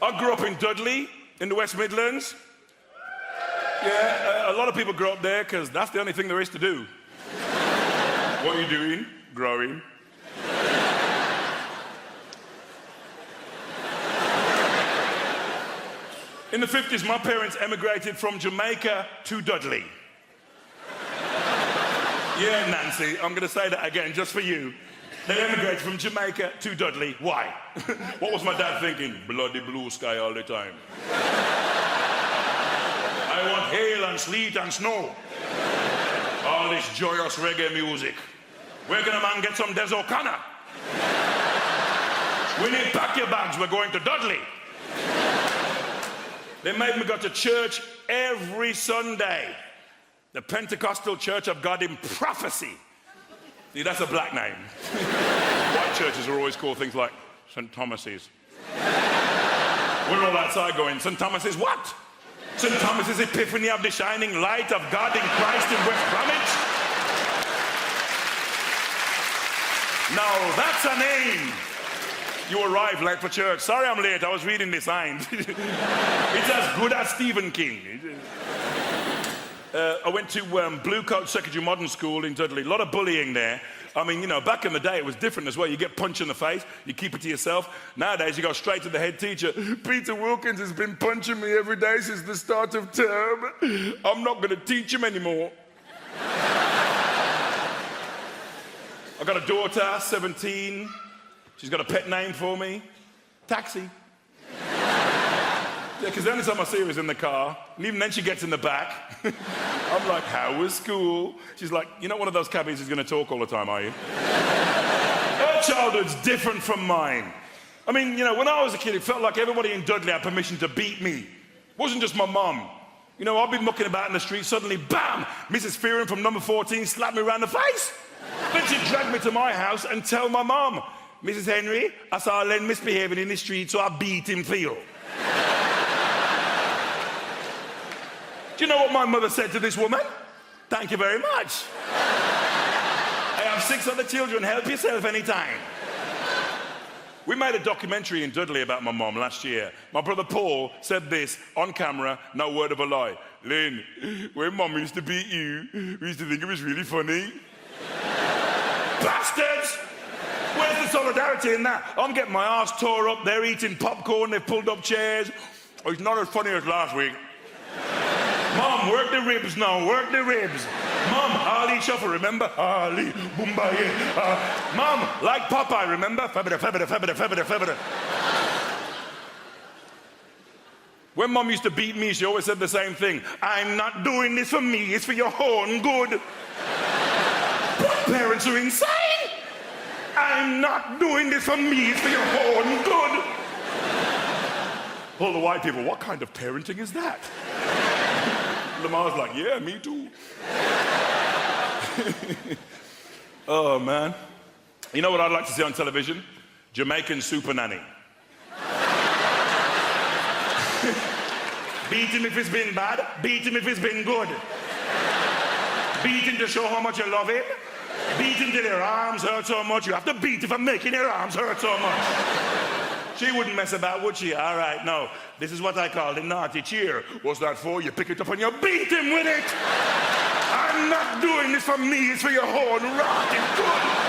I grew up in Dudley, in the West Midlands. Yeah, a lot of people grow up there because that's the only thing there is to do. What are you doing? Growing. In the 50s, my parents emigrated from Jamaica to Dudley. Yeah, Nancy, I'm going to say that again just for you. They emigrated from Jamaica to Dudley. Why? What was my dad thinking? Bloody blue sky all the time. I want hail and sleet and snow. All this joyous reggae music. Where can a man get some Des O'Connor? We need pack your bags, we're going to Dudley. They made me go to church every Sunday. The Pentecostal Church of God in Prophecy. See, that's a black name. White churches are always called things like St. Thomas's. We're all outside going, St. Thomas's what? St. Thomas's Epiphany of the Shining Light of God in Christ in West Bromwich? Now, that's a name. You arrived late for church. Sorry I'm late, I was reading the signs. It's as good as Stephen King. I went to Blue Coat Secondary Modern School in Dudley. A lot of bullying there. I mean, you know, back in the day it was different as well. You get punched in the face, you keep it to yourself. Nowadays you go straight to the head teacher. Peter Wilkins has been punching me every day since the start of term. I'm not going to teach him anymore. I got a daughter, 17. She's got a pet name for me. Taxi. Yeah, because the only time I see her is in the car, and even then she gets in the back. I'm like, how was school? She's like, you're not one of those cabbies who's going to talk all the time, are you? Her childhood's different from mine. I mean, you know, when I was a kid, it felt like everybody in Dudley had permission to beat me. It wasn't just my mum. You know, I'd be mucking about in the street, suddenly, bam! Mrs. Fearon from number 14 slapped me around the face. Then she'd drag me to my house and tell my mum, Mrs. Henry, I saw Len misbehaving in the street, so I beat him for you. Do you know what my mother said to this woman? Thank you very much. I have 6 other children, help yourself anytime. We made a documentary in Dudley about my mom last year. My brother Paul said this on camera, no word of a lie. Lynn, when mom used to beat you, we used to think it was really funny. Bastards! Where's the solidarity in that? I'm getting my arse tore up, they're eating popcorn, they've pulled up chairs. Oh, it's not as funny as last week. Mom, work the ribs now, work the ribs. Mom, Harley Shuffle, remember? Harley, Boombaye. Mom, like Popeye, remember? Fabida, fabida, fabida, fabida, fabida. When Mom used to beat me, she always said the same thing. I'm not doing this for me, it's for your own good. What parents are insane? I'm not doing this for me, it's for your own good. All the white people, what kind of parenting is that? Lamar's like, yeah, me too. Oh, man. You know what I'd like to see on television? Jamaican super nanny. Beat him if it's been bad, beat him if it's been good. Beat him to show how much you love him. Beat him till your arms hurt so much. You have to beat him for making your arms hurt so much. She wouldn't mess about, would she? All right, no. This is what I call the naughty cheer. What's that for? You pick it up and you beat him with it. I'm not doing this for me, it's for your own rotten good.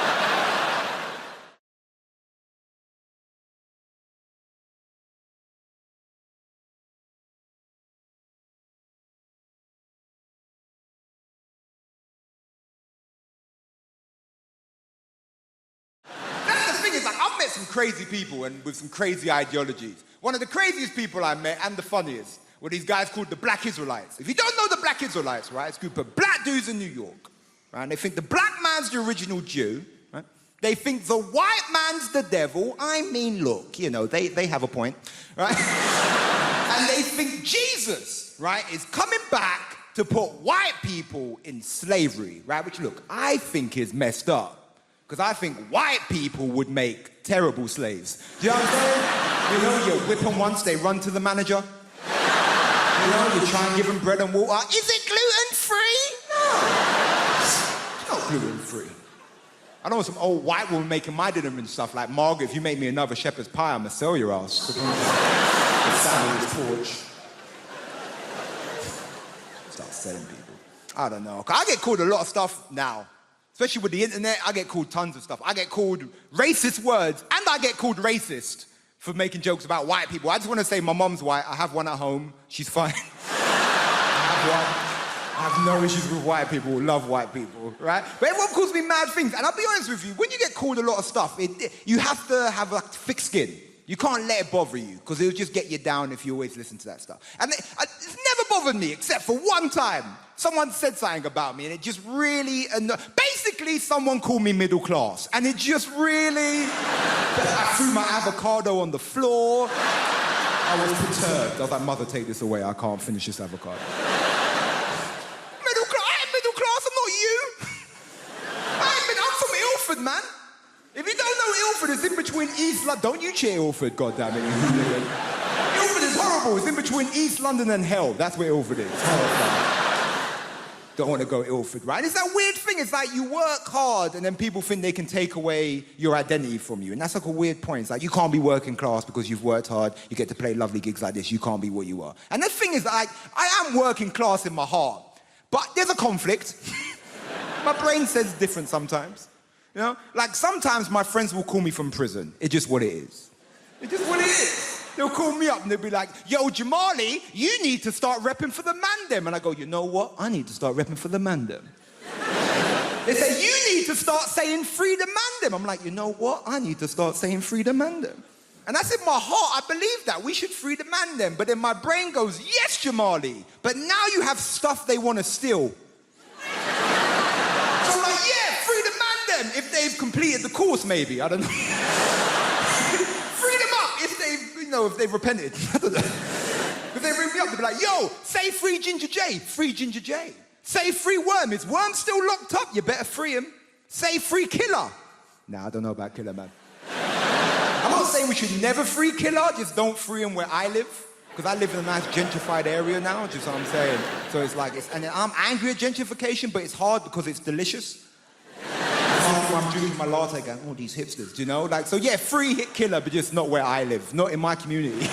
I've met some crazy people and with some crazy ideologies. One of the craziest people I met, and the funniest, were these guys called the Black Israelites. If you don't know the Black Israelites, right, it's a group of black dudes in New York, right? And they think the black man's the original Jew, right? They think the white man's the devil. I mean, look, you know, they have a point, right? And they think Jesus, right, is coming back to put white people in slavery, right? Which, look, I think is messed up. Because I think white people would make terrible slaves. Do you know what I'm saying? You know, you whip them once, they run to the manager. You know, you try and give them bread and water. Is it gluten-free? No. It's not gluten-free. I know some old white woman making my dinner and stuff like, Margaret, if you make me another shepherd's pie, I'm gonna sell your ass. You Selling people. I don't know. I get called a lot of stuff now. Especially with the internet, I get called tons of stuff. I get called racist words, and I get called racist for making jokes about white people. I just want to say my mom's white. I have one at home. She's fine. I have one. I have no issues with white people, love white people, right? But everyone calls me mad things. And I'll be honest with you, when you get called a lot of stuff, you have to have like thick skin. You can't let it bother you, because it'll just get you down if you always listen to that stuff. And it's never bothered me, except for one time. Someone said something about me, and it just really basically, someone called me middle class, and it just really... I threw my avocado on the floor. I was perturbed. I was like, mother, take this away. I can't finish this avocado. Man. If you don't know Ilford, it's in between East London. Don't you cheer Ilford, goddammit. Ilford is horrible. It's in between East London and hell. That's where Ilford is. Don't want to go Ilford, right? It's that weird thing. It's like you work hard and then people think they can take away your identity from you. And that's like a weird point. It's like you can't be working class because you've worked hard. You get to play lovely gigs like this. You can't be what you are. And the thing is, like, I am working class in my heart. But there's a conflict. My brain says different sometimes. You know, like sometimes my friends will call me from prison. It's just what it is. It's just what it is. They'll call me up and they'll be like, yo, Jamali, you need to start repping for the mandem. And I go, you know what? I need to start repping for the mandem. They say, you need to start saying free the mandem. I'm like, you know what? I need to start saying free the mandem. And that's in my heart. I believe that. We should free the mandem. But then my brain goes, yes, Jamali. But now you have stuff they want to steal. If they've completed the course, maybe. I don't know. Free them up if they've, if they've repented. I don't know. If they ring me up, they'll be like, yo, say free Ginger J. Free Ginger J. Say free Worm. Is Worm still locked up? You better free him. Say free Killer. Nah, I don't know about Killer, man. I'm not saying we should never free Killer, just don't free him where I live. Because I live in a nice gentrified area now, just what I'm saying. So it's like, and I'm angry at gentrification, but it's hard because it's delicious. I'm drinking my latte going, oh, these hipsters, do you know? Like, so yeah, free hit Killer, but just not where I live, not in my community.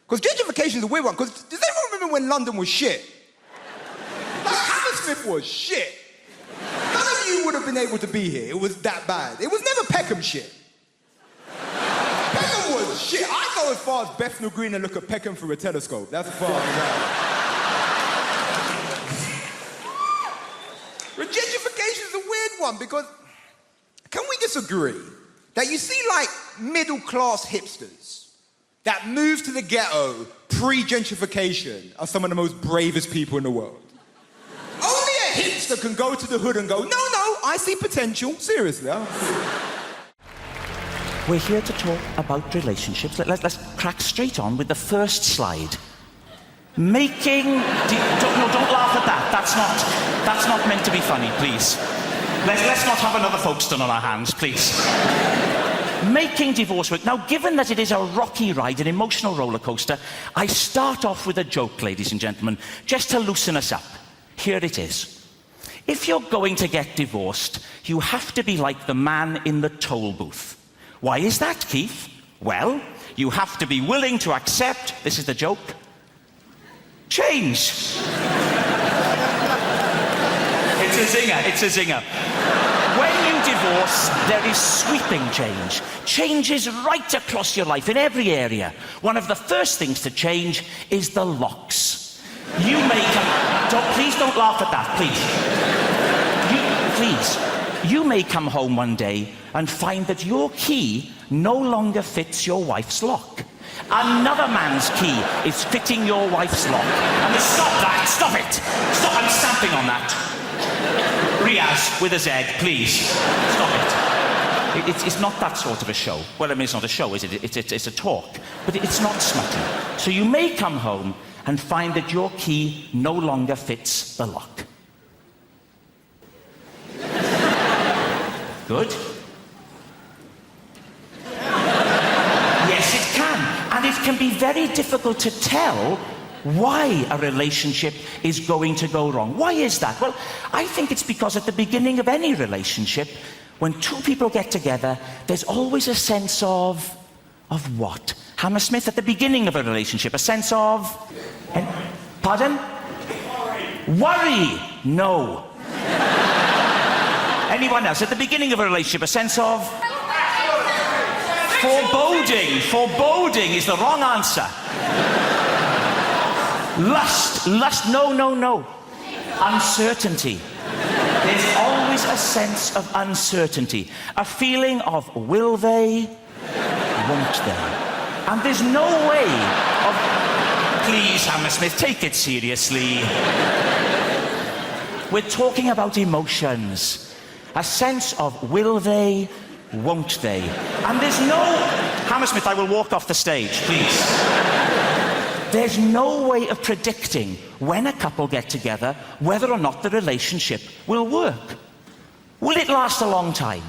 Because gentrification is a weird one, because does anyone remember when London was shit? Like, Hammersmith was shit. None of you would have been able to be here. It was that bad. It was never Peckham shit. Peckham was shit. I go as far as Bethnal Green and look at Peckham through a telescope. That's as far as I go. But gentrification is a weird one, because can we disagree that you see like middle-class hipsters that moved to the ghetto pre-gentrification are some of the most bravest people in the world? Only a hipster can go to the hood and go, no, I see potential. Seriously. We're here to talk about relationships. Let's crack straight on with the first slide. Don't laugh at that. That's not meant to be funny, please. Let's not have another Folkestone on our hands, please. Making divorce work. Now, given that it is a rocky ride, an emotional roller coaster, I start off with a joke, ladies and gentlemen, just to loosen us up. Here it is. If you're going to get divorced, you have to be like the man in the toll booth. Why is that, Keith? Well, you have to be willing to accept, this is the joke, change. It's a zinger. When you divorce, there is sweeping change. Change is right across your life, in every area. One of the first things to change is the locks. You may please don't laugh at that, please. You may come home one day and find that your key no longer fits your wife's lock. Another man's key is fitting your wife's lock. And stop that! Stop it! Stop! I'm stamping on that. Riaz, with a Z, please. Stop it. It's not that sort of a show. Well, I mean, it's not a show, is it? It's a talk. But it's not smutty. So you may come home and find that your key no longer fits the lock. Good. Yes, it can. And it can be very difficult to tell why a relationship is going to go wrong. Why is that? Well, I think it's because at the beginning of any relationship, when two people get together, there's always a sense of what? Hammersmith, at the beginning of a relationship, a sense of... Pardon? Worry? No. Anyone else? At the beginning of a relationship, a sense of... Foreboding. Foreboding is the wrong answer. Lust. Lust. No, no, no. Uncertainty. There's always a sense of uncertainty. A feeling of will they, won't they? And there's no way of... Please, Hammersmith, take it seriously. We're talking about emotions. A sense of will they, won't they? And there's no... Hammersmith, I will walk off the stage, please. There's no way of predicting when a couple get together whether or not the relationship will work. Will it last a long time?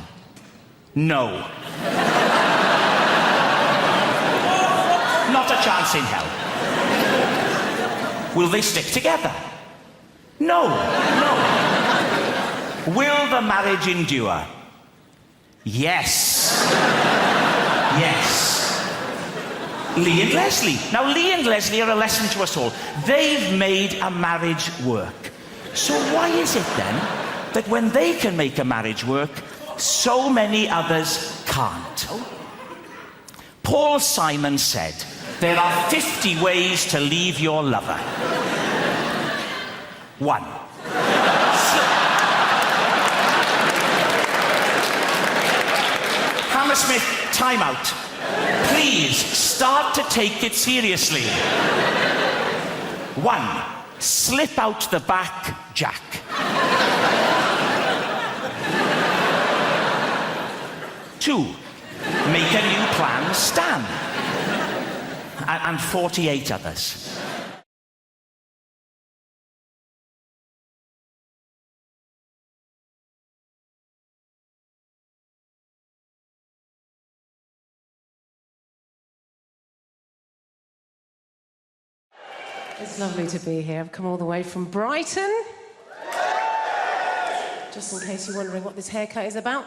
No. Not a chance in hell. Will they stick together? No, no. Will the marriage endure? Yes. Yes. Lee and Leslie. Now, Lee and Leslie are a lesson to us all. They've made a marriage work. So why is it then that when they can make a marriage work, so many others can't? Paul Simon said, there are 50 ways to leave your lover. 1. Hammersmith, time out. Please, start to take it seriously. 1. Slip out the back, Jack. 2. Make a new plan, Stan. And 48 others. It's lovely to be here. I've come all the way from Brighton. Just in case you're wondering what this haircut is about.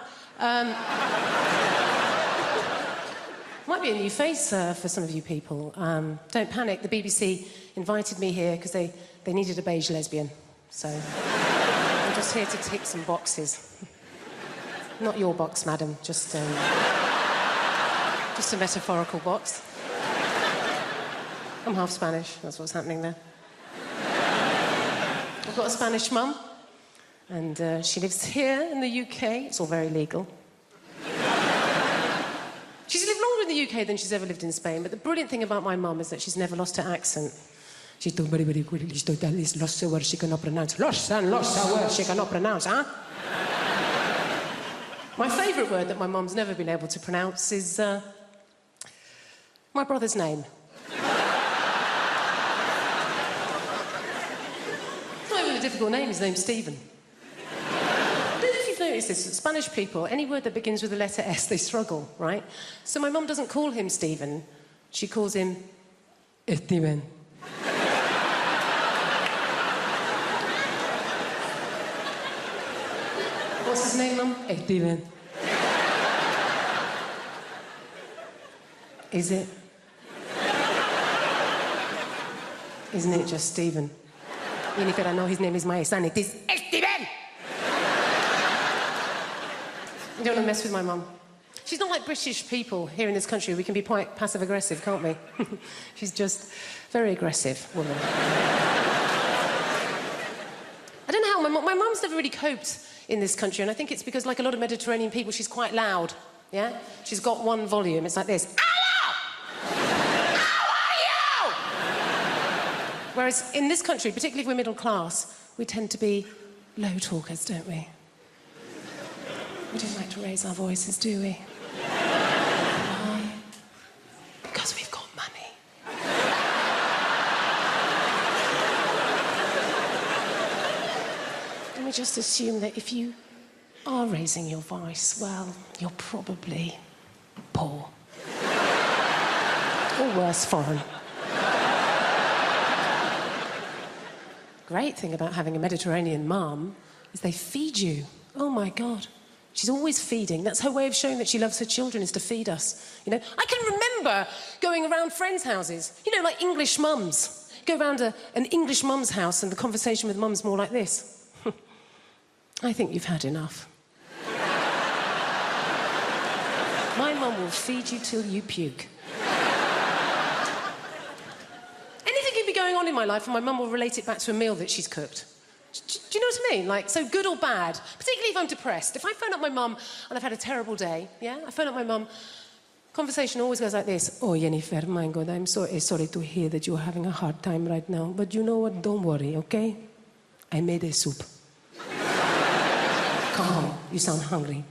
Might be a new face for some of you people. Don't panic, the BBC invited me here because they needed a beige lesbian. So I'm just here to tick some boxes. Not your box, madam, just a metaphorical box. I'm half Spanish, that's what's happening there. I've got a Spanish mum, and she lives here in the UK. It's all very legal. She's lived longer in the UK than she's ever lived in Spain, but the brilliant thing about my mum is that she's never lost her accent. She's done very, very quickly. She's done lost the words she cannot pronounce. Lost the words she cannot pronounce, huh? My favourite word that my mum's never been able to pronounce is my brother's name. A difficult name. His name's Stephen. I don't know if you've noticed this. Spanish people, any word that begins with the letter S, they struggle, right? So my mum doesn't call him Stephen. She calls him Steven. What's his name, Mum? Steven. Is it? Isn't it just Stephen? Even if I know his name is my son, it is Steven! You don't want to mess with my mum. She's not like British people here in this country. We can be quite passive-aggressive, can't we? She's just very aggressive woman. I don't know how my mum's never really coped in this country, and I think it's because, like a lot of Mediterranean people, she's quite loud, yeah? She's got one volume. It's like this. Whereas in this country, particularly if we're middle class, we tend to be low talkers, don't we? We don't like to raise our voices, do we? Why? Because we've got money. And we just assume that if you are raising your voice, well, you're probably poor. Or worse, foreign. Great thing about having a Mediterranean mum is they feed you. Oh, my God. She's always feeding. That's her way of showing that she loves her children, is to feed us. You know, I can remember going around friends' houses, you know, like English mums. go round an English mum's house and the conversation with mum's more like this. I think you've had enough. My mum will feed you till you puke. Anything can be going on in my life and my mum will relate it back to a meal that she's cooked. Do you know what I mean? Like, so good or bad. Particularly if I'm depressed. If I phone up my mum and I've had a terrible day, yeah? I phone up my mum, conversation always goes like this. Oh, Jennifer, my God, I'm so sorry to hear that you're having a hard time right now. But you know what? Don't worry, okay? I made a soup. Come home. You sound hungry.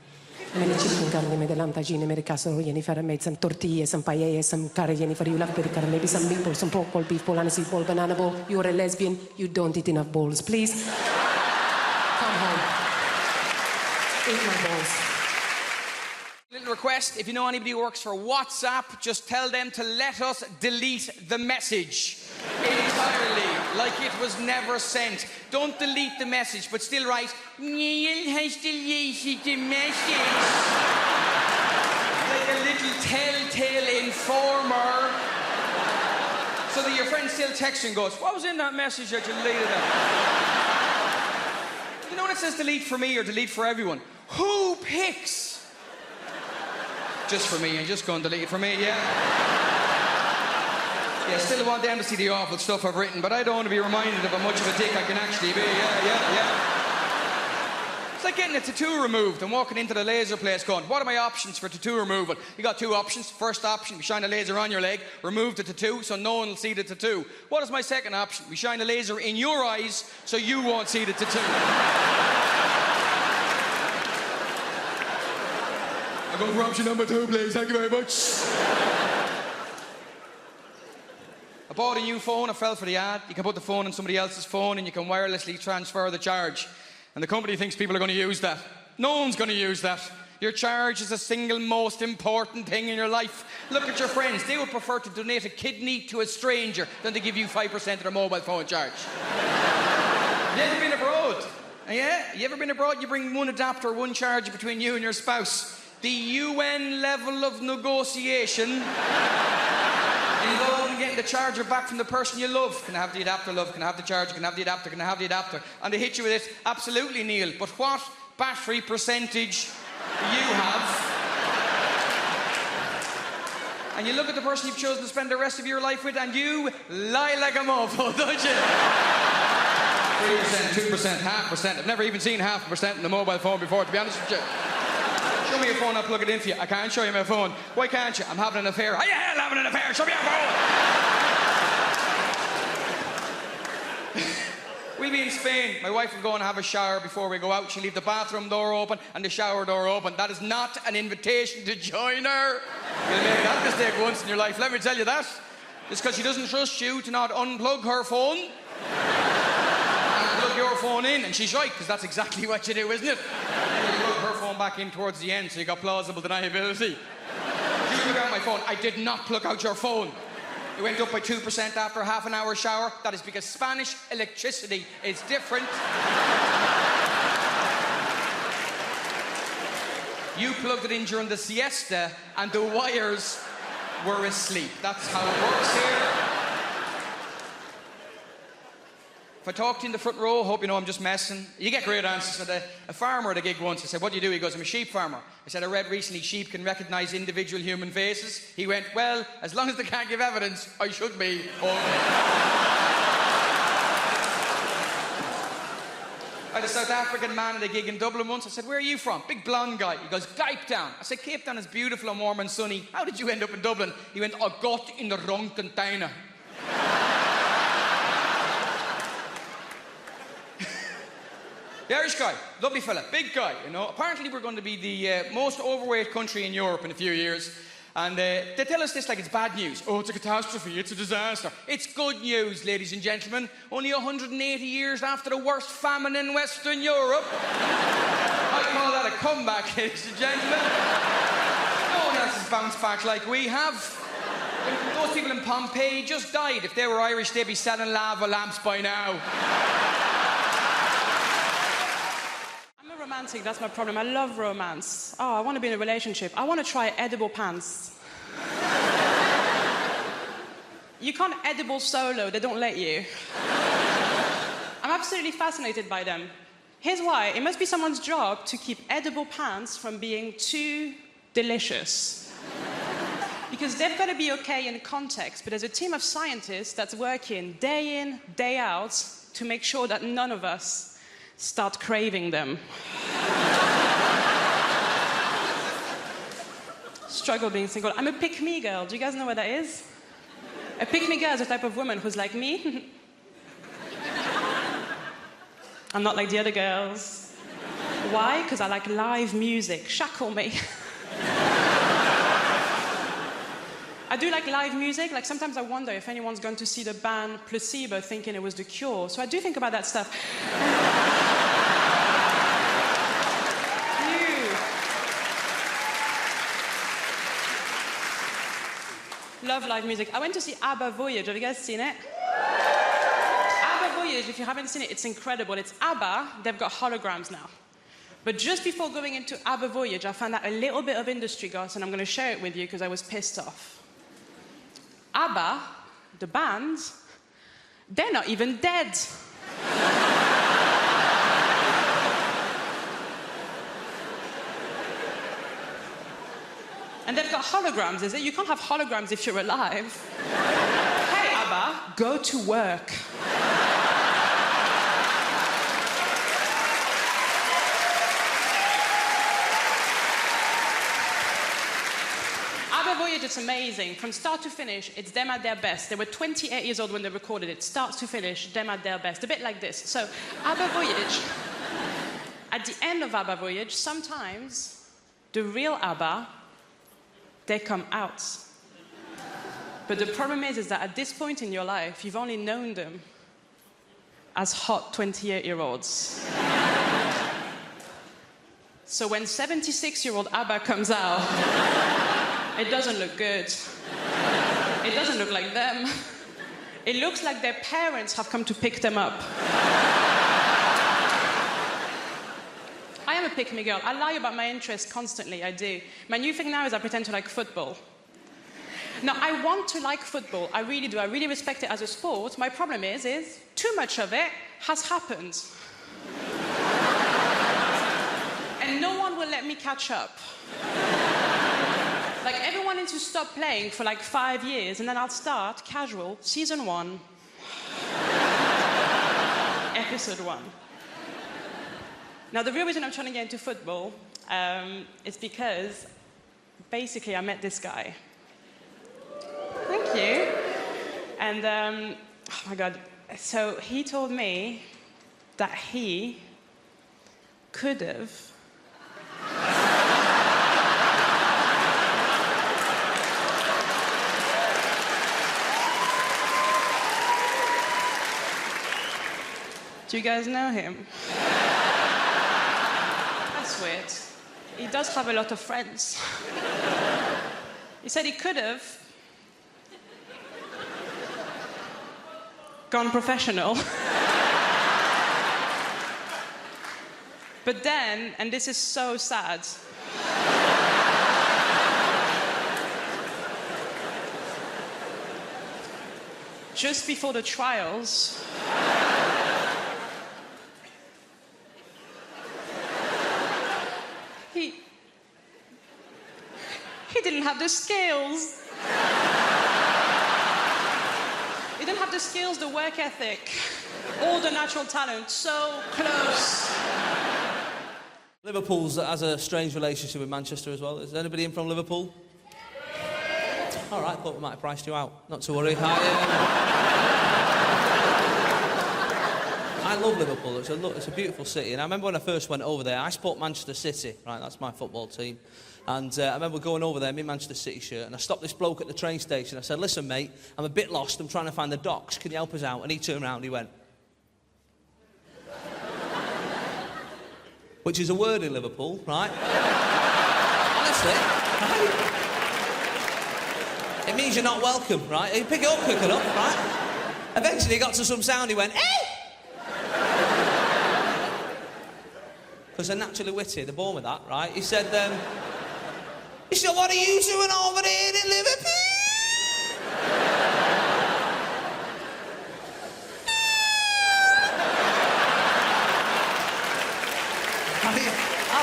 I made a chicken curry, I made a lamb tagine, I made a casserole, Jennifer. I made some tortillas, some paella, some curry, Jennifer. You love very curry. Maybe some meatballs, some pork ball, beef ball, aniseed ball, banana ball. You're a lesbian. You don't eat enough balls. Please, come home. Eat my balls. Little request, if you know anybody who works for WhatsApp, just tell them to let us delete the message entirely, like it was never sent. Don't delete the message, but still write, Neil has deleted the message. Like a little telltale informer. So that your friend still texts you and goes, what was in that message that you deleted it? You know when it says delete for me or delete for everyone? Who picks? Just for me, and just go and delete it for me, yeah? Yeah, still want them to see the awful stuff I've written, but I don't want to be reminded of how much of a dick I can actually be, yeah. It's like getting a tattoo removed and walking into the laser place going, what are my options for tattoo removal? You got two options. First option, we shine a laser on your leg, remove the tattoo so no one will see the tattoo. What is my second option? We shine a laser in your eyes so you won't see the tattoo. I'll go for option number 2, please. Thank you very much. I bought a new phone. I fell for the ad. You can put the phone on somebody else's phone and you can wirelessly transfer the charge. And the company thinks people are going to use that. No one's going to use that. Your charge is the single most important thing in your life. Look at your friends. They would prefer to donate a kidney to a stranger than to give you 5% of their mobile phone charge. You ever been abroad? Yeah? You ever been abroad? You bring one adapter, one charger between you and your spouse. The UN level of negotiation involved in getting the charger back from the person you love. Can I have the adapter, love? Can I have the charger? Can I have the adapter? Can I have the adapter? And they hit you with it. Absolutely, Neil. But what battery percentage do you have? And you look at the person you've chosen to spend the rest of your life with and you lie like a mofo, don't you? 3%, 2%, 0.5%. I've never even seen 0.5% in the mobile phone before, to be honest with you. Show me your phone, I'll plug it in for you. I can't show you my phone. Why can't you? I'm having an affair. How the hell having an affair? Show me your phone! We'll be in Spain. My wife will go and have a shower before we go out. She'll leave the bathroom door open and the shower door open. That is not an invitation to join her. You'll make that mistake once in your life, let me tell you that. Just because she doesn't trust you to not unplug her phone and plug your phone in. And she's right, because that's exactly what you do, isn't it? You plug her phone back in towards the end, so you got plausible deniability. You plug out my phone. I did not plug out your phone. It went up by 2% after a half an hour shower. That is because Spanish electricity is different. You plugged it in during the siesta and the wires were asleep. That's how it works here. If I talk to you in the front row, hope you know I'm just messing. You get great answers. A farmer at a gig once, I said, what do you do? He goes, I'm a sheep farmer. I said, I read recently sheep can recognise individual human faces. He went, well, as long as they can't give evidence, I should be okay. I had a South African man at a gig in Dublin once. I said, where are you from? Big blonde guy. He goes, Cape Town. I said, Cape Town is beautiful and warm and sunny. How did you end up in Dublin? He went, I got in the wrong container. The Irish guy, lovely fella, big guy, you know. Apparently we're going to be the most overweight country in Europe in a few years. And they tell us this like it's bad news. Oh, it's a catastrophe, it's a disaster. It's good news, ladies and gentlemen. Only 180 years after the worst famine in Western Europe. I call that a comeback, ladies and gentlemen. No one else has bounced back like we have. Those people in Pompeii just died. If they were Irish, they'd be selling lava lamps by now. Romantic, that's my problem. I love romance. Oh, I want to be in a relationship. I want to try edible pants. You can't edible solo, they don't let you. I'm absolutely fascinated by them. Here's why. It must be someone's job to keep edible pants from being too delicious. Because they've got to be okay in context, but there's a team of scientists that's working day in, day out to make sure that none of us start craving them. Struggle being single. I'm a pick-me girl. Do you guys know what that is? A pick-me girl is a type of woman who's like me. I'm not like the other girls. Why? Because I like live music. Shackle me. I do like live music. Like, sometimes I wonder if anyone's going to see the band Placebo thinking it was The Cure. So I do think about that stuff. Love live music. I went to see ABBA Voyage. Have you guys seen it? ABBA Voyage, if you haven't seen it, it's incredible. It's ABBA. They've got holograms now. But just before going into ABBA Voyage, I found out a little bit of industry gossip, and I'm going to share it with you because I was pissed off. ABBA, the band, they're not even dead. And they've got holograms, is it? You can't have holograms if you're alive. Hey, ABBA, go to work. ABBA Voyage, it's amazing. From start to finish, it's them at their best. They were 28 years old when they recorded it. Start to finish, them at their best. A bit like this. So, ABBA Voyage, at the end of ABBA Voyage, sometimes the real ABBA, they come out. But the problem is that at this point in your life, you've only known them as hot 28-year-olds. So when 76-year-old ABBA comes out, it doesn't look good. It doesn't look like them. It looks like their parents have come to pick them up. I am a pick-me girl. I lie about my interests constantly, I do. My new thing now is I pretend to like football. Now, I want to like football. I really do. I really respect it as a sport. My problem is too much of it has happened. And no one will let me catch up. Like, everyone needs to stop playing for like 5 years, and then I'll start casual, season 1, episode 1. Now, the real reason I'm trying to get into football is because, basically, I met this guy. Thank you. And, oh my God. So he told me that he could have Do you guys know him? That's weird. He does have a lot of friends. He said he could have gone professional. But then, and this is so sad, just before the trials, he didn't have the skills. He didn't have the skills, the work ethic, all the natural talent. So close. Liverpool has a strange relationship with Manchester as well. Is anybody in from Liverpool? All right, thought we might have priced you out. Not to worry. I love Liverpool. It's a beautiful city. And I remember when I first went over there, I support Manchester City, right? That's my football team. And I remember going over there in my Manchester City shirt, and I stopped this bloke at the train station. I said, "Listen, mate, I'm a bit lost. I'm trying to find the docks. Can you help us out?" And he turned around and he went... Which is a word in Liverpool, right? Honestly, right? It means you're not welcome, right? You pick it up quick enough, right? Eventually he got to some sound, he went, "Hey!" Because they're naturally witty, they're born with that, right? He said, "What are you doing over there in Liverpool?"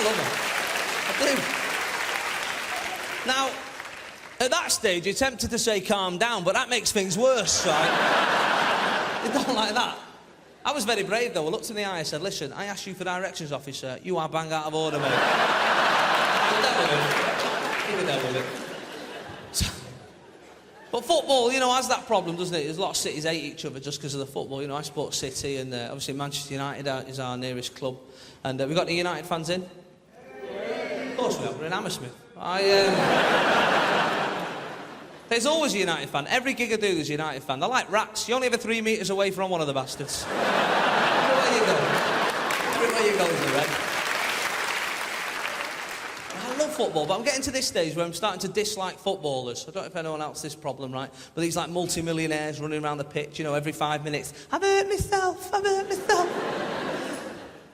love her. I do. Now, at that stage, you're tempted to say calm down, but that makes things worse, right? You don't like that. I was very brave, though. I looked in the eye and said, listen, I asked you for directions, officer. You are bang out of order, mate. Keep it down with it. But football, you know, has that problem, doesn't it? There's a lot of cities hate each other just because of the football. You know, I support City, and obviously Manchester United is our nearest club. And we got any United fans in? Of course we have. We're in Hammersmith. There's always a United fan. Every gig I do, there's a United fan. They're like rats. You're only ever 3 metres away from one of the bastards. Everywhere you go. Everywhere you go is a red. I love football, but I'm getting to this stage where I'm starting to dislike footballers. I don't know if anyone else has this problem, right? But these like multi-millionaires running around the pitch, you know, every 5 minutes. I've hurt myself.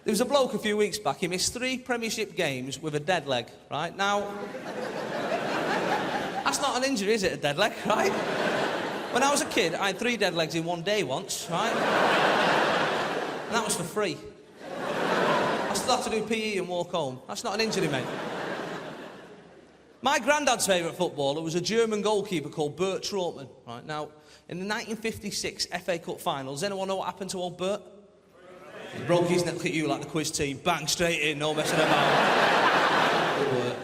There was a bloke a few weeks back, he missed 3 Premiership games with a dead leg, right? Now, that's not an injury, is it, a dead leg, right? When I was a kid, I had 3 dead legs in one day once, right? And that was for free. I still have to do PE and walk home. That's not an injury, mate. My granddad's favourite footballer was a German goalkeeper called Bert Trautmann, right? Now, in the 1956 FA Cup final, does anyone know what happened to old Bert? He broke his neck. Look at you like the quiz team. Bang, straight in, no messing about. Good work.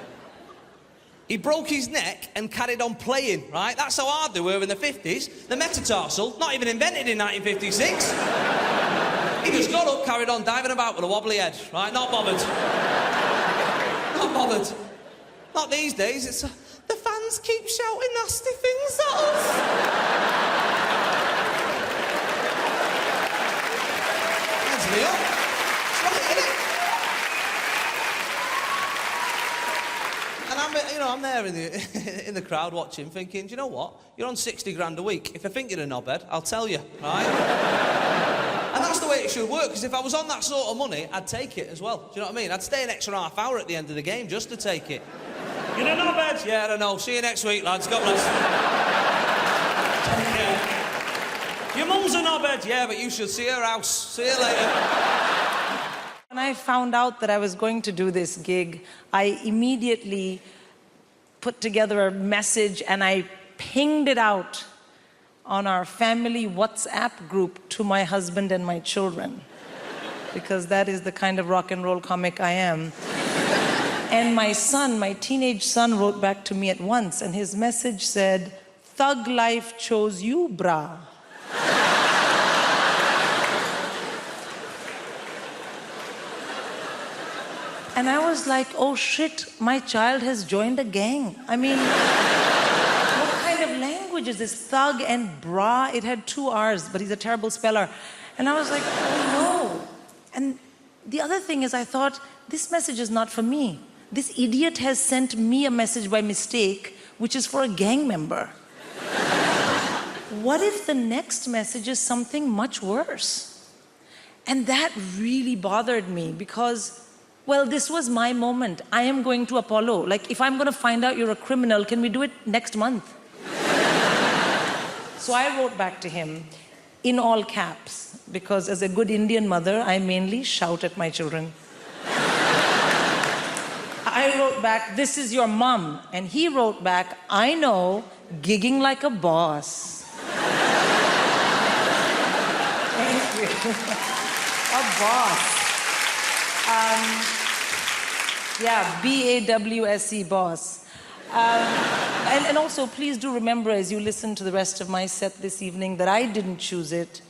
He broke his neck and carried on playing, right? That's how hard they were in the 50s. The metatarsal, not even invented in 1956. He just got up, carried on diving about with a wobbly head, right? Not bothered. Not bothered. Not these days. It's the fans keep shouting nasty things at us. Me up. It's right, innit? And I'm there in the crowd watching, thinking, do you know what? You're on 60 grand a week. If I think you're a knobhead, I'll tell you, right? And that's the way it should work, because if I was on that sort of money, I'd take it as well. Do you know what I mean? I'd stay an extra half hour at the end of the game just to take it. You're a knobhead? Yeah, I don't know. See you next week, lads. God bless. Yeah. Your mum's a knobhead. Yeah, but you should see her house. See you later. When I found out that I was going to do this gig, I immediately put together a message and I pinged it out on our family WhatsApp group to my husband and my children, because that is the kind of rock and roll comic I am. And my son, my teenage son, wrote back to me at once, and his message said, "Thug life chose you, brah." And I was like, oh shit, my child has joined a gang. I mean, what kind of language is this? Thug and bra, it had 2 R's, but he's a terrible speller. And I was like, oh no. And the other thing is, I thought, this message is not for me. This idiot has sent me a message by mistake, which is for a gang member. What if the next message is something much worse? And that really bothered me, because well, this was my moment. I am going to Apollo. Like, if I'm going to find out you're a criminal, can we do it next month? So I wrote back to him in all caps, because as a good Indian mother, I mainly shout at my children. I wrote back, "This is your mom." And he wrote back, "I know, gigging like a boss." Thank you. A boss. Yeah, B-A-W-S-E, boss. And also, please do remember as you listen to the rest of my set this evening that I didn't choose it,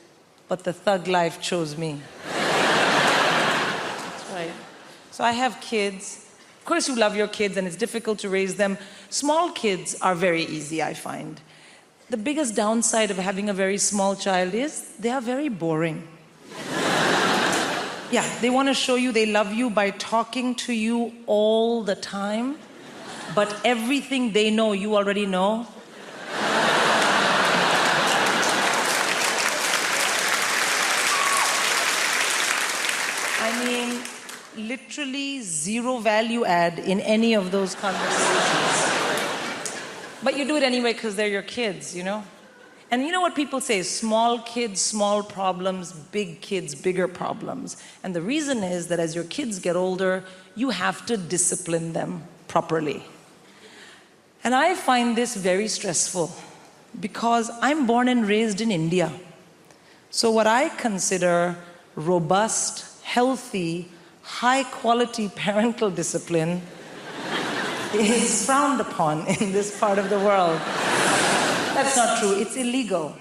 but the thug life chose me. That's right. So I have kids. Of course you love your kids and it's difficult to raise them. Small kids are very easy, I find. The biggest downside of having a very small child is they are very boring. Yeah, they want to show you they love you by talking to you all the time, but everything they know, you already know. I mean, literally zero value add in any of those conversations. But you do it anyway because they're your kids, you know? And you know what people say? Small kids, small problems, big kids, bigger problems. And the reason is that as your kids get older, you have to discipline them properly. And I find this very stressful because I'm born and raised in India. So what I consider robust, healthy, high-quality parental discipline is frowned upon in this part of the world. That's not true. It's illegal.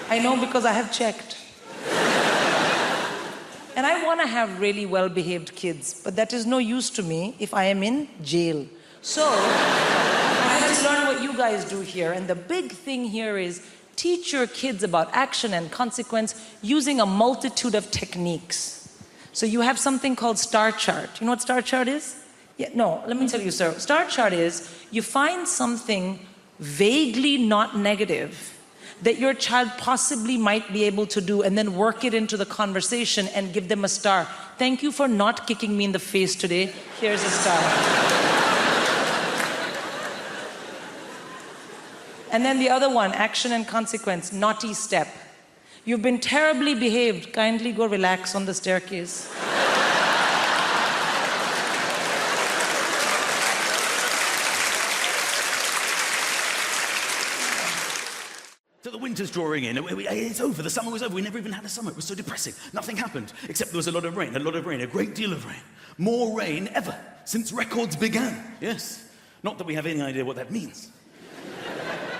I know because I have checked. And I want to have really well-behaved kids, but that is no use to me if I am in jail. So, I had to learn what you guys do here, and the big thing here is teach your kids about action and consequence using a multitude of techniques. So you have something called star chart. You know what star chart is? Yeah, no, let me tell you, sir. Star chart is you find something vaguely not negative that your child possibly might be able to do and then work it into the conversation and give them a star. Thank you for not kicking me in the face today. Here's a star. And then the other one, action and consequence, naughty step. You've been terribly behaved. Kindly go relax on the staircase. So the winter's drawing in. It's over. The summer was over. We never even had a summer. It was so depressing. Nothing happened, except there was a lot of rain, a great deal of rain. More rain ever since records began. Yes. Not that we have any idea what that means.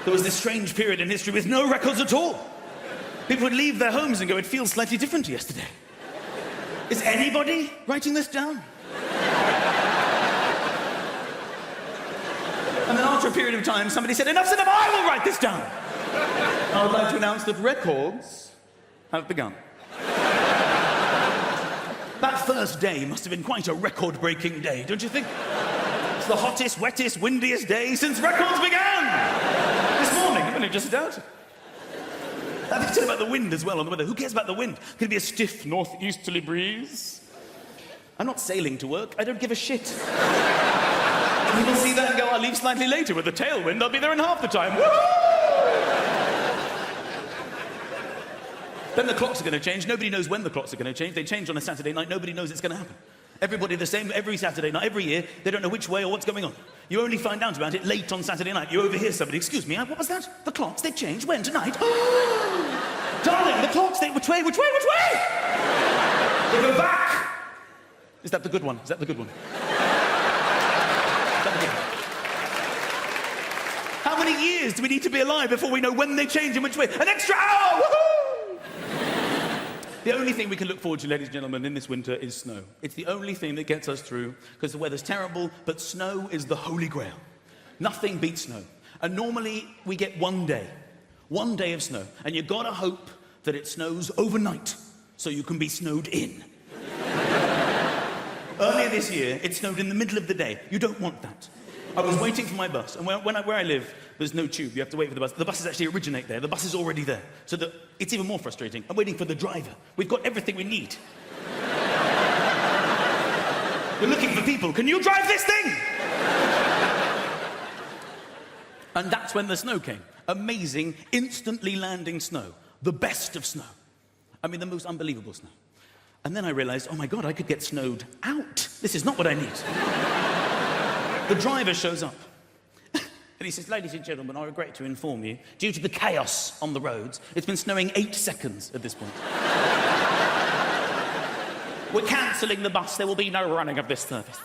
There was this strange period in history with no records at all. People would leave their homes and go, it feels slightly different to yesterday. Is anybody writing this down? And then after a period of time, somebody said, enough's enough, I will write this down. I would like to announce that records have begun. That first day must have been quite a record-breaking day, don't you think? It's the hottest, wettest, windiest day since records began! This morning, I've only just started. I think it's about the wind as well, on the weather. Who cares about the wind? Could it be a stiff northeasterly breeze? I'm not sailing to work. I don't give a shit. People see that and go, I'll leave slightly later with the tailwind. I'll be there in half the time. Woo! Then the clocks are going to change. Nobody knows when the clocks are going to change. They change on a Saturday night. Nobody knows it's going to happen. Everybody the same every Saturday night, every year. They don't know which way or what's going on. You only find out about it late on Saturday night. You overhear somebody, excuse me, what was that? The clocks, they changed. When? Tonight? Oh! Darling, the clocks, they... Which way? Which way? Which way? They go back. Is that the good one? Is that the good one? How many years do we need to be alive before we know when they change and which way? An extra hour! Woohoo! The only thing we can look forward to, ladies and gentlemen, in this winter is snow. It's the only thing that gets us through, because the weather's terrible, but snow is the holy grail. Nothing beats snow. And normally, we get one day of snow. And you've got to hope that it snows overnight, so you can be snowed in. Earlier this year, it snowed in the middle of the day. You don't want that. I was waiting for my bus, and where I live, there's no tube. You have to wait for the bus. The buses actually originate there. The bus is already there. So it's even more frustrating. I'm waiting for the driver. We've got everything we need. We're looking for people. Can you drive this thing? And that's when the snow came. Amazing, instantly landing snow. The best of snow. I mean, the most unbelievable snow. And then I realized, oh my God, I could get snowed out. This is not what I need. The driver shows up. And he says, ladies and gentlemen, I regret to inform you, due to the chaos on the roads, it's been snowing 8 seconds at this point. We're cancelling the bus. There will be no running of this service.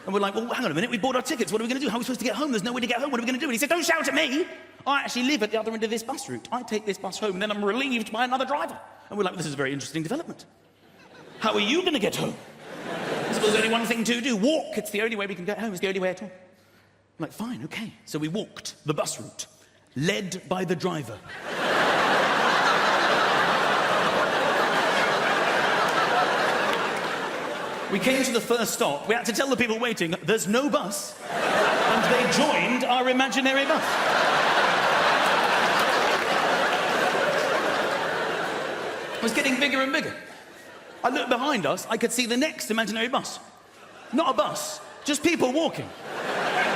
And we're like, well, hang on a minute. We bought our tickets. What are we going to do? How are we supposed to get home? There's no way to get home. What are we going to do? And he said, don't shout at me. I actually live at the other end of this bus route. I take this bus home, and then I'm relieved by another driver. And we're like, this is a very interesting development. How are you going to get home? I suppose there's only one thing to do. Walk. It's the only way we can get home. It's the only way at all. I'm like, fine, okay. So we walked the bus route, led by the driver. We came to the first stop. We had to tell the people waiting, there's no bus. And they joined our imaginary bus. It was getting bigger and bigger. I looked behind us, I could see the next imaginary bus. Not a bus, just people walking.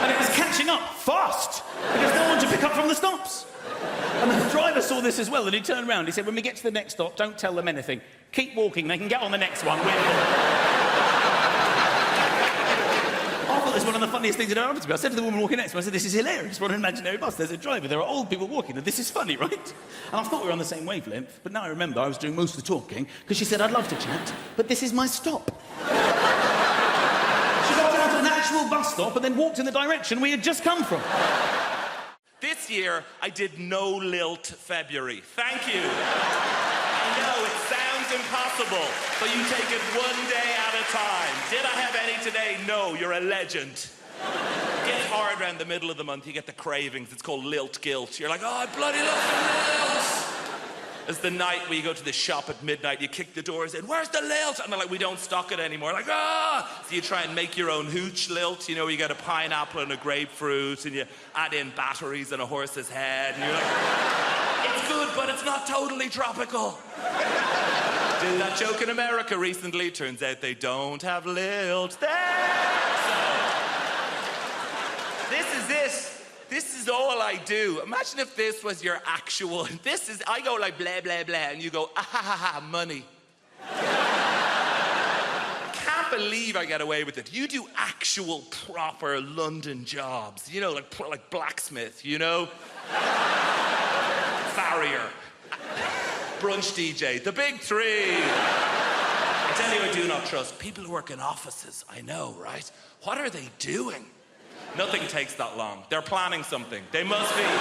And it was catching up fast because no one to pick up from the stops. And the driver saw this as well, and he turned around. He said, when we get to the next stop, don't tell them anything. Keep walking, they can get on the next one. I thought this was one of the funniest things that ever happened to me. I said to the woman walking next to me, I said, this is hilarious. We're on an imaginary bus. There's a driver. There are old people walking. And this is funny, right? And I thought we were on the same wavelength, but now I remember I was doing most of the talking because she said, I'd love to chat, but this is my stop. She got down to an actual bus stop and then walked in the direction we had just come from. This year, I did no lilt February. Thank you. I know, it sounds impossible, but you take it one day at a time. Did I have any today? No, you're a legend. It gets hard around the middle of the month, you get the cravings. It's called lilt guilt. You're like, oh, I bloody love the lilt. It's the night where you go to the shop at midnight, you kick the doors in, where's the lilt? And they're like, we don't stock it anymore. Like, ah! So you try and make your own hooch lilt, you know, you get a pineapple and a grapefruit, and you add in batteries and a horse's head, and you're like, it's good, but it's not totally tropical. Did that joke in America recently. Turns out they don't have lilt there. So, this is it. This is all I do. Imagine if this was your actual... I go like blah, blah, blah, and you go, ah, ha, ha, ha, money. I can't believe I get away with it. You do actual, proper London jobs. You know, like blacksmith, you know? Farrier. Brunch DJ. The big three. I tell you, I do not trust people who work in offices. I know, right? What are they doing? Nothing takes that long. They're planning something. They must be. Do you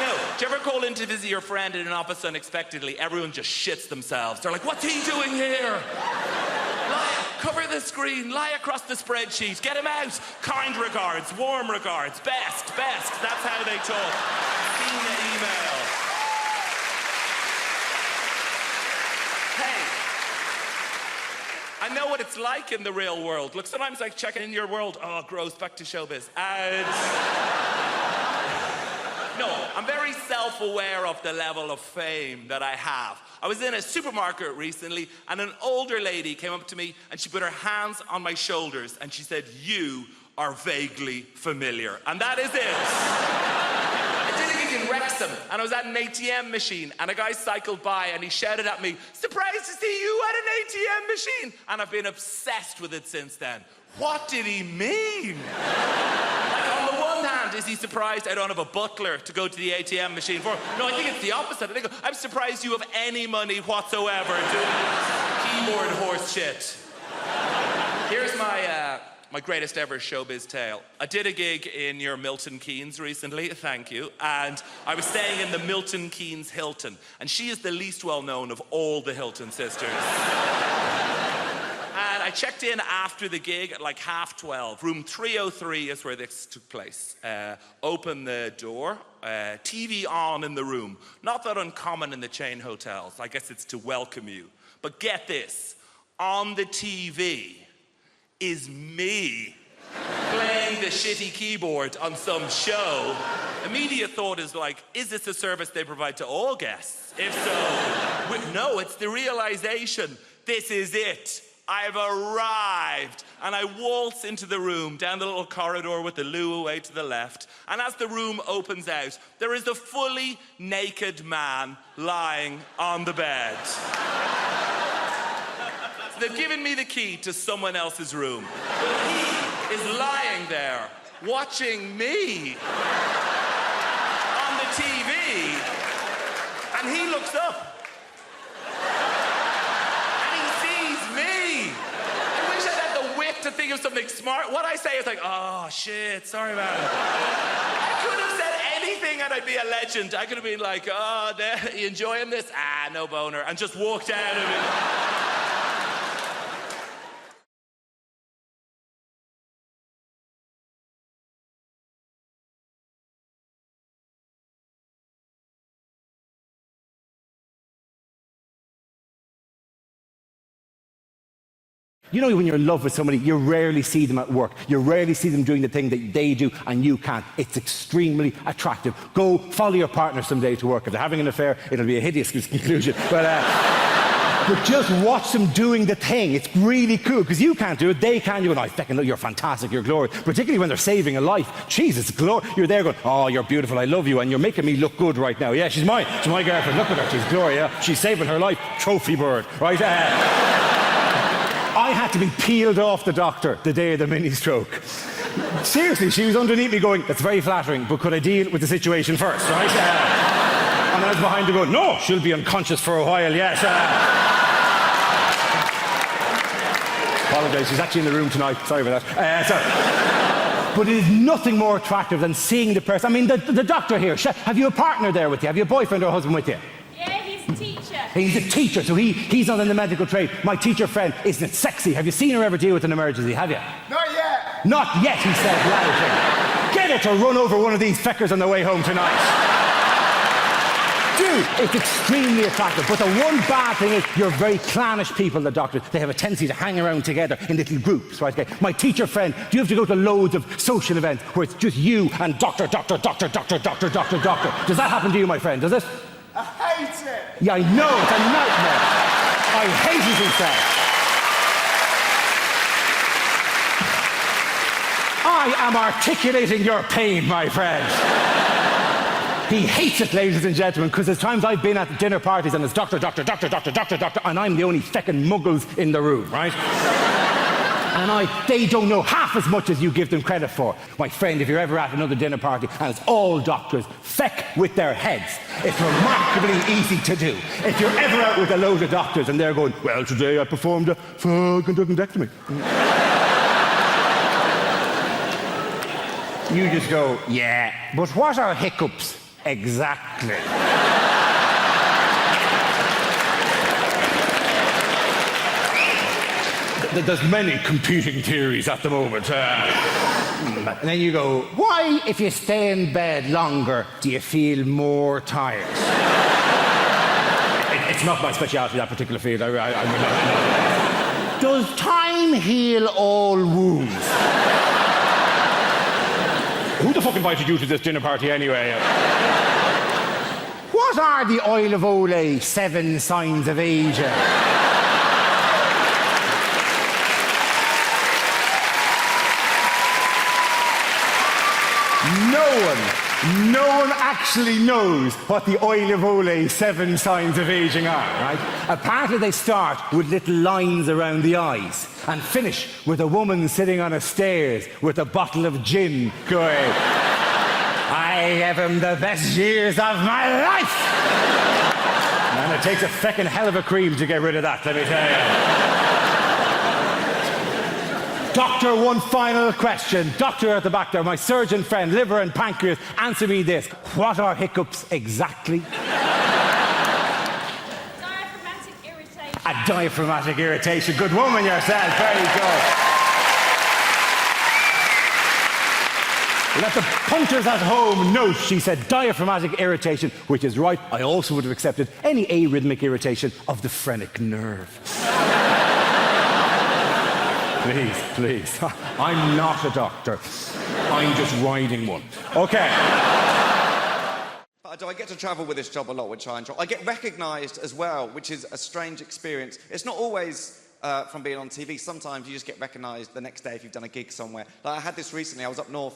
know? Do you ever call in to visit your friend in an office unexpectedly? Everyone just shits themselves. They're like, what's he doing here? Cover the screen, lie across the spreadsheet, get him out. Kind regards, warm regards, best. That's how they talk. Seen the email. Hey. I know what it's like in the real world. Look, sometimes I check in your world. Oh, gross, back to showbiz. And... No, I'm very self-aware of the level of fame that I have. I was in a supermarket recently, and an older lady came up to me, and she put her hands on my shoulders, and she said, you are vaguely familiar. And that is it. I did a gig in Wrexham, and I was at an ATM machine, and a guy cycled by, and he shouted at me, surprised to see you at an ATM machine. And I've been obsessed with it since then. What did he mean? Like, on the one hand, is he surprised I don't have a butler to go to the ATM machine for? No, I think it's the opposite. I think I'm surprised you have any money whatsoever doing keyboard horse shit. Here's my greatest ever showbiz tale. I did a gig in your Milton Keynes recently, thank you, and I was staying in the Milton Keynes Hilton, and she is the least well-known of all the Hilton sisters. And I checked in after the gig at like 12:30. Room 303 is where this took place. Open the door, TV on in the room. Not that uncommon in the chain hotels. I guess it's to welcome you. But get this, on the TV is me playing the shitty keyboard on some show. Immediate thought is like, is this a service they provide to all guests? If so, no, it's the realization, this is it. I've arrived, and I waltz into the room, down the little corridor with the loo away to the left, and as the room opens out, there is a fully naked man lying on the bed. So they've given me the key to someone else's room, but he is lying there, watching me on the TV, and he looks up. To think of something smart. What I say is like, oh shit, sorry about it. I could have said anything and I'd be a legend. I could have been like, oh, you enjoying this? Ah, no boner. And just walked out of it. You know, when you're in love with somebody, you rarely see them at work. You rarely see them doing the thing that they do and you can't. It's extremely attractive. Go follow your partner someday to work. If they're having an affair, it'll be a hideous conclusion. But But just watch them doing the thing. It's really cool, because you can't do it, they can. You go, I fucking look, you're fantastic, you're glorious. Particularly when they're saving a life. Jesus, glory. You're there going, oh, you're beautiful, I love you, and you're making me look good right now. Yeah, she's mine. She's my girlfriend. Look at her, she's Gloria. She's saving her life. Trophy bird, right? I had to be peeled off the doctor the day of the mini stroke. Seriously, she was underneath me going, that's very flattering, but could I deal with the situation first, right? And I was behind her going, no, she'll be unconscious for a while, yes. Apologise, she's actually in the room tonight. Sorry about that. But it is nothing more attractive than seeing the person. I mean, the doctor here, have you a partner there with you? Have you a boyfriend or a husband with you? Yeah, he's a teacher. He's a teacher, so he's not in the medical trade. My teacher friend, isn't it sexy? Have you seen her ever deal with an emergency, have you? Not yet. Not yet, he said loudly. Get her to run over one of these feckers on the way home tonight. Dude, it's extremely attractive, but the one bad thing is you're very clannish people, the doctors. They have a tendency to hang around together in little groups, right? Okay? My teacher friend, do you have to go to loads of social events where it's just you and doctor? Does that happen to you, my friend? Does it? I hate it. Yeah, I know, it's a nightmare. I hate it, he said. I am articulating your pain, my friend. He hates it, ladies and gentlemen, because there's times I've been at dinner parties and it's doctor, and I'm the only feckin' muggles in the room, right? And they don't know half as much as you give them credit for. My friend, if you're ever at another dinner party and it's all doctors, feck with their heads. It's remarkably easy to do. If you're ever out with a load of doctors and they're going, well, today I performed a fucking duodectomy. You just go, yeah, but what are hiccups exactly? There's many competing theories at the moment. And then you go, why, if you stay in bed longer, do you feel more tired? It's not my speciality, that particular field. Does time heal all wounds? Who the fuck invited you to this dinner party anyway? What are the Oil of Olay 7 signs of aging? No one actually knows what the Oil of Olay 7 signs of aging are, right? Apparently they start with little lines around the eyes and finish with a woman sitting on a stairs with a bottle of gin going, I gave him the best years of my life! And it takes a feckin' hell of a cream to get rid of that, let me tell you. Doctor, one final question. Doctor at the back there, my surgeon friend, liver and pancreas, answer me this. What are hiccups exactly? Diaphragmatic irritation. A diaphragmatic irritation. Good woman yourself. Very good. Let the punters at home note, she said diaphragmatic irritation, which is right. I also would have accepted any arrhythmic irritation of the phrenic nerve. Please. I'm not a doctor. I'm just riding one. Okay. Do I get to travel with this job a lot, which I enjoy? I get recognised as well, which is a strange experience. It's not always from being on TV. Sometimes you just get recognised the next day if you've done a gig somewhere. Like I had this recently. I was up north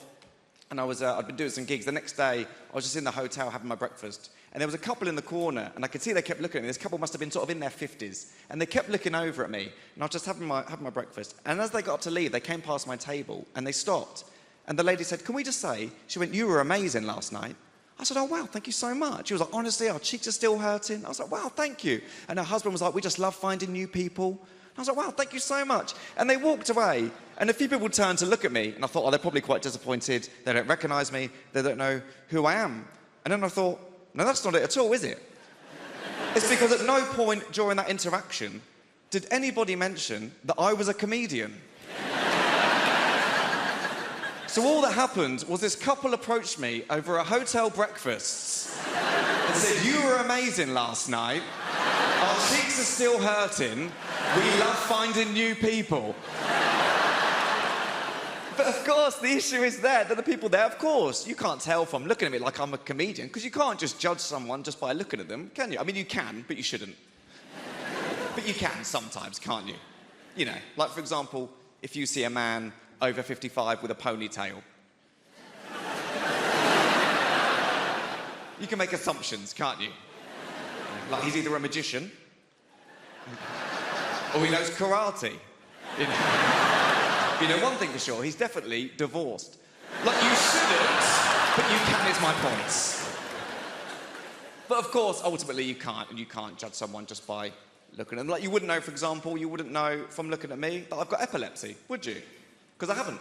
and I'd been doing some gigs. The next day, I was just in the hotel having my breakfast. And there was a couple in the corner, and I could see they kept looking at me. This couple must have been sort of in their 50s. And they kept looking over at me, and I was just having my breakfast. And as they got up to leave, they came past my table, and they stopped. And the lady said, can we just say, she went, you were amazing last night. I said, oh, wow, thank you so much. She was like, honestly, our cheeks are still hurting. I was like, wow, thank you. And her husband was like, we just love finding new people. I was like, wow, thank you so much. And they walked away, and a few people turned to look at me, and I thought, oh, they're probably quite disappointed. They don't recognise me. They don't know who I am. And then I thought, no, that's not it at all, is it? It's because at no point during that interaction did anybody mention that I was a comedian. So all that happened was this couple approached me over a hotel breakfast and said, you were amazing last night. Our cheeks are still hurting. We love finding new people. But of course, the issue is that the people there, of course, you can't tell from looking at me like I'm a comedian, because you can't just judge someone just by looking at them, can you? I mean, you can, but you shouldn't. But you can sometimes, can't you? You know, like, for example, if you see a man over 55 with a ponytail. You can make assumptions, can't you? Like, he's either a magician or he knows karate. You know one thing for sure, he's definitely divorced. Like, you shouldn't, but you can is my point. But of course, ultimately you can't, and you can't judge someone just by looking at them. Like, you wouldn't know, for example, you wouldn't know from looking at me that I've got epilepsy, would you? Because I haven't.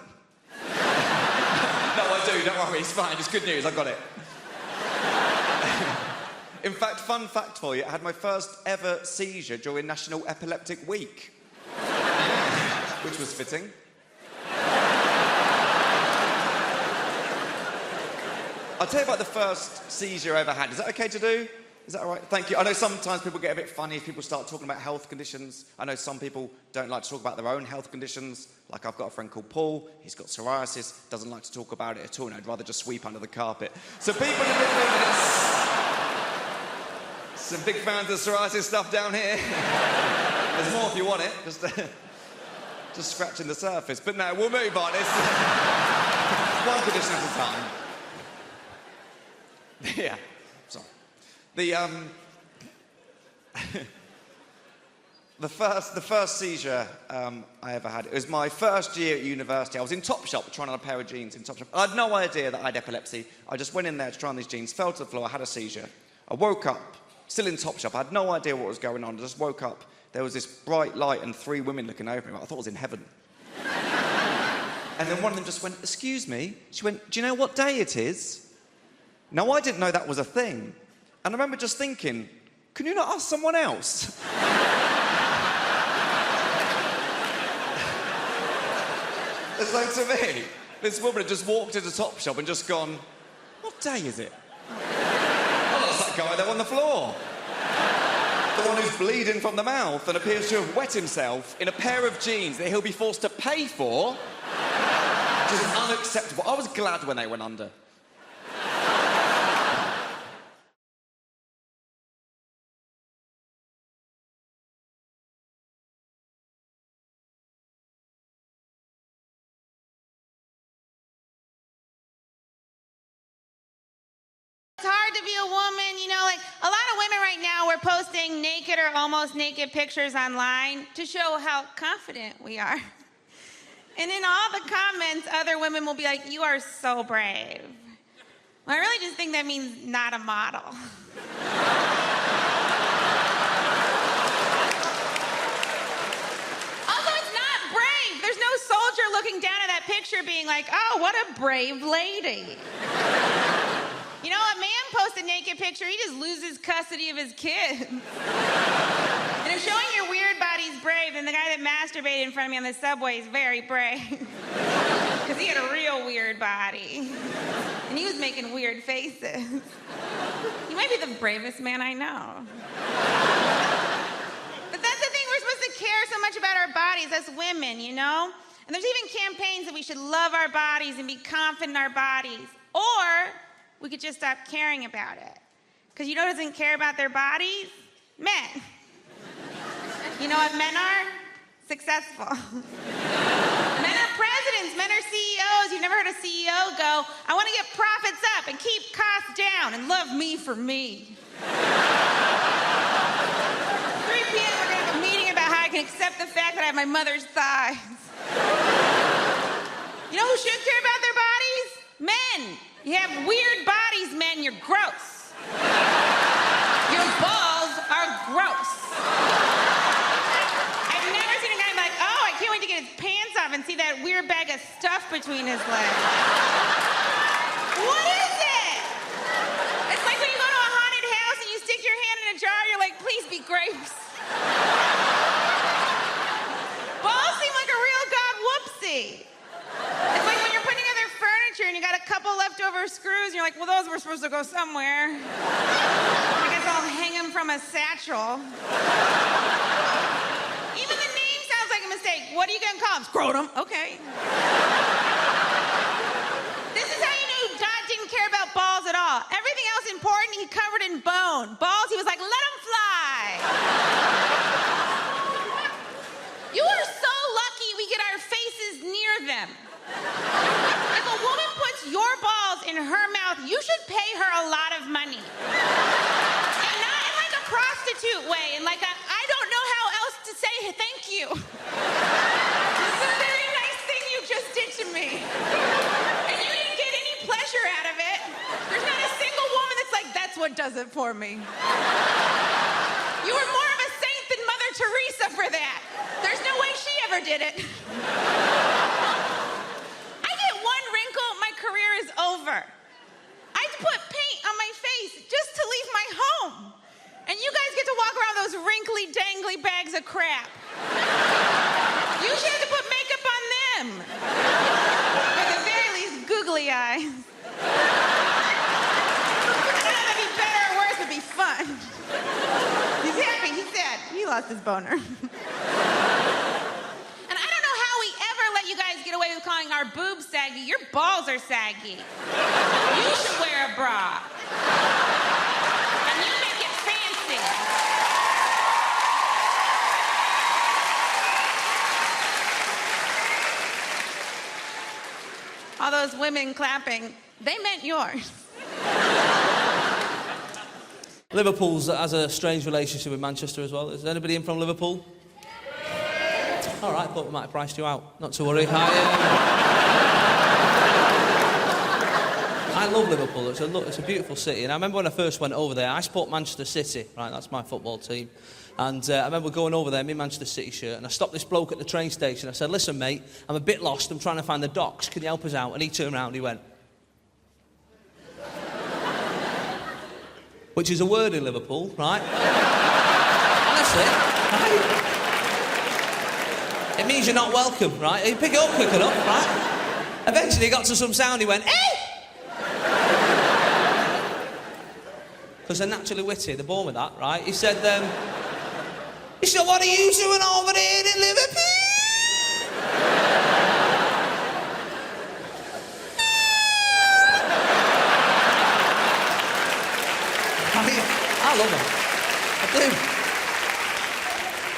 No, I do, don't worry, it's fine, it's good news, I got it. In fact, fun fact for you, I had my first ever seizure during National Epileptic Week. Which was fitting. I'll tell you about the first seizure I ever had. Is that okay to do? Is that all right? Thank you. I know sometimes people get a bit funny if people start talking about health conditions. I know some people don't like to talk about their own health conditions. Like, I've got a friend called Paul. He's got psoriasis. Doesn't like to talk about it at all, and I'd rather just sweep under the carpet. So people in the some big fans of psoriasis stuff down here. There's more if you want it. Just scratching the surface. But no, we'll move on. It's one condition at a time. Yeah, sorry. The first seizure I ever had, it was my first year at university. I was in Topshop trying on a pair of jeans in Topshop. I had no idea that I had epilepsy. I just went in there to try on these jeans, fell to the floor, I had a seizure. I woke up, still in Topshop. I had no idea what was going on. I just woke up. There was this bright light and 3 women looking over me. I thought I was in heaven. And then one of them just went, "Excuse me." She went, "Do you know what day it is?" Now, I didn't know that was a thing. And I remember just thinking, can you not ask someone else? So to me, this woman had just walked into Topshop and just gone, "What day is it?" Oh, that's that guy there on the floor. The one who's bleeding from the mouth and appears to have wet himself in a pair of jeans that he'll be forced to pay for. Which is unacceptable. I was glad when they went under. It's hard to be a woman, you know, like a lot of women right now, we're posting naked or almost naked pictures online to show how confident we are. And in all the comments, other women will be like, "You are so brave." Well, I really just think that means not a model. Also, it's not brave. There's no soldier looking down at that picture being like, "Oh, what a brave lady." You know, a man posts a naked picture, he just loses custody of his kids. And if showing your weird body's brave, then the guy that masturbated in front of me on the subway is very brave. Because he had a real weird body. And he was making weird faces. He might be the bravest man I know. But that's the thing, we're supposed to care so much about our bodies as women, you know? And there's even campaigns that we should love our bodies and be confident in our bodies. Or we could just stop caring about it. Because you know who doesn't care about their bodies? Men. You know what men are? Successful. Men are presidents, men are CEOs. You've never heard a CEO go, "I want to get profits up and keep costs down and love me for me." 3 p.m. we're going to have a meeting about how I can accept the fact that I have my mother's thighs. You know who should care about their bodies? Men. You have weird bodies, men. You're gross. Your balls are gross. I've never seen a guy like, "Oh, I can't wait to get his pants off and see that weird bag of stuff between his legs." What is it? It's like when you go to a haunted house and you stick your hand in a jar, you're like, "Please be grapes." Balls seem like a real god whoopsie. It's like when you're putting together furniture and you got a couple leftover screws and you're like, "Well, those were supposed to go somewhere. I guess I'll hang them from a satchel." Even the name sounds like a mistake. What are you gonna call him? Scrotum. Okay. This is how you knew God didn't care about balls at all. Everything else important, he covered in bone. Balls, he was like, "Let them fly." puts your balls in her mouth, you should pay her a lot of money. And not in like a prostitute way, and like a, I don't know how else to say thank you. This is a very nice thing you just did to me. And you didn't get any pleasure out of it. There's not a single woman that's like, that's what does it for me. You were more of a saint than Mother Teresa for that. There's no way she ever did it. I get one wrinkle, my career is over. I had to put paint on my face just to leave my home. And you guys get to walk around those wrinkly, dangly bags of crap. You should have to put makeup on them. Or at the very least, googly eyes. I don't know if it'd be better or worse, it'd be fun. He's happy, he's sad. He lost his boner. And I don't know how we ever let you guys get away with calling our boobs saggy. Your balls are saggy. You should wear a bra. And you make it fancy. All those women clapping, they meant yours. Liverpool's has a strange relationship with Manchester as well. Is anybody in from Liverpool? All right, thought we might have priced you out. Not to worry. I love Liverpool. It's a beautiful city. And I remember when I first went over there, I support Manchester City. Right, that's my football team. And I remember going over there in my Manchester City shirt, and I stopped this bloke at the train station. I said, listen, mate, I'm a bit lost. I'm trying to find the docks. Can you help us out? And he turned around and he went... Which is a word in Liverpool, right? Honestly, right? It means you're not welcome, right? You pick it up quick enough, right? Eventually he got to some sound, he went, hey! Because they're naturally witty, they're born with that, right? He said, what are you doing over there in Liverpool? I love him. I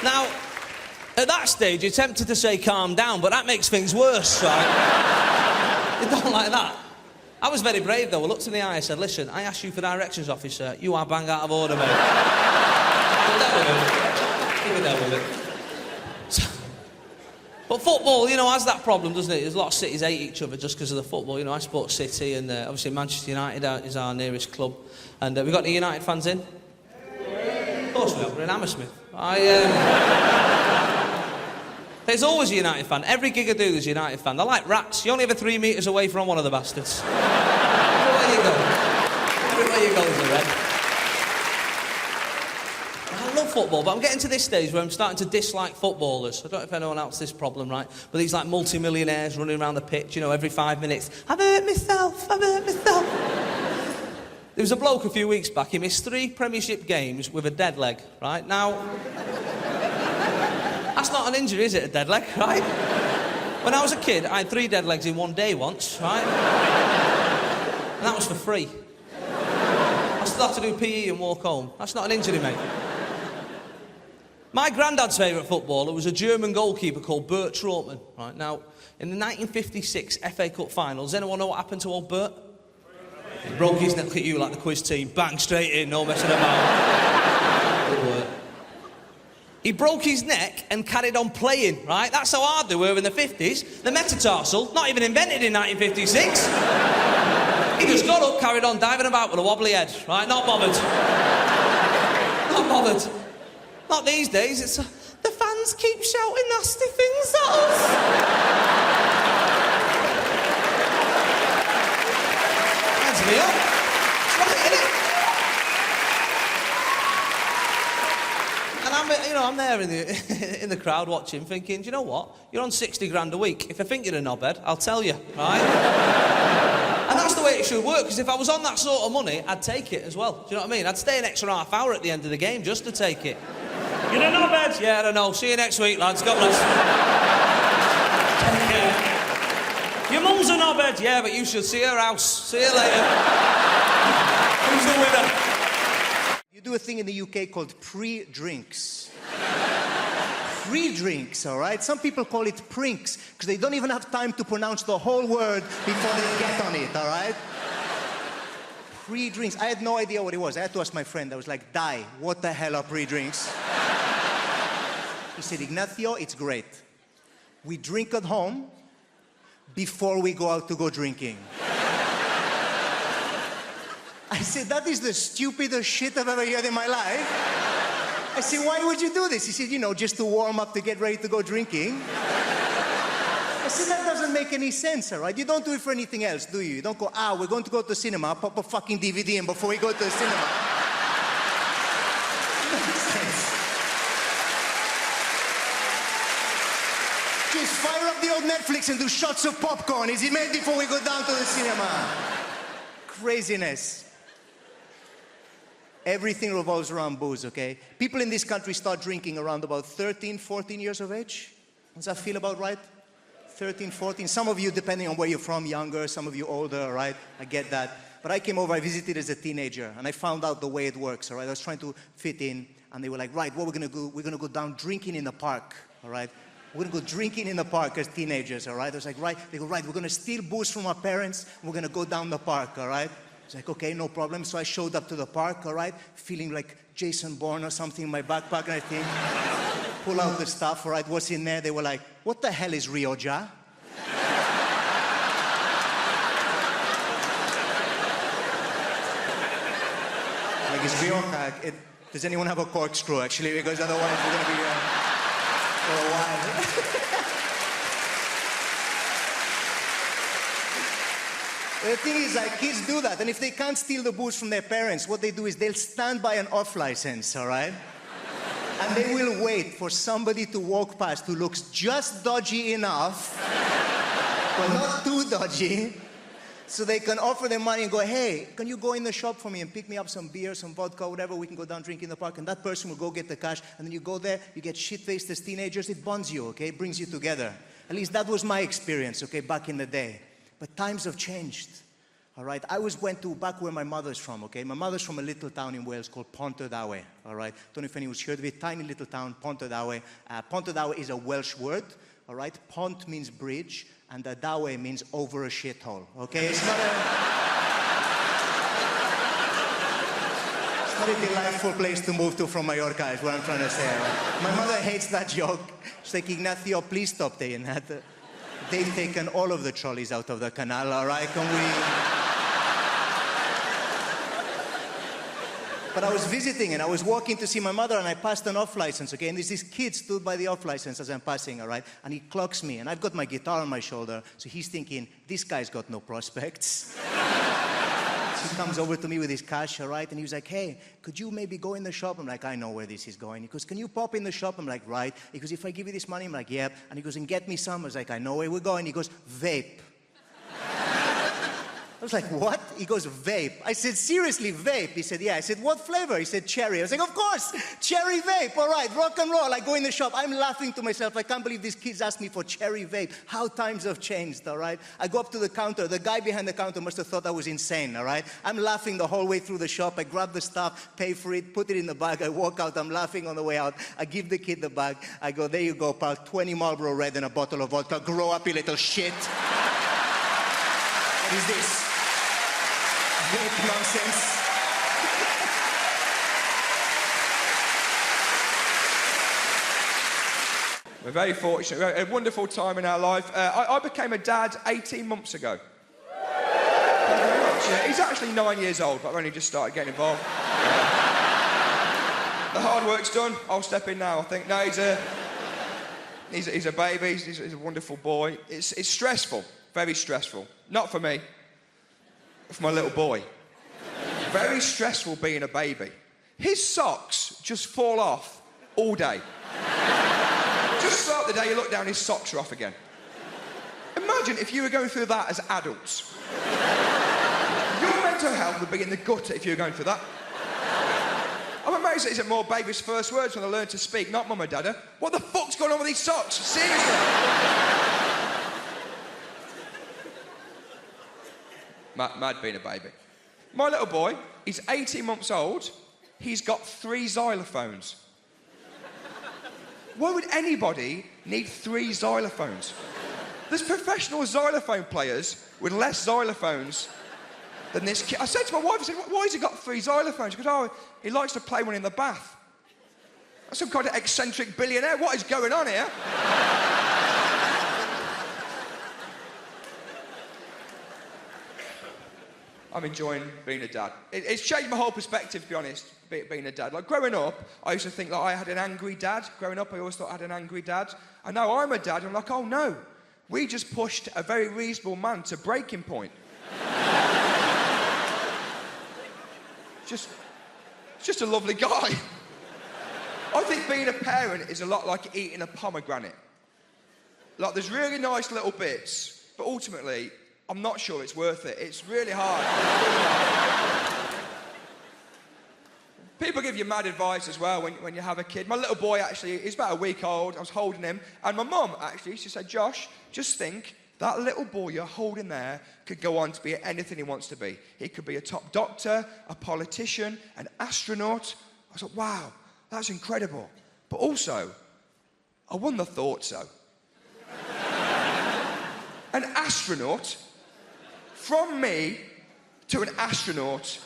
do. Now, at that stage, you're tempted to say calm down, but that makes things worse, right? You don't like that. I was very brave, though. I looked in the eye and said, listen, I asked you for directions, officer. You are bang out of order, mate. Keep it down with it. But football, you know, has that problem, doesn't it? There's a lot of cities hate each other just because of the football. You know, I support City, and obviously Manchester United is our nearest club. And we've got any United fans in? Of course we have. We're in Hammersmith. There's always a United fan. Every gig I do, there's a United fan. They're like rats. You're only ever 3 metres away from one of the bastards. Everywhere you go. Everywhere you go is a red. I love football, but I'm getting to this stage where I'm starting to dislike footballers. I don't know if anyone else has this problem, right? But these like multi-millionaires running around the pitch, you know, every 5 minutes. I've hurt myself. There was a bloke a few weeks back, he missed 3 Premiership games with a dead leg, right? Now, that's not an injury, is it, a dead leg, right? When I was a kid, I had 3 dead legs in one day once, right? And that was for free. I still have to do PE and walk home. That's not an injury, mate. My granddad's favourite footballer was a German goalkeeper called Bert Trautmann, right? Now, in the 1956 FA Cup final, does anyone know what happened to old Bert? He broke his neck. Look at you like the quiz team. Bang, straight in, no messing about. Good work. He broke his neck and carried on playing, right? That's how hard they were in the 50s. The metatarsal, not even invented in 1956. He just got up, carried on diving about with a wobbly head, right? Not bothered. Not bothered. Not these days. It's the fans keep shouting nasty things at us. Me up. It's right, isn't it? And I'm there in the crowd watching, thinking, do you know what? You're on 60 grand a week. If I think you're a knobhead, I'll tell you, right? And that's the way it should work, because if I was on that sort of money, I'd take it as well. Do you know what I mean? I'd stay an extra half hour at the end of the game just to take it. You're a knobhead? Yeah, I don't know. See you next week, lads. God bless. Take care. Your mum's a knobhead. Yeah, but you should see her house. See you later. Who's the winner? You do a thing in the UK called pre-drinks. Pre-drinks, all right? Some people call it prinks because they don't even have time to pronounce the whole word before they get on it, all right? Pre-drinks. I had no idea what it was. I had to ask my friend. I was like, Di, what the hell are pre-drinks? He said, Ignacio, it's great. We drink at home before we go out to go drinking. I said, that is the stupidest shit I've ever heard in my life. I said, why would you do this? He said, you know, just to warm up to get ready to go drinking. I said, that doesn't make any sense, all right? You don't do it for anything else, do you? You don't go, we're going to go to the cinema, pop a fucking DVD in before we go to the cinema. Makes sense. Just fire up the old Netflix and do shots of popcorn. Is it made before we go down to the cinema? Craziness. Everything revolves around booze, okay? People in this country start drinking around about 13, 14 years of age. Does that feel about right? 13, 14. Some of you, depending on where you're from, younger, some of you older, all right? I get that. But I came over, I visited as a teenager, and I found out the way it works, all right? I was trying to fit in, and they were like, right, what we're gonna do, we're gonna go down drinking in the park, all right? We're gonna go drinking in the park as teenagers, all right? I was like, right, they go, right, we're gonna steal booze from our parents, and we're gonna go down the park, all right? I was like, okay, no problem. So I showed up to the park, all right, feeling like Jason Bourne or something in my backpack, and I think, pull out the stuff, all right, what's in there? They were like, what the hell is Rioja? Like, it's Rioja. Does anyone have a corkscrew, actually? Because otherwise we're going to be here for a while. The thing is, like, kids do that, and if they can't steal the booze from their parents, what they do is they'll stand by an off-license, all right? And they will wait for somebody to walk past who looks just dodgy enough, but not too dodgy, so they can offer them money and go, hey, can you go in the shop for me and pick me up some beer, some vodka, whatever, we can go down drinking in the park, and that person will go get the cash, and then you go there, you get shit-faced as teenagers, it bonds you, okay? It brings you together. At least that was my experience, okay, back in the day. But times have changed, all right? I went to back where my mother's from, okay? My mother's from a little town in Wales called Pontardawe, all right? Don't know if anyone's heard of it. Tiny little town, Pontardawe. Pontardawe is a Welsh word, all right? Pont means bridge, and Dawe means over a shithole, okay? It's not a delightful place to move to from Mallorca, is what I'm trying to say. Right? My mother hates that joke. She's like, Ignacio, please stop saying that. They've taken all of the trolleys out of the canal, all right? Can we... But I was visiting and I was walking to see my mother and I passed an off-license, okay? And there's this kid stood by the off-license as I'm passing, all right? And he clocks me and I've got my guitar on my shoulder, so he's thinking, this guy's got no prospects. He comes over to me with his cash, all right? And he was like, hey, could you maybe go in the shop? I'm like, I know where this is going. He goes, can you pop in the shop? I'm like, right. He goes, if I give you this money? I'm like, yep. And he goes, and get me some. I was like, I know where we're going. He goes, vape. I was like, what? He goes, vape. I said, seriously, vape? He said, yeah. I said, what flavor? He said, cherry. I was like, of course, cherry vape. All right, rock and roll. I go in the shop. I'm laughing to myself. I can't believe these kids asked me for cherry vape. How times have changed, all right? I go up to the counter. The guy behind the counter must have thought I was insane, all right? I'm laughing the whole way through the shop. I grab the stuff, pay for it, put it in the bag. I walk out. I'm laughing on the way out. I give the kid the bag. I go, there you go, pal. 20 Marlboro Red and a bottle of vodka. Grow up, you little shit. What is this? Vape nonsense. We're very fortunate. We had a wonderful time in our life. I became a dad 18 months ago. Thank you very much. Yeah, he's actually 9 years old, but I've only just started getting involved. The hard work's done. I'll step in now, I think. No, he's a baby. He's a wonderful boy. It's stressful, very stressful. Not for me. For my little boy. Very stressful being a baby. His socks just fall off all day. Just start the day, you look down, his socks are off again. Imagine if you were going through that as adults. Your mental health would be in the gutter if you were going through that. I'm amazed that isn't more baby's first words when they learn to speak, not mum or dada. What the fuck's going on with these socks? Seriously. Mad being a baby. My little boy, he's 18 months old. He's got 3 xylophones. Why would anybody need 3 xylophones? There's professional xylophone players with less xylophones than this kid. I said to my wife, I said, why has he got 3 xylophones? She goes, oh, he likes to play one in the bath. That's some kind of eccentric billionaire. What is going on here? I'm enjoying being a dad. It's changed my whole perspective, to be honest, being a dad. Like, growing up, I used to think that I had an angry dad. Growing up, I always thought I had an angry dad. And now I'm a dad, and I'm like, oh, no. We just pushed a very reasonable man to breaking point. just a lovely guy. I think being a parent is a lot like eating a pomegranate. Like, there's really nice little bits, but ultimately, I'm not sure it's worth it. It's really hard. People give you mad advice as well when you have a kid. My little boy, actually, he's about a week old. I was holding him, and my mum, actually, she said, Josh, just think, that little boy you're holding there could go on to be anything he wants to be. He could be a top doctor, a politician, an astronaut. I was like, wow, that's incredible. But also, I wouldn't have thought so. An astronaut, from me to an astronaut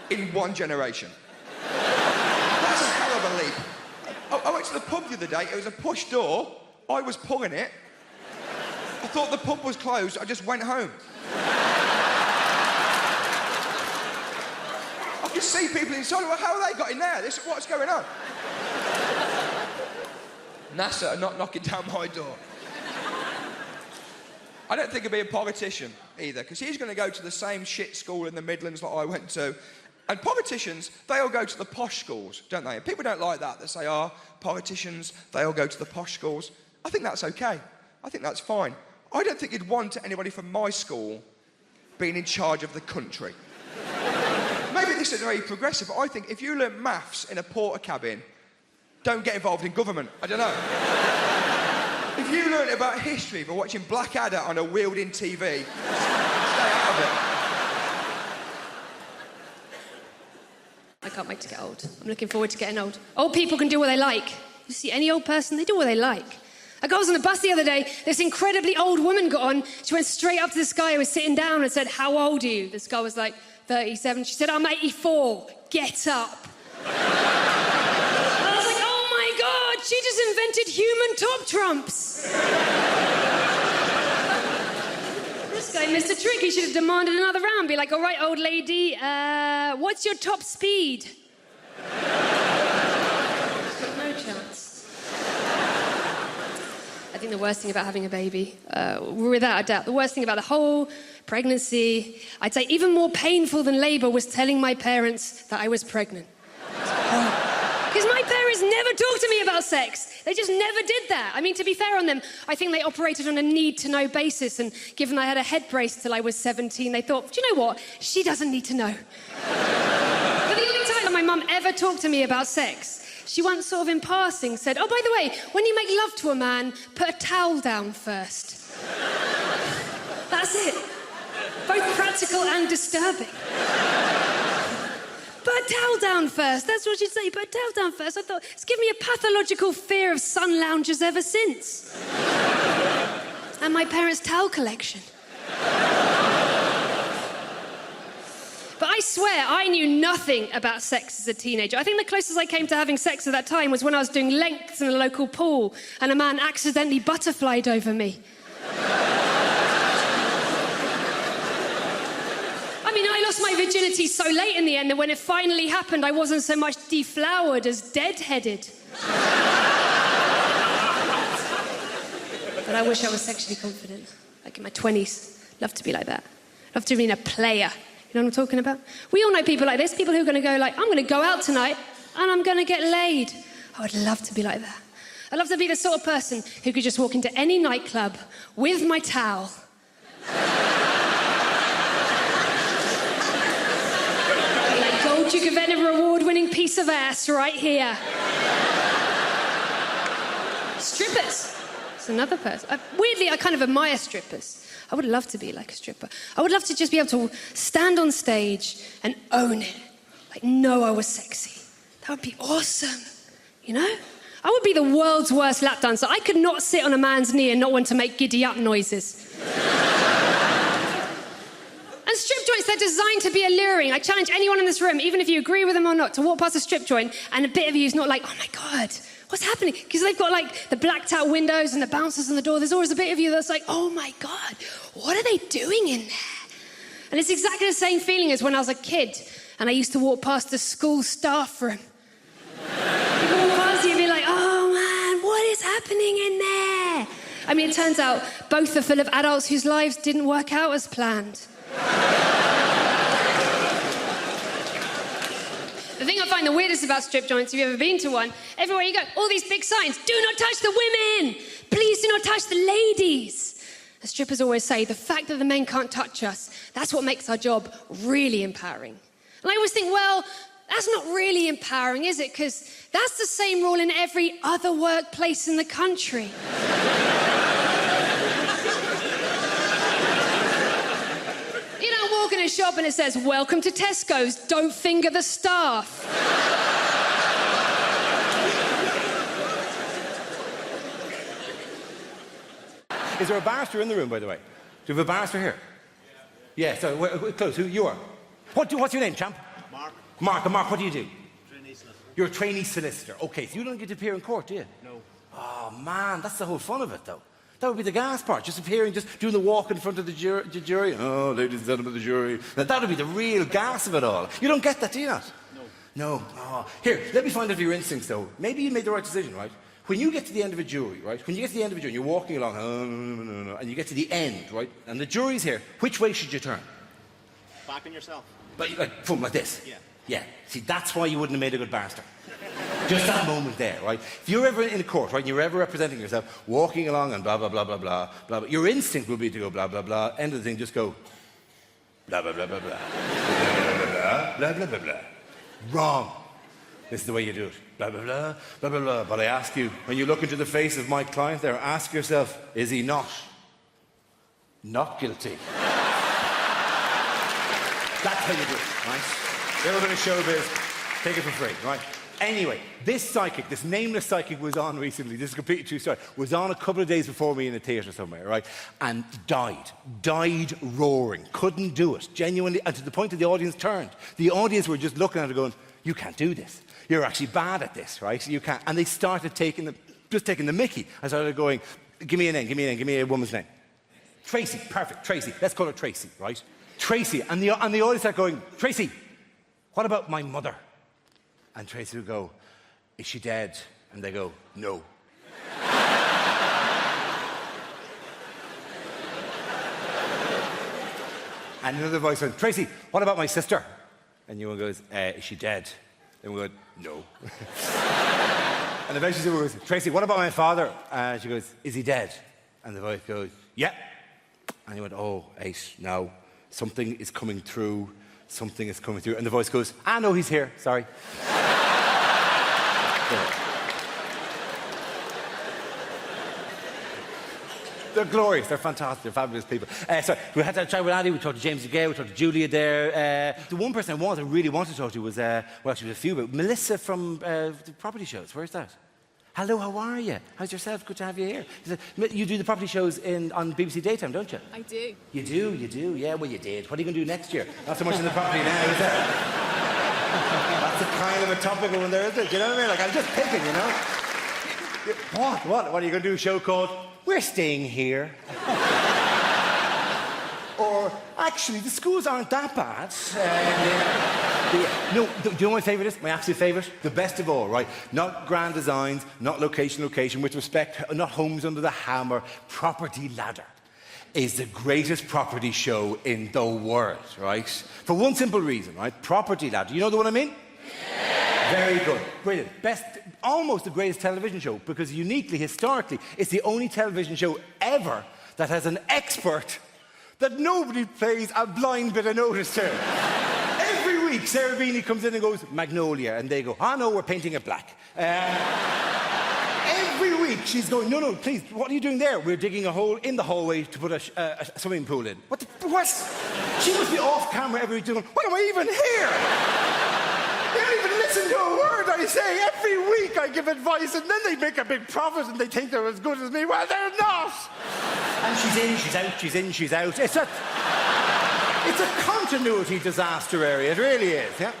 in 1 generation. That's a hell of a leap. I went to the pub the other day. It was a push door. I was pulling it. I thought the pub was closed. I just went home. I could see people inside. Well, how have they got in there? What's going on? NASA are not knocking down my door. I don't think he'll be a politician either, because he's going to go to the same shit school in the Midlands that I went to. And politicians, they all go to the posh schools, don't they? And people don't like that. They say, oh, politicians, they all go to the posh schools. I think that's okay. I think that's fine. I don't think you'd want anybody from my school being in charge of the country. Maybe this is very progressive, but I think if you learn maths in a porter cabin, don't get involved in government. I don't know. If you learn about history by watching Blackadder on a wheeled-in TV, stay out of it. I can't wait to get old. I'm looking forward to getting old. Old people can do what they like. You see any old person, they do what they like. I was on the bus the other day, this incredibly old woman got on, she went straight up to this guy who was sitting down and said, how old are you? This guy was like 37. She said, I'm 84. Get up. I was like, oh my God, she just invented human top trumps. This guy missed a trick. He should have demanded another round. Be like, all right, old lady, what's your top speed? No chance. I think the worst thing about having a baby, without a doubt, the worst thing about the whole pregnancy, I'd say even more painful than labour, was telling my parents that I was pregnant. Because my parents never talked to me about sex. They just never did that. I mean, to be fair on them, I think they operated on a need-to-know basis, and given I had a head brace till I was 17, they thought, do you know what? She doesn't need to know. But the only time that my mum ever talked to me about sex, she once sort of in passing said, oh, by the way, when you make love to a man, put a towel down first. That's it. Both practical and disturbing. Put a towel down first. That's what she'd say. Put a towel down first. I thought, it's given me a pathological fear of sun loungers ever since. And my parents' towel collection. But I swear, I knew nothing about sex as a teenager. I think the closest I came to having sex at that time was when I was doing lengths in a local pool and a man accidentally butterflied over me. I mean, I lost my virginity so late in the end that when it finally happened, I wasn't so much deflowered as deadheaded. But I wish I was sexually confident, like in my 20s. Love to be like that. Love to be a player. You know what I'm talking about? We all know people like this, people who are going to go like, I'm going to go out tonight and I'm going to get laid. I would love to be like that. I'd love to be the sort of person who could just walk into any nightclub with my towel. Like Gold Duke of Edinburgh award-winning piece of ass right here. Strippers. It's another person. Weirdly, I kind of admire strippers. I would love to be like a stripper. I would love to just be able to stand on stage and own it. Like, know I was sexy. That would be awesome, you know? I would be the world's worst lap dancer. I could not sit on a man's knee and not want to make giddy up noises. And strip joints, they're designed to be alluring. I challenge anyone in this room, even if you agree with them or not, to walk past a strip joint and a bit of you is not like, oh my God, what's happening? Because they've got like the blacked out windows and the bouncers on the door. There's always a bit of you that's like, oh my God, what are they doing in there? And it's exactly the same feeling as when I was a kid and I used to walk past the school staff room. People walk past you and be like, oh man, what is happening in there? I mean, it turns out both are full of adults whose lives didn't work out as planned. The thing I find the weirdest about strip joints, if you've ever been to one, everywhere you go, all these big signs, do not touch the women! Please do not touch the ladies! As strippers always say, the fact that the men can't touch us, that's what makes our job really empowering. And I always think, well, that's not really empowering, is it? Because that's the same rule in every other workplace in the country. You don't walk in a shop and it says, welcome to Tesco's, don't finger the staff. Is there a barrister in the room, by the way? Do you have a barrister here? Yeah, so close. Who you are? What's your name, champ? Mark. Mark, and Mark, what do you do? Trainee solicitor. You're a trainee solicitor. Okay, so you don't get to appear in court, do you? No. Oh, man, that's the whole fun of it, though. That would be the gas part, just appearing, just doing the walk in front of the jury. Oh, ladies and gentlemen of the jury. Now, that would be the real gas of it all. You don't get that, do you not? No. No. Oh. Here, let me find out your instincts, though. Maybe you made the right decision, right? When you get to the end of a jury, right? When you get to the end of a jury, you're walking along, no, and you get to the end, right? And the jury's here. Which way should you turn? Back on yourself. Like this? Yeah. Yeah. See, that's why you wouldn't have made a good barrister. Just that moment there, right? If you're ever in a court, right, and you're ever representing yourself, walking along and blah, blah, blah, blah, blah, blah, blah, your instinct will be to go blah, blah, blah, end of the thing, just go blah, blah, blah, blah, blah, blah, blah, blah, blah, blah. Wrong. This is the way you do it. Blah, blah, blah, blah, blah, blah. But I ask you, when you look into the face of my client there, ask yourself, is he not guilty? That's how you do it, right? A little bit of showbiz, take it for free, right? Anyway, this psychic, this nameless psychic was on recently, this is a completely true story, was on a couple of days before me in a theatre somewhere, right? And died roaring, couldn't do it, genuinely, and to the point that the audience turned. The audience were just looking at her going, you can't do this. You're actually bad at this, right? You can't. And they started taking the mickey. I started going, give me a name, give me a woman's name. Tracy, perfect, Tracy. Let's call her Tracy, right? Tracy. And the audience started going, Tracy, what about my mother? And Tracy would go, is she dead? And they go, no. And another voice went, Tracy, what about my sister? And you one goes, is she dead? And we go, no. And eventually someone goes, Tracy, what about my father? And she goes, is he dead? And the voice goes, yeah. And he went, oh, Ace, no. Something is coming through. Something is coming through. And the voice goes, no, he's here. Sorry. They're glorious. They're fantastic. They're fabulous people. So we had that chat with Andy. We talked to James again. We talked to Julia there. The one person I really wanted to talk to was, well, actually, a few, but Melissa from the property shows. Where's that? Hello, how are you? How's yourself? Good to have you here. You do the property shows on BBC Daytime, don't you? I do. You do? Yeah, well, you did. What are you going to do next year? Not so much in the property now, is it? That's a kind of a topical one there, isn't it? Do you know what I mean? Like, I'm just picking, you know? What are you going to do? A show called We're Staying Here? Or, actually, the schools aren't that bad. No, do you know what my favourite is? My absolute favourite? The best of all, right? Not grand designs, not location, with respect, not homes under the hammer. Property Ladder is the greatest property show in the world, right? For one simple reason, right? Property Ladder. You know the one I mean? Yeah. Very good. Brilliant. Best, almost the greatest television show, because uniquely, historically, it's the only television show ever that has an expert that nobody pays a blind bit of notice to. Every week, Sarah Beanie comes in and goes, Magnolia, and they go, no, we're painting it black. Every week, she's going, no, please, what are you doing there? We're digging a hole in the hallway to put a swimming pool in. What? She must be off camera every week doing, why am I even here? They don't even listen listen to a word I say. Every week I give advice and then they make a big profit and they think they're as good as me. Well, they're not. And she's in, she's out, she's in, she's out. It's a continuity disaster area. It really is, yeah?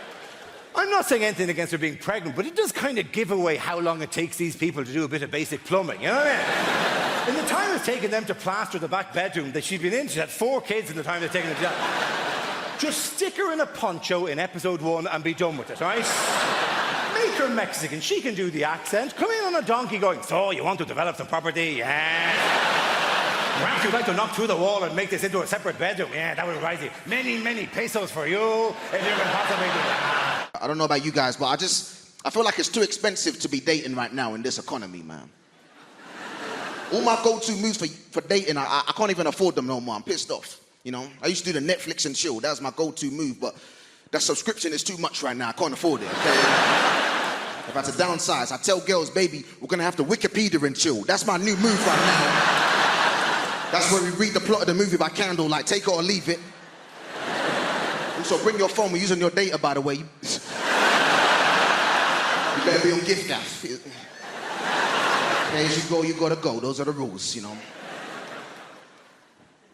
I'm not saying anything against her being pregnant, but it does kind of give away how long it takes these people to do a bit of basic plumbing, you know what I mean? In the time it's taken them to plaster the back bedroom that she's been in, she's had 4 kids in the time they've taken them to that. Just stick her in a poncho in episode 1 and be done with it, right? Make her Mexican. She can do the accent. Come in on a donkey going, so you want to develop some property? Yeah. Perhaps you'd like to knock through the wall and make this into a separate bedroom. Yeah, that would rise you many, many pesos for you if you can possibly do that. I don't know about you guys, but I feel like it's too expensive to be dating right now in this economy, man. All my go-to moves for dating, I can't even afford them no more. I'm pissed off, you know? I used to do the Netflix and chill. That was my go-to move, but that subscription is too much right now. I can't afford it, okay? If I had to downsize, I tell girls, baby, we're gonna have to Wikipedia and chill. That's my new move right now. That's where we read the plot of the movie by candlelight. Take it or leave it. Also, bring your phone. We're using your data, by the way. You better be on gift gas. Okay, as you go, you gotta go. Those are the rules, you know.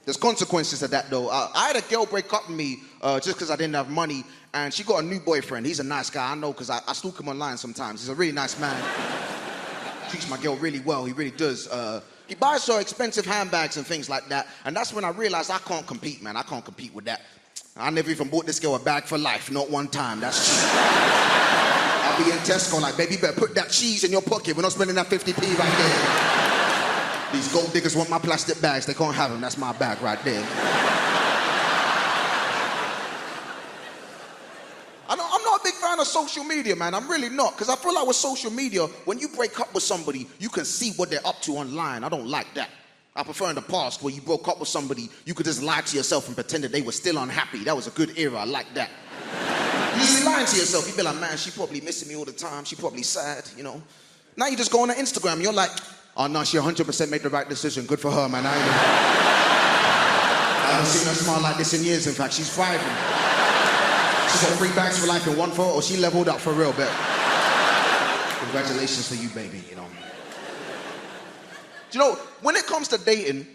There's consequences to that, though. I had a girl break up with me just because I didn't have money, and she got a new boyfriend. He's a nice guy, I know, because I stalk him online sometimes. He's a really nice man. Treats my girl really well. He really does. He buys her expensive handbags and things like that, and that's when I realized I can't compete, man. I can't compete with that. I never even bought this girl a bag for life, not one time. That's cheap. I'll be in Tesco like, baby, you better put that cheese in your pocket. We're not spending that 50p right there. These gold diggers want my plastic bags. They can't have them. That's my bag right there. I'm not a big fan of social media, man. I'm really not, because I feel like with social media, when you break up with somebody, you can see what they're up to online. I don't like that. I prefer in the past where you broke up with somebody, you could just lie to yourself and pretend that they were still unhappy. That was a good era. I like that. You just be lying to yourself. You be like, man, she probably missing me all the time. She probably sad, you know. Now you just go on her Instagram and you're like, oh no, she 100% made the right decision. Good for her, man. I haven't seen her smile like this in years. In fact, she's thriving. She got 3 bags for life in one photo. She leveled up for real, but congratulations to you, baby, you know. You know, when it comes to dating,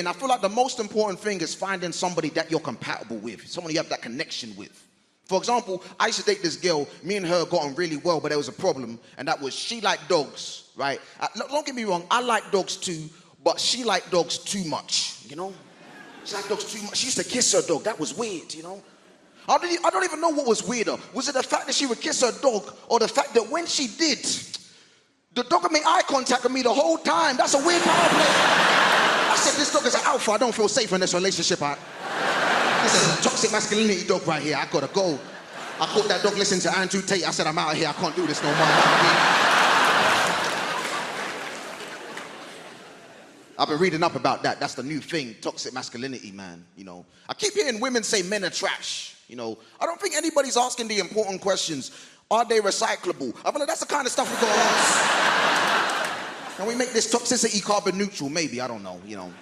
I feel like the most important thing is finding somebody that you're compatible with, someone you have that connection with. For example, I used to date this girl, me and her got on really well, but there was a problem, and that was she liked dogs, right? Don't get me wrong, I like dogs too, but she liked dogs too much, you know? She liked dogs too much. She used to kiss her dog. That was weird, you know? I don't even know what was weirder. Was it the fact that she would kiss her dog, or the fact that when she did, the dog would make eye contact with me the whole time? That's a weird power play. I said, this dog is an alpha. I don't feel safe in this relationship. This is a toxic masculinity dog right here. I gotta go. I caught that dog listening to Andrew Tate. I said, I'm out of here. I can't do this no more. I've been reading up about that. That's the new thing, toxic masculinity, man. You know, I keep hearing women say men are trash. You know, I don't think anybody's asking the important questions. Are they recyclable? I feel like that's the kind of stuff we're gonna ask. Can we make this toxicity carbon neutral? Maybe, I don't know, you know.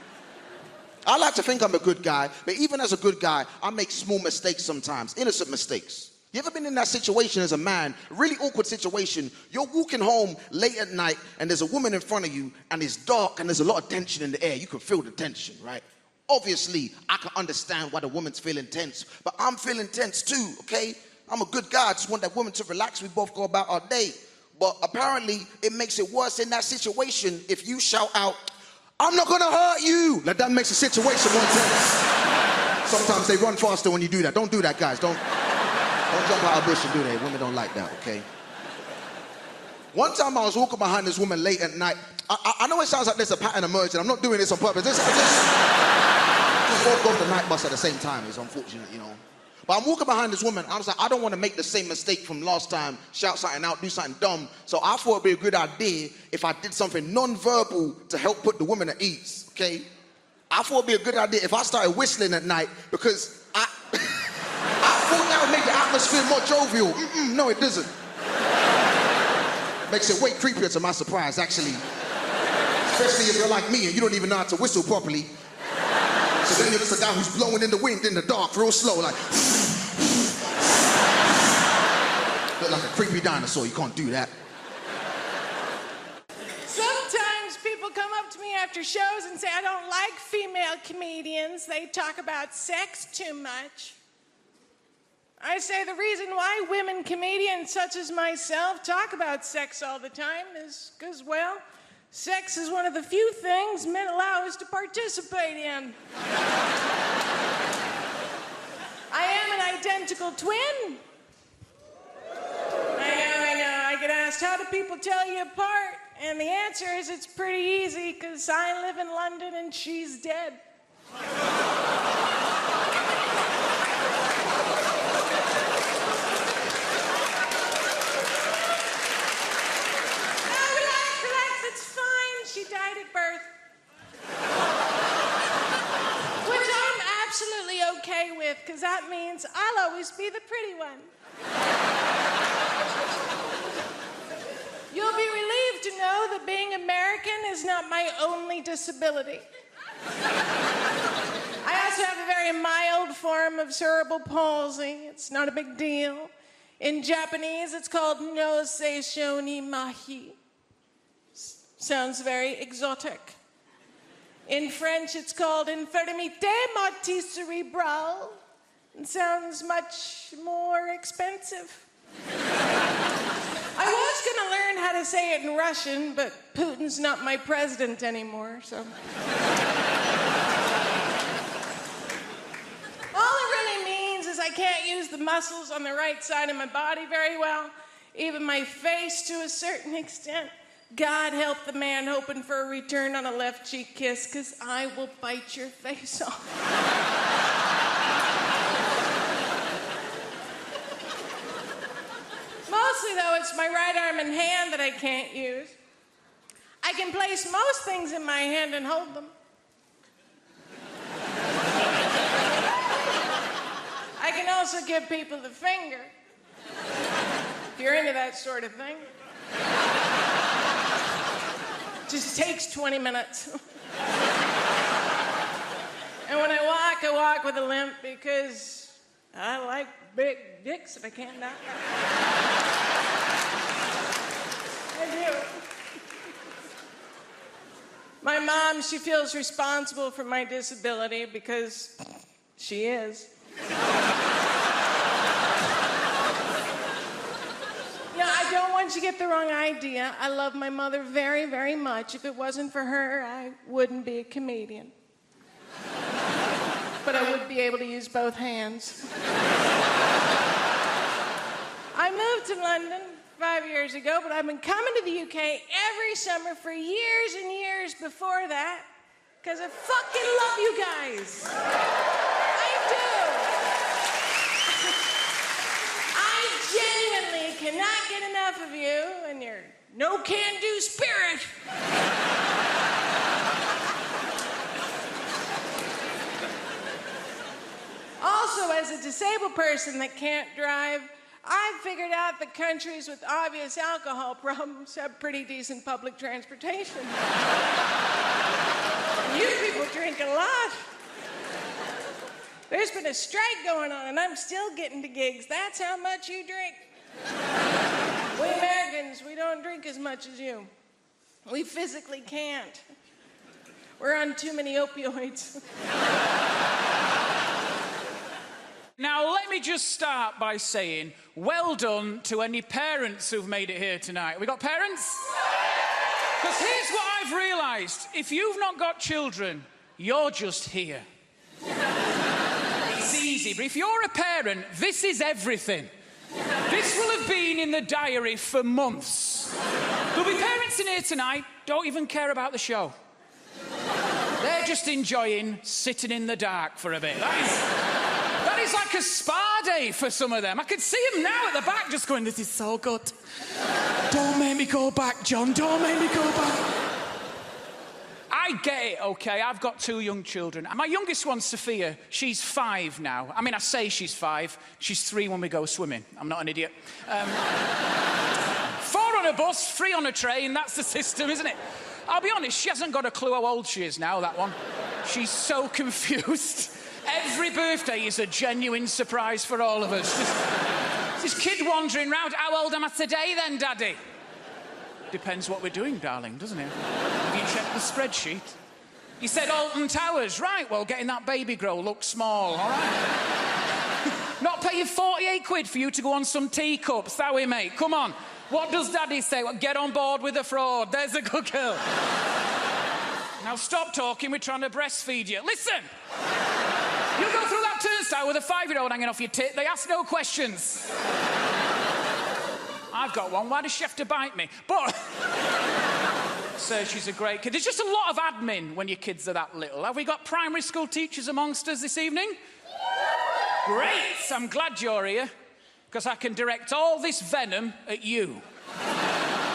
I like to think I'm a good guy, but even as a good guy, I make small mistakes sometimes, innocent mistakes. You ever been in that situation as a man, a really awkward situation, you're walking home late at night and there's a woman in front of you and it's dark and there's a lot of tension in the air. You can feel the tension, right? Obviously, I can understand why the woman's feeling tense, but I'm feeling tense too, okay? I'm a good guy, I just want that woman to relax, we both go about our day. But apparently, it makes it worse in that situation if you shout out, I'm not gonna hurt you! Like that makes the situation more tense. Sometimes they run faster when you do that. Don't do that, guys, don't jump out of a bush and do that. Women don't like that, okay? One time I was walking behind this woman late at night. I know it sounds like there's a pattern emerging. I'm not doing this on purpose. Just both go off the night bus at the same time. It's unfortunate, you know. But I'm walking behind this woman. I was like, I don't want to make the same mistake from last time, shout something out, do something dumb. So I thought it'd be a good idea if I did something non-verbal to help put the woman at ease, okay? I thought it'd be a good idea if I started whistling at night because I thought that would make the atmosphere more jovial. No, it doesn't. Makes it way creepier to my surprise, actually. Especially if you're like me and you don't even know how to whistle properly. So then you're just a guy who's blowing in the wind in the dark real slow, like like a creepy dinosaur. You can't do that. Sometimes people come up to me after shows and say, I don't like female comedians. They talk about sex too much. I say the reason why women comedians such as myself talk about sex all the time is because, well, sex is one of the few things men allow us to participate in. I am an identical twin. I know. I get asked, how do people tell you apart? And the answer is it's pretty easy, because I live in London and she's dead. She died at birth. Which I'm absolutely okay with, because that means I'll always be the pretty one. You'll be relieved to know that being American is not my only disability. I also have a very mild form of cerebral palsy. It's not a big deal. In Japanese, it's called no seishou ni mahi. Sounds very exotic. In French, it's called infirmité motrice cérébrale. It sounds much more expensive. I was going to learn how to say it in Russian, but Putin's not my president anymore, so. All it really means is I can't use the muscles on the right side of my body very well, even my face to a certain extent. God help the man hoping for a return on a left cheek kiss, because I will bite your face off. Mostly, though, it's my right arm and hand that I can't use. I can place most things in my hand and hold them. I can also give people the finger, if you're into that sort of thing. Just takes 20 minutes. And when I walk with a limp because I like big dicks if I can not. I do. My mom, she feels responsible for my disability because she is. Don't want you to get the wrong idea. I love my mother very, very much. If it wasn't for her, I wouldn't be a comedian. But I would be able to use both hands. I moved to London 5 years ago, but I've been coming to the UK every summer for years and years before that, because I fucking love you guys. I do. Genuinely cannot get enough of you and your no-can-do spirit. Also, as a disabled person that can't drive, I've figured out that countries with obvious alcohol problems have pretty decent public transportation. You people drink a lot. There's been a strike going on, and I'm still getting to gigs. That's how much you drink. We Americans, we don't drink as much as you. We physically can't. We're on too many opioids. Now, let me just start by saying, well done to any parents who've made it here tonight. We got parents? Because here's what I've realised. If you've not got children, you're just here. It's easy, but if you're a parent, this is everything. This will have been in the diary for months. There'll be parents in here tonight, don't even care about the show. They're just enjoying sitting in the dark for a bit. That is like a spa day for some of them. I could see them now at the back just going, this is so good. Don't make me go back, John. Don't make me go back. I get it, okay? I've got 2 young children. My youngest one, Sophia, she's 5 now. I mean, I say she's 5. She's 3 when we go swimming. I'm not an idiot. 4 on a bus, 3 on a train. That's the system, isn't it? I'll be honest, she hasn't got a clue how old she is now, that one. She's so confused. Every birthday is a genuine surprise for all of us. This kid wandering round. How old am I today then, Daddy? Depends what we're doing, darling, doesn't it? Have you checked the spreadsheet? You said Alton Towers. Right, well, getting that baby grow looks small, all right? Not paying 48 quid for you to go on some teacups, that way, mate. Come on. What does Daddy say? Well, get on board with the fraud. There's a good girl. Now stop talking, we're trying to breastfeed you. Listen! You go through that turnstile with a 5-year-old hanging off your tit, they ask no questions. I've got one, why does she have to bite me? But... So she's a great kid. There's just a lot of admin when your kids are that little. Have we got primary school teachers amongst us this evening? Great, I'm glad you're here, because I can direct all this venom at you.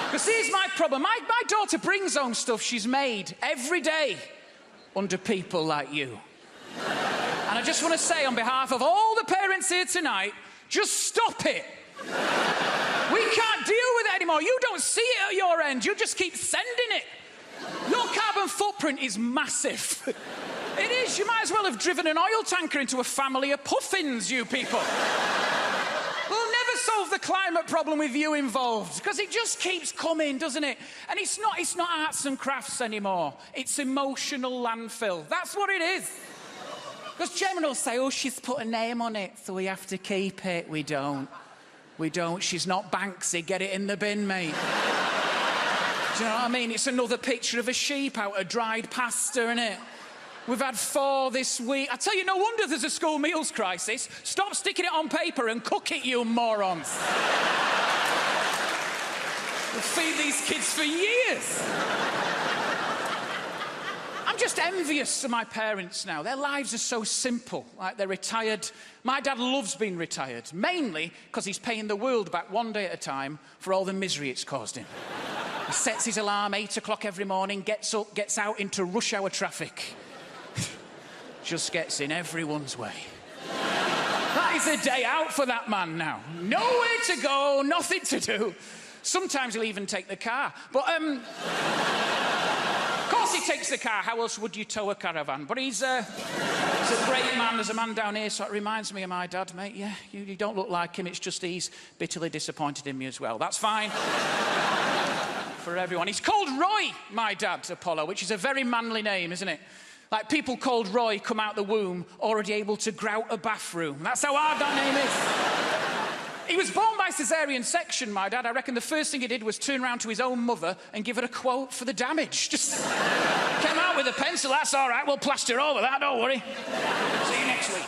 Because here's my problem. My daughter brings home stuff she's made every day under people like you. And I just want to say on behalf of all the parents here tonight, just stop it. We can't deal with it anymore. You don't see it at your end. You just keep sending it. Your carbon footprint is massive. It is. You might as well have driven an oil tanker into a family of puffins, you people. We'll never solve the climate problem with you involved, because it just keeps coming, doesn't it? And it's not arts and crafts anymore. It's emotional landfill. That's what it is. Because Gemma will say, oh, she's put a name on it, so we have to keep it. We don't. We don't. She's not Banksy. Get it in the bin, mate. Do you know what I mean? It's another picture of a sheep out of dried pasta, innit? We've had 4 this week. I tell you, no wonder there's a school meals crisis. Stop sticking it on paper and cook it, you morons. We'll feed these kids for years. I'm just envious of my parents now. Their lives are so simple. Like, they're retired. My dad loves being retired, mainly because he's paying the world back one day at a time for all the misery it's caused him. He sets his alarm 8 o'clock every morning, gets up, gets out into rush hour traffic. Just gets in everyone's way. That is a day out for that man now. Nowhere to go, nothing to do. Sometimes he'll even take the car. But, of course he takes the car. How else would you tow a caravan? But he's a great man. There's a man down here, so it reminds me of my dad, mate. Yeah, you don't look like him. It's just he's bitterly disappointed in me as well. That's fine. For everyone. He's called Roy, my dad, Apollo, which is a very manly name, isn't it? Like, people called Roy come out the womb already able to grout a bathroom. That's how hard that name is. He was born by caesarean section, my dad. I reckon the first thing he did was turn around to his own mother and give her a quote for the damage. Just came out with a pencil. That's all right, we'll plaster over that, don't worry. See you next week.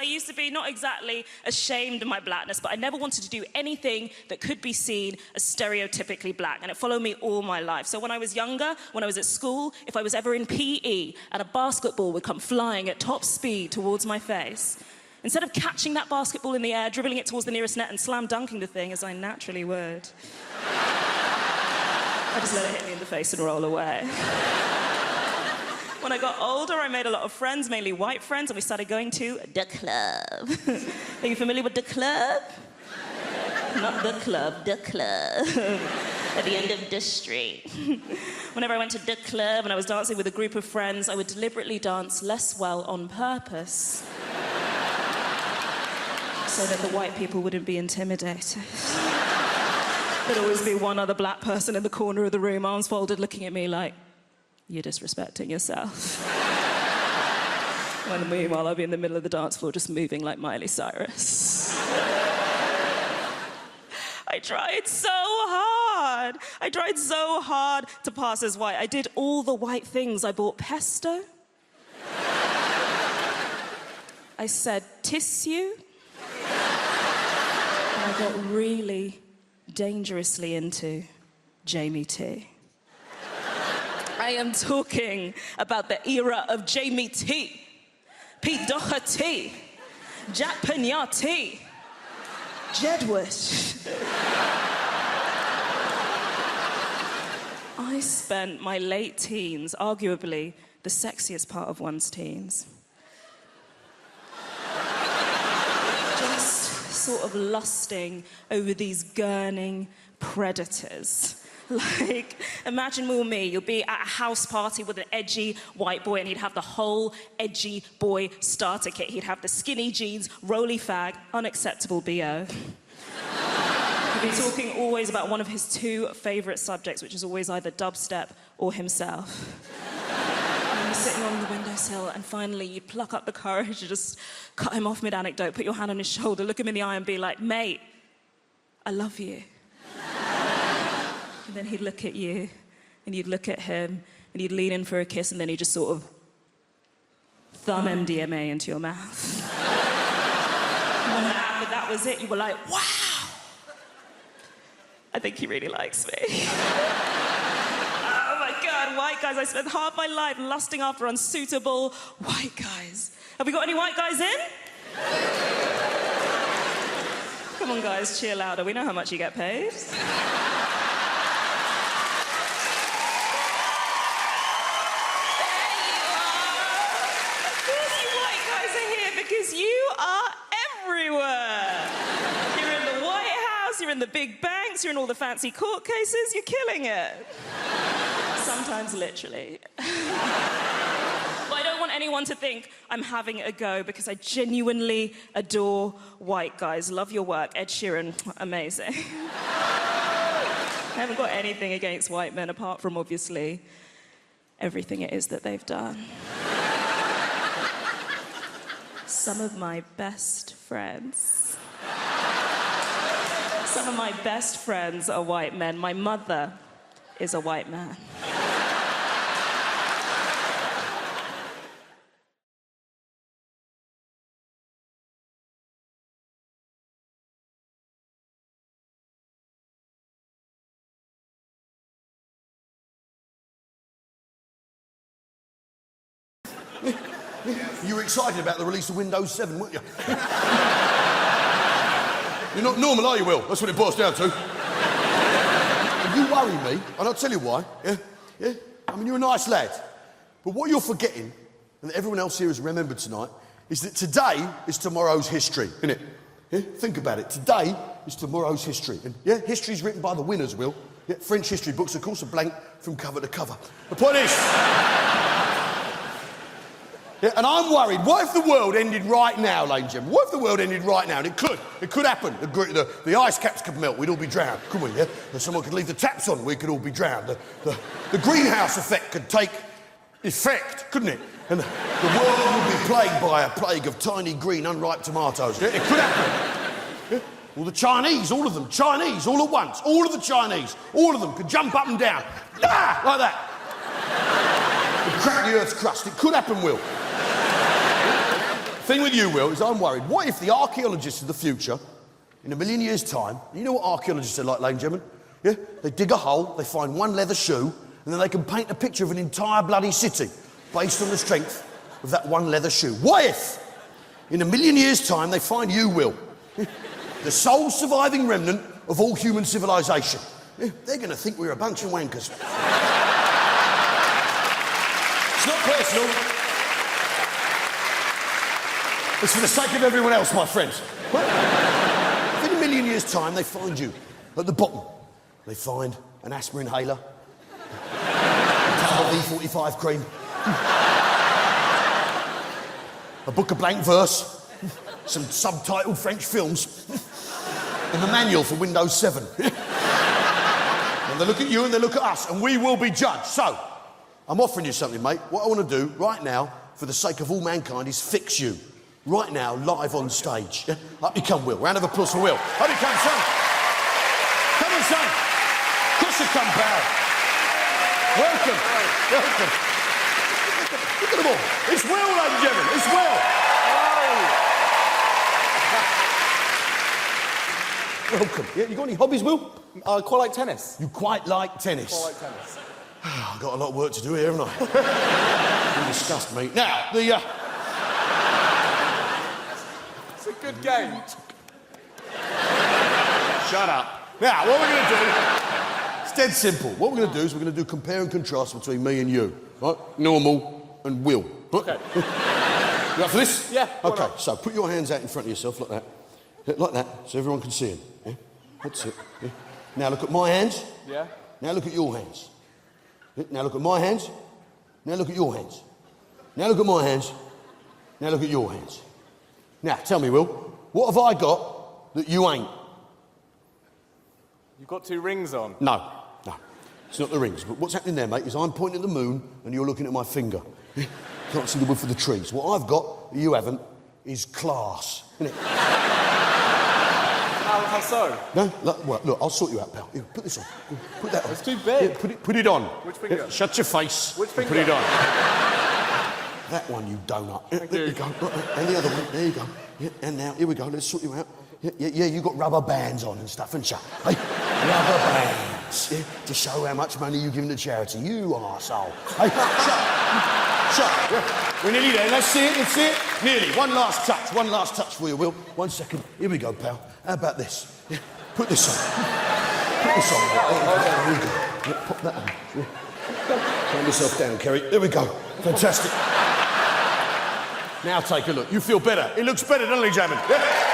I used to be not exactly ashamed of my blackness, but I never wanted to do anything that could be seen as stereotypically black, and it followed me all my life. So when I was younger, when I was at school, if I was ever in PE and a basketball would come flying at top speed towards my face, instead of catching that basketball in the air, dribbling it towards the nearest net and slam dunking the thing, as I naturally would, I just let it hit me in the face and roll away. When I got older, I made a lot of friends, mainly white friends, and we started going to the club. Are you familiar with the club? Not the club, the club. At the end of the street. Whenever I went to the club and I was dancing with a group of friends, I would deliberately dance less well on purpose. So that the white people wouldn't be intimidated. There'd always be one other black person in the corner of the room, arms folded, looking at me like, you're disrespecting yourself. When meanwhile, I'll be in the middle of the dance floor just moving like Miley Cyrus. I tried so hard. I tried so hard to pass as white. I did all the white things. I bought pesto. I said tissue. And I got really dangerously into Jamie T. I am talking about the era of Jamie T, Pete Doherty, Jack Pignati, Jedward. I spent my late teens, arguably the sexiest part of one's teens, just sort of lusting over these gurning predators. Like, imagine more me. You'll be at a house party with an edgy white boy and he'd have the whole edgy boy starter kit. He'd have the skinny jeans, roly fag, unacceptable BO. He'd be talking always about one of his two favourite subjects, which is always either dubstep or himself. And you're sitting on the windowsill and finally you'd pluck up the courage to just cut him off mid-anecdote, put your hand on his shoulder, look him in the eye and be like, mate, I love you. And then he'd look at you, and you'd look at him, and you'd lean in for a kiss, and then he'd just sort of thumb MDMA into your mouth. And then after that was it, you were like, wow! I think he really likes me. Oh my God, white guys. I spent half my life lusting after unsuitable white guys. Have we got any white guys in? Come on, guys, cheer louder. We know how much you get paid. Because you are everywhere. You're in the White House, you're in the big banks, you're in all the fancy court cases, you're killing it. Sometimes literally. But I don't want anyone to think I'm having a go because I genuinely adore white guys. Love your work. Ed Sheeran, amazing. I haven't got anything against white men apart from, obviously, everything it is that they've done. Some of my best friends. Some of my best friends are white men. My mother is a white man. You were excited about the release of Windows 7, weren't you? You're not normal, are you, Will? That's what it boils down to. You worry me, and I'll tell you why. Yeah? I mean, you're a nice lad. But what you're forgetting, and that everyone else here has remembered tonight, is that today is tomorrow's history, isn't it? Yeah? Think about it. Today is tomorrow's history. And yeah, history's written by the winners, Will. Yeah, French history books, of course, are blank from cover to cover. The point is... Yeah, and I'm worried, what if the world ended right now, ladies and gentlemen? What if the world ended right now? And it could happen. The ice caps could melt, we'd all be drowned, couldn't we, yeah? And someone could leave the taps on, we could all be drowned. The greenhouse effect could take effect, couldn't it? And the world would be plagued by a plague of tiny green unripe tomatoes. Yeah, it could happen. Yeah? All the Chinese, all of them, Chinese, all at once, all of the Chinese, all of them could jump up and down, like that. And crack the Earth's crust. It could happen, Will. The thing with you, Will, is I'm worried. What if the archaeologists of the future, in 1,000,000 years' time, you know what archaeologists are like, ladies and gentlemen? Yeah? They dig a hole, they find one leather shoe, and then they can paint a picture of an entire bloody city based on the strength of that one leather shoe. What if, in 1,000,000 years' time, they find you, Will, the sole surviving remnant of all human civilization? Yeah? They're going to think we're a bunch of wankers. It's not personal. It's for the sake of everyone else, my friends. Well, if in 1,000,000 years' time they find you at the bottom, they find an aspirin inhaler, a tub of E45 cream, a book of blank verse, some subtitled French films, and the manual for Windows 7. And they look at you and they look at us, and we will be judged. So, I'm offering you something, mate. What I want to do right now, for the sake of all mankind, is fix you. Right now, live on stage. Yeah? Up you come, Will. Round of applause for Will. Up you come, son. Come on, son. Of course you come, pal. Welcome. Welcome. Look at them all. It's Will, ladies and gentlemen. It's Will. Welcome. Yeah, you got any hobbies, Will? I quite like tennis. You quite like tennis? Quite like tennis. I've got a lot of work to do here, haven't I? You disgust me. Now, It's a good game. Shut up. Now, what we're going to do, it's dead simple. What we're going to do is we're going to do compare and contrast between me and you. Right? Normal and Will. Right? Okay. You up for this? Yeah. Okay, so put your hands out in front of yourself like that. Like that, so everyone can see him. Yeah? That's it. Yeah? Now look at my hands. Yeah. Now look at your hands. Yeah? Now look at my hands. Now look at your hands. Now look at my hands. Now look at your hands. Now, tell me, Will, what have I got that you ain't? You've got 2 rings on. No, it's not the rings. But what's happening there, mate, is I'm pointing at the moon and you're looking at my finger. Can't see the wood for the trees. What I've got that you haven't is class, innit? How so? No, look, I'll sort you out, pal. Here, put this on. Here, put that on. It's too big. Here, put it on. Which finger? Here, shut your face. Which finger? Put it on. That one, you donut. There you go. And the other one. There you go. Yeah, and now, here we go. Let's sort you out. Yeah, you got rubber bands on and stuff, haven't you? Hey, rubber bands. Yeah, to show how much money you're giving to charity. You arsehole. Hey, shut. Yeah, we're nearly there. Let's see it. Nearly. One last touch for you, Will. 1 second. Here we go, pal. How about this? Yeah, put this on. Put this on. There we go. Yeah, pop that on. Yeah. Calm yourself down, Kerry. There we go. Fantastic. Now take a look. You feel better. It looks better, doesn't it, Jammin? Yeah.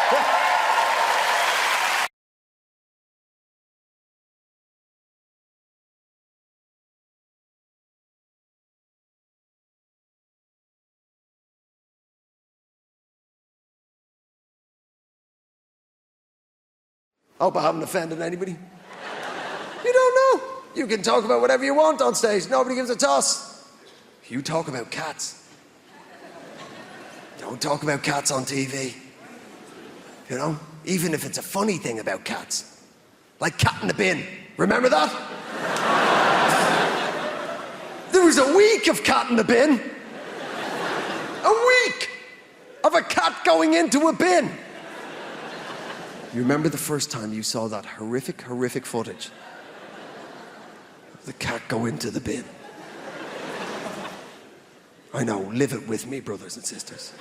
I hope I haven't offended anybody. You don't know. You can talk about whatever you want on stage. Nobody gives a toss. You talk about cats. Don't talk about cats on TV. You know? Even if it's a funny thing about cats. Like Cat in the Bin. Remember that? There was a week of Cat in the Bin. A week of a cat going into a bin. You remember the first time you saw that horrific footage? The cat go into the bin. I know, live it with me, brothers and sisters.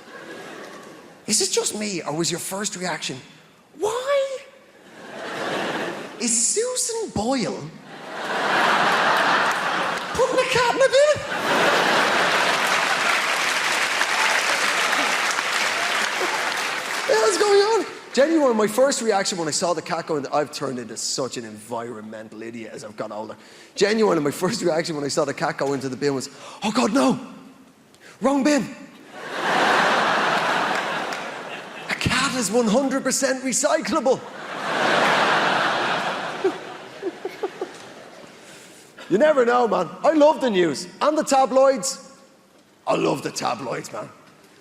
Is it just me, or was your first reaction, why is Susan Boyle putting a cat in a bin? What's going on? Genuine, my first reaction when I saw the cat go in, I've turned into such an environmental idiot as I've got older. Genuine, my first reaction when I saw the cat go into the bin was, oh God, no, wrong bin. A cat is 100% recyclable. You never know, man. I love the news and the tabloids. I love the tabloids, man.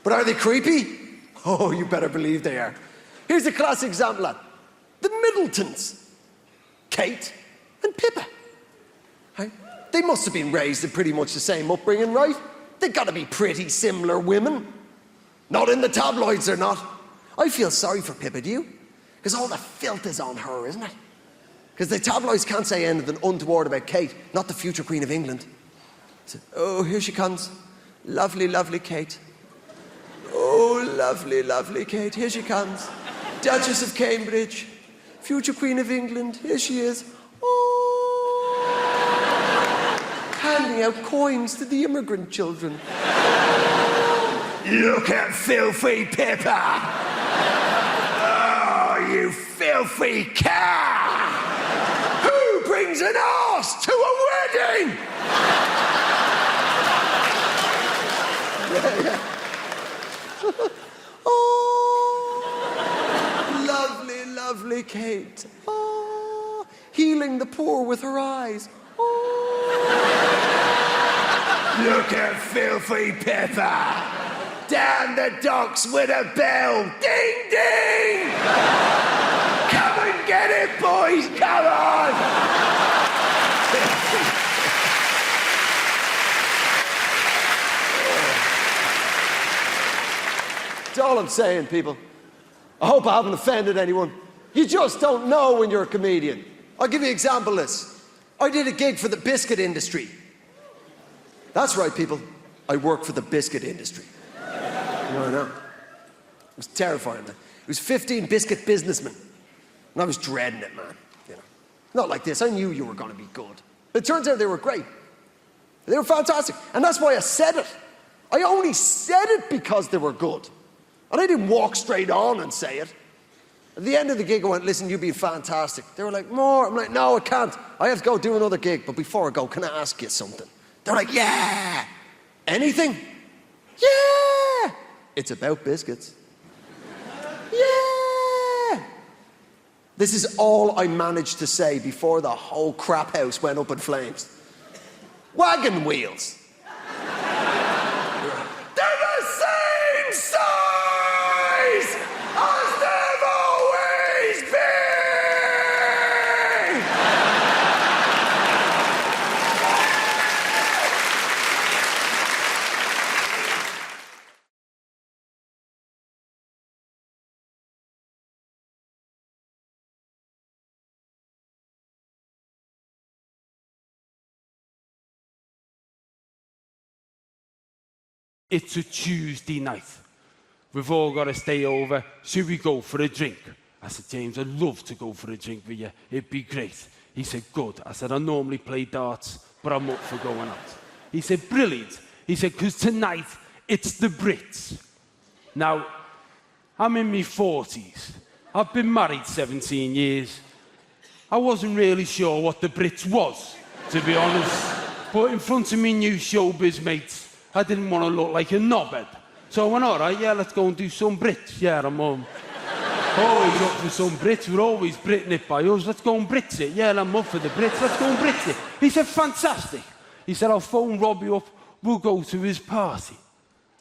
But are they creepy? Oh, you better believe they are. Here's a classic example, lad. The Middletons. Kate and Pippa. Right? They must have been raised in pretty much the same upbringing, right? They've got to be pretty similar women. Not in the tabloids, they're not. I feel sorry for Pippa, do you? Because all the filth is on her, isn't it? Because the tabloids can't say anything untoward about Kate, not the future Queen of England. So, oh, here she comes. Lovely, lovely Kate. Oh, lovely, lovely Kate. Here she comes. Duchess of Cambridge. Future Queen of England. Here she is. Oh. Handing out coins to the immigrant children. Look at filthy Pippa. Oh, you filthy cat. Who brings an arse to a wedding? Yeah. Oh, lovely, lovely Kate. Oh, healing the poor with her eyes. Oh. Look at filthy Pippa. Down the docks with a bell. Ding, ding. Come and get it, boys. Come on. That's all I'm saying, people. I hope I haven't offended anyone. You just don't know when you're a comedian. I'll give you an example of this. I did a gig for the biscuit industry. That's right, people. I work for the biscuit industry. I know. It was terrifying, man. It was 15 biscuit businessmen. And I was dreading it, man. You know, not like this. I knew you were going to be good. It turns out they were great. They were fantastic. And that's why I said it. I only said it because they were good. And I didn't walk straight on and say it. At the end of the gig, I went, listen, you've been fantastic. They were like, more. I'm like, no, I can't. I have to go do another gig. But before I go, can I ask you something? They're like, yeah. Anything? Yeah. It's about biscuits. Yeah. This is all I managed to say before the whole crap house went up in flames. Wagon wheels. They're the same size as they've always been. It's a Tuesday night. We've all got to stay over. Should we go for a drink? I said, James, I'd love to go for a drink with you. It'd be great. He said, good. I said, I normally play darts, but I'm up for going out. He said, brilliant. He said, because tonight, it's the Brits. Now, I'm in my 40s. I've been married 17 years. I wasn't really sure what the Brits was, to be honest. But in front of me new showbiz mates, I didn't want to look like a knobhead. So I went, all right, yeah, let's go and do some Brits. Yeah, I'm always up for some Brits. We're always Britain it by us. Let's go and Brits it. Yeah, I'm up for the Brits. Let's go and Brits it. He said, fantastic. He said, I'll phone Robbie up. We'll go to his party.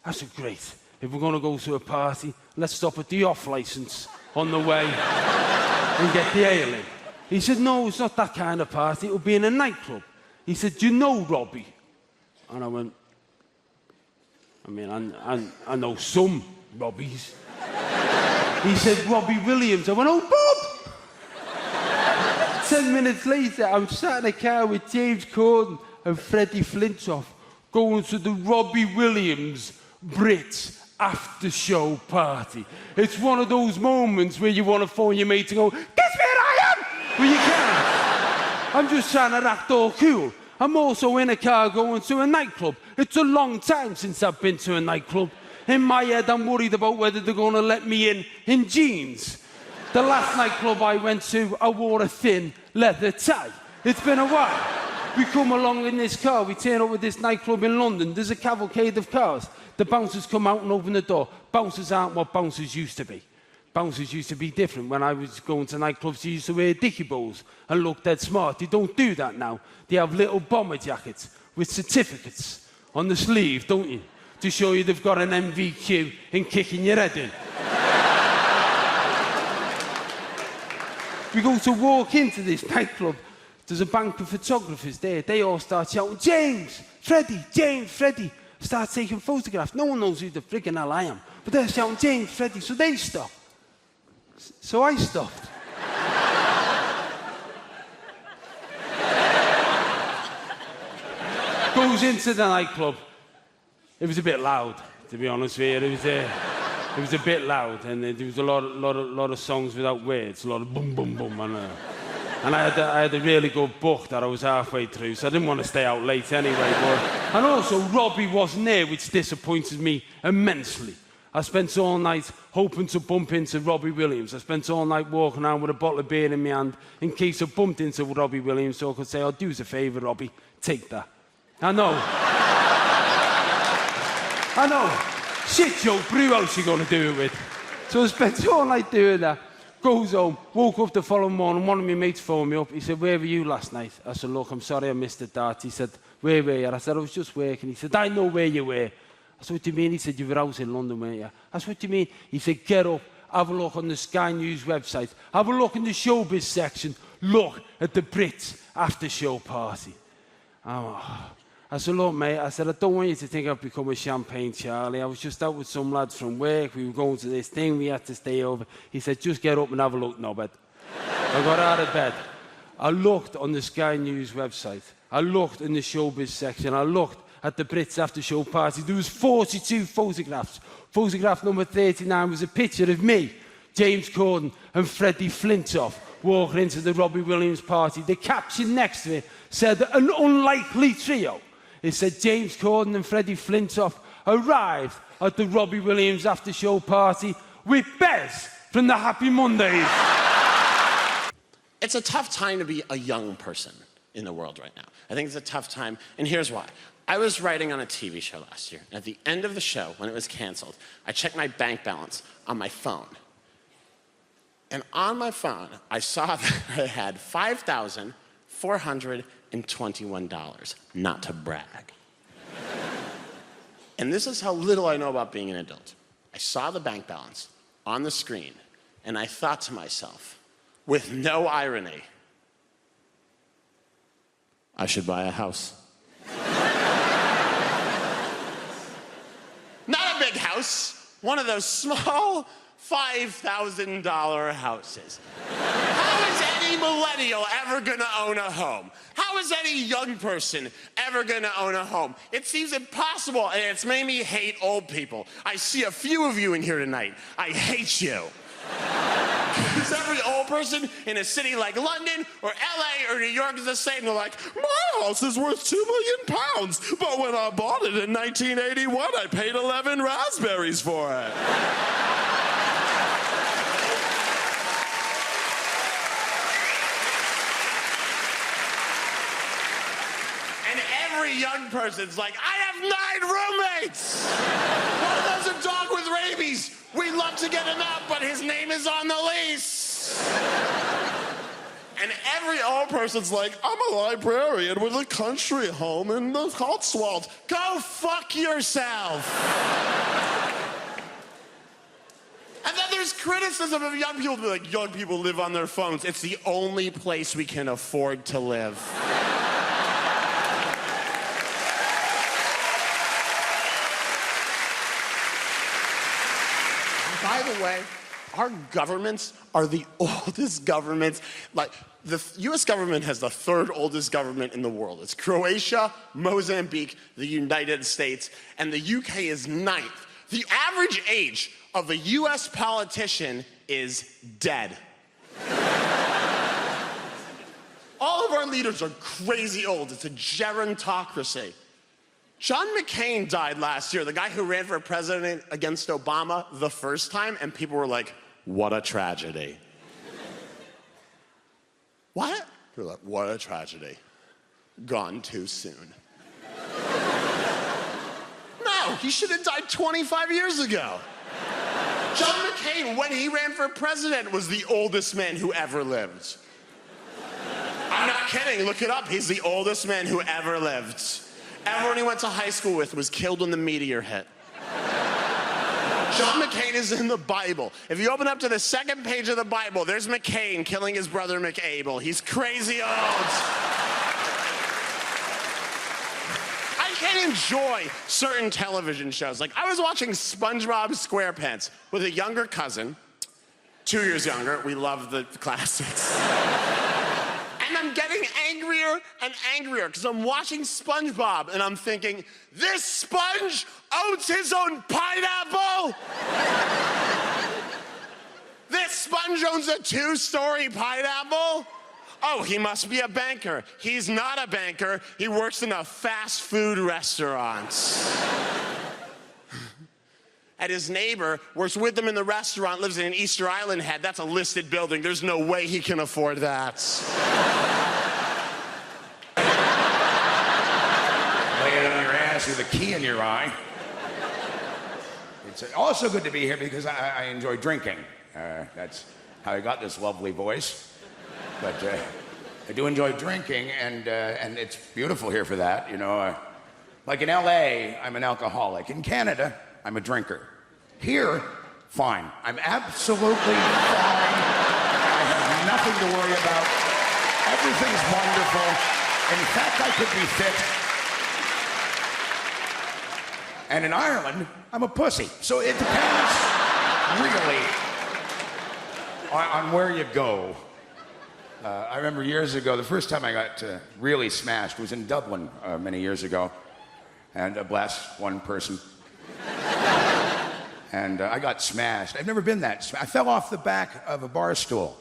I said, great. If we're going to go to a party, let's stop at the off-licence on the way and get the ale in. He said, no, it's not that kind of party. It'll be in a nightclub. He said, do you know Robbie? And I went, I mean, I know some Robbies. He said, Robbie Williams. I went, oh, Bob! 10 minutes later, I'm sat in a car with James Corden and Freddie Flintoff going to the Robbie Williams Brits after-show party. It's one of those moments where you want to phone your mate and go, guess where I am? Well, you can't. I'm just trying to act all cool. I'm also in a car going to a nightclub. It's a long time since I've been to a nightclub. In my head, I'm worried about whether they're going to let me in jeans. The last nightclub I went to, I wore a thin leather tie. It's been a while. We come along in this car. We turn up with this nightclub in London. There's a cavalcade of cars. The bouncers come out and open the door. Bouncers aren't what bouncers used to be. Bouncers used to be different. When I was going to nightclubs, you used to wear dicky bows and look dead smart. They don't do that now. They have little bomber jackets with certificates on the sleeve, don't you? To show you they've got an MVQ in kicking your head in. We go to walk into this nightclub. There's a bank of photographers there. They all start shouting, James, Freddie. Start taking photographs. No one knows who the friggin' hell I am. But they're shouting, James, Freddie. So they stop. So I stopped. Goes into the nightclub. It was a bit loud, to be honest with you. It was a bit loud, and there was a lot of songs without words, a lot of boom, boom, boom. And I had a really good book that I was halfway through, so I didn't want to stay out late anyway. And also, Robbie wasn't there, which disappointed me immensely. I spent all night hoping to bump into Robbie Williams. I spent all night walking around with a bottle of beer in my hand in case I bumped into Robbie Williams, so I could say, oh, do us a favour, Robbie, take that. I know. Shit, Joe, who else you going to do it with? So I spent all night doing that. Goes home, woke up the following morning, one of my mates phoned me up. He said, where were you last night? I said, look, I'm sorry I missed the dart. He said, where were you? I said, I was just working. He said, I know where you were. I said, what do you mean? He said, you were out in London, weren't you? I said, what do you mean? He said, get up, have a look on the Sky News website, have a look in the showbiz section, look at the Brits after-show party. I said, look, mate, I said, I don't want you to think I've become a champagne Charlie. I was just out with some lads from work. We were going to this thing. We had to stay over. He said, just get up and have a look, knobhead. I got out of bed. I looked on the Sky News website. I looked in the showbiz section. I looked at the Brits after-show party. There was 42 photographs. Photograph number 39 was a picture of me, James Corden, and Freddie Flintoff walking into the Robbie Williams party. The caption next to it said, an unlikely trio. It said James Corden and Freddie Flintoff arrived at the Robbie Williams after-show party with Bez from the Happy Mondays. It's a tough time to be a young person in the world right now. I think it's a tough time, and here's why. I was writing on a TV show last year, and at the end of the show, when it was canceled, I checked my bank balance on my phone. And on my phone, I saw that I had $5,421, not to brag. And this is how little I know about being an adult. I saw the bank balance on the screen, and I thought to myself, with no irony, I should buy a house. Not a big house, one of those small $5,000 houses. How is any millennial ever gonna own a home? How is any young person ever gonna own a home? It seems impossible, and it's made me hate old people. I see a few of you in here tonight. I hate you. Because every old person in a city like London or LA or New York is the same. They're like, my house is worth £2 million, but when I bought it in 1981, I paid 11 raspberries for it. And every young person's like, I have 9 roommates. One of them's a dog with rabies. We'd love to get him out, but his name is on the lease. And every old person's like, I'm a librarian with a country home in the Cotswolds. Go fuck yourself. And then there's criticism of young people. Like, young people live on their phones. It's the only place we can afford to live. By the way, our governments are the oldest governments. Like, the US government has the 3rd oldest government in the world. It's Croatia, Mozambique, the United States, and the UK is 9th. The average age of a US politician is dead. All of our leaders are crazy old. It's a gerontocracy. John McCain died last year, the guy who ran for president against Obama the first time, and people were like, what a tragedy. What? They're like, what a tragedy. Gone too soon. No, he should have died 25 years ago. John McCain, when he ran for president, was the oldest man who ever lived. I'm not kidding, look it up. He's the oldest man who ever lived. Everyone he went to high school with was killed when the meteor hit. John McCain is in the Bible. If you open up to the 2nd page of the Bible, there's McCain killing his brother McAbel. He's crazy old. I can't enjoy certain television shows. Like, I was watching SpongeBob SquarePants with a younger cousin, 2 years younger. We love the classics. And I'm getting angrier and angrier because I'm watching SpongeBob and I'm thinking, this sponge owns his own pineapple? This sponge owns a 2-story pineapple? Oh, he must be a banker. He's not a banker. He works in a fast food restaurant. And his neighbor works with him in the restaurant, lives in an Easter Island head. That's a listed building. There's no way he can afford that. Lay it on your ass with a key in your eye. It's also good to be here because I enjoy drinking. That's how I got this lovely voice. But I do enjoy drinking, and it's beautiful here for that. You know, like in LA, I'm an alcoholic. In Canada, I'm a drinker. Here, fine. I'm absolutely fine. I have nothing to worry about. Everything's wonderful. In fact, I could be fit. And in Ireland, I'm a pussy. So it depends, really, on where you go. I remember years ago, the first time I got really smashed was in Dublin many years ago. And bless one person. And I got smashed. I've never been that smashed. I fell off the back of a bar stool.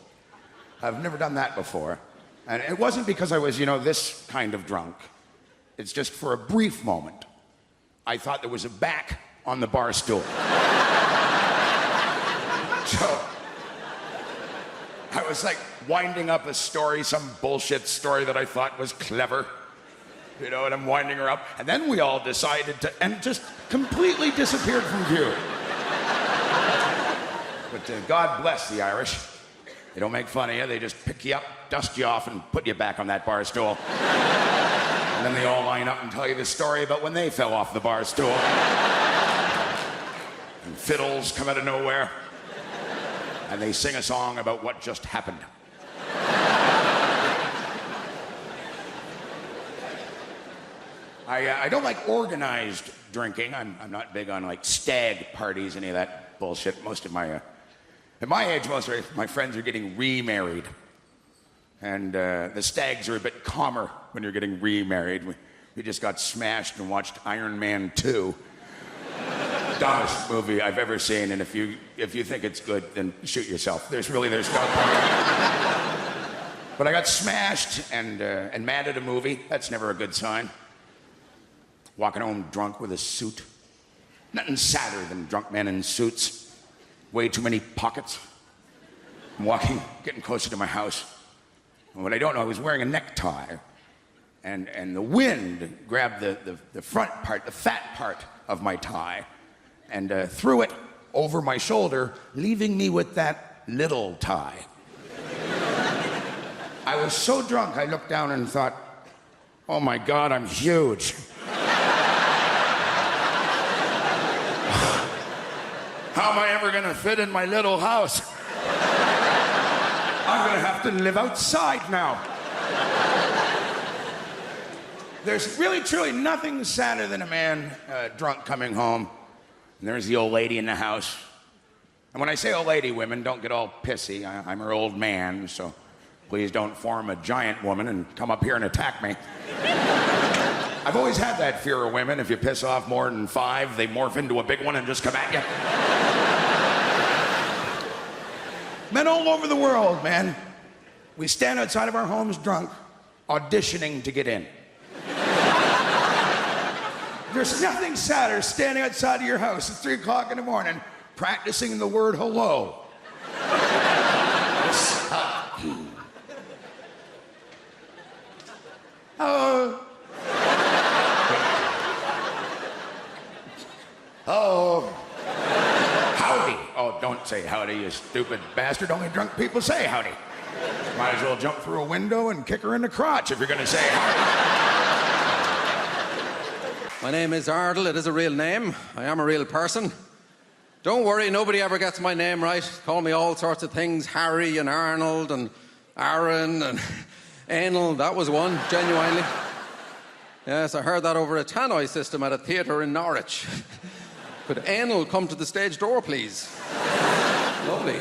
I've never done that before. And it wasn't because I was, you know, this kind of drunk. It's just for a brief moment, I thought there was a back on the bar stool. So was like winding up a story, some bullshit story that I thought was clever. You know, and I'm winding her up. And then we all decided to, and just completely disappeared from view. But God bless the Irish. They don't make fun of you. They just pick you up, dust you off, and put you back on that bar stool. And then they all line up and tell you the story about when they fell off the bar stool. And fiddles come out of nowhere. And they sing a song about what just happened. I don't like organized drinking. I'm not big on like stag parties, any of that bullshit. Most of my, at my age, most of my friends are getting remarried. And the stags are a bit calmer when you're getting remarried. We just got smashed and watched Iron Man 2. Dumbest movie I've ever seen, and if you think it's good, then shoot yourself. There's no point. But I got smashed and mad at a movie. That's never a good sign. Walking home drunk with a suit. Nothing sadder than drunk men in suits. Way too many pockets. I'm walking, getting closer to my house. And what I don't know, I was wearing a necktie. And the wind grabbed the front part, the fat part of my tie, and threw it over my shoulder, leaving me with that little tie. I was so drunk, I looked down and thought, oh my God, I'm huge. How am I ever gonna fit in my little house? I'm gonna have to live outside now. There's really, truly nothing sadder than a man drunk coming home, and there's the old lady in the house. And when I say old lady, women, don't get all pissy. I'm her old man, so please don't form a giant woman and come up here and attack me. I've always had that fear of women. If you piss off more than 5, they morph into a big one and just come at you. Men all over the world, man. We stand outside of our homes drunk, auditioning to get in. There's nothing sadder standing outside of your house at 3 o'clock in the morning, practicing the word hello. Oh. Howdy. Oh, don't say howdy, you stupid bastard. Only drunk people say howdy. Might as well jump through a window and kick her in the crotch if you're gonna say howdy. My name is Ardle. It is a real name. I am a real person. Don't worry, nobody ever gets my name right. Call me all sorts of things. Harry and Arnold and Aaron and Anal. That was one, genuinely. Yes, I heard that over a tannoy system at a theatre in Norwich. Could Anal come to the stage door, please? Lovely.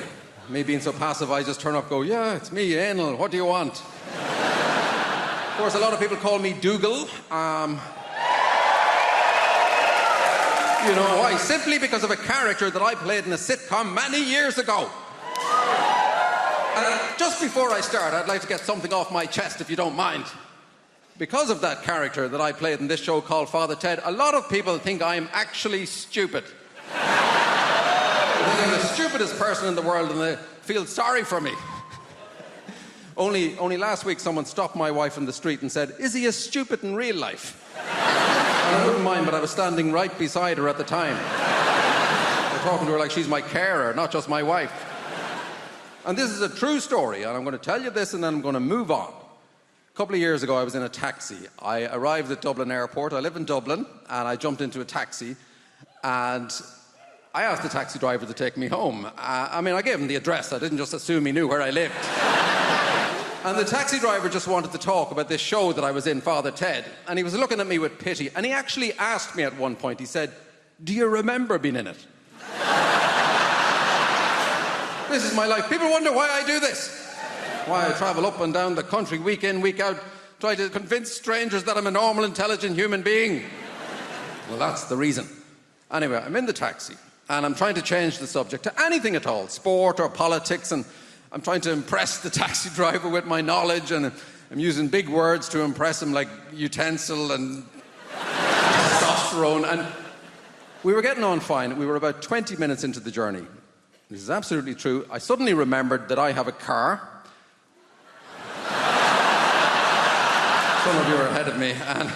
Me being so passive, I just turn up and go, yeah, it's me, Anal. What do you want? Of course, a lot of people call me Dougal. You know why? Simply because of a character that I played in a sitcom many years ago. And just before I start, I'd like to get something off my chest, if you don't mind. Because of that character that I played in this show called Father Ted, a lot of people think I'm actually stupid. I'm the stupidest person in the world, and they feel sorry for me. Only last week, someone stopped my wife in the street and said, "Is he as stupid in real life?" And I wouldn't mind, but I was standing right beside her at the time. I'm talking to her like she's my carer, not just my wife. And this is a true story, and I'm going to tell you this and then I'm going to move on. A couple of years ago, I was in a taxi. I arrived at Dublin Airport. I live in Dublin, and I jumped into a taxi, and I asked the taxi driver to take me home. I gave him the address. I didn't just assume he knew where I lived. And the taxi driver just wanted to talk about this show that I was in, Father Ted. And he was looking at me with pity. And he actually asked me at one point, he said, "Do you remember being in it?" This is my life. People wonder why I do this. Why I travel up and down the country week in, week out, try to convince strangers that I'm a normal, intelligent human being. Well, that's the reason. Anyway, I'm in the taxi. And I'm trying to change the subject to anything at all, sport or politics, and I'm trying to impress the taxi driver with my knowledge, and I'm using big words to impress him, like utensil and testosterone. And we were getting on fine. We were about 20 minutes into the journey. This is absolutely true. I suddenly remembered that I have a car, Some of you are ahead of me. And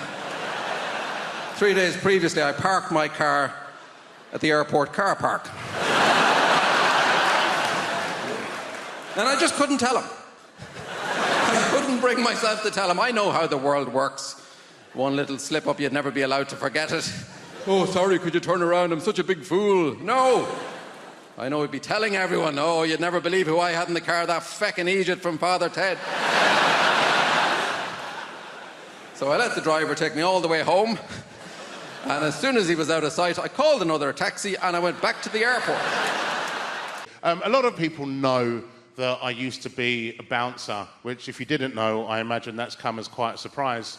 3 days previously, I parked my car at the airport car park. And I just couldn't tell him. I couldn't bring myself to tell him. I know how the world works. One little slip up, you'd never be allowed to forget it. Oh, sorry, could you turn around? I'm such a big fool. No. I know he'd be telling everyone, oh, you'd never believe who I had in the car, that feckin' Egypt from Father Ted. So I let the driver take me all the way home. And as soon as he was out of sight, I called another taxi and I went back to the airport. A lot of people know that I used to be a bouncer, which, if you didn't know, I imagine that's come as quite a surprise.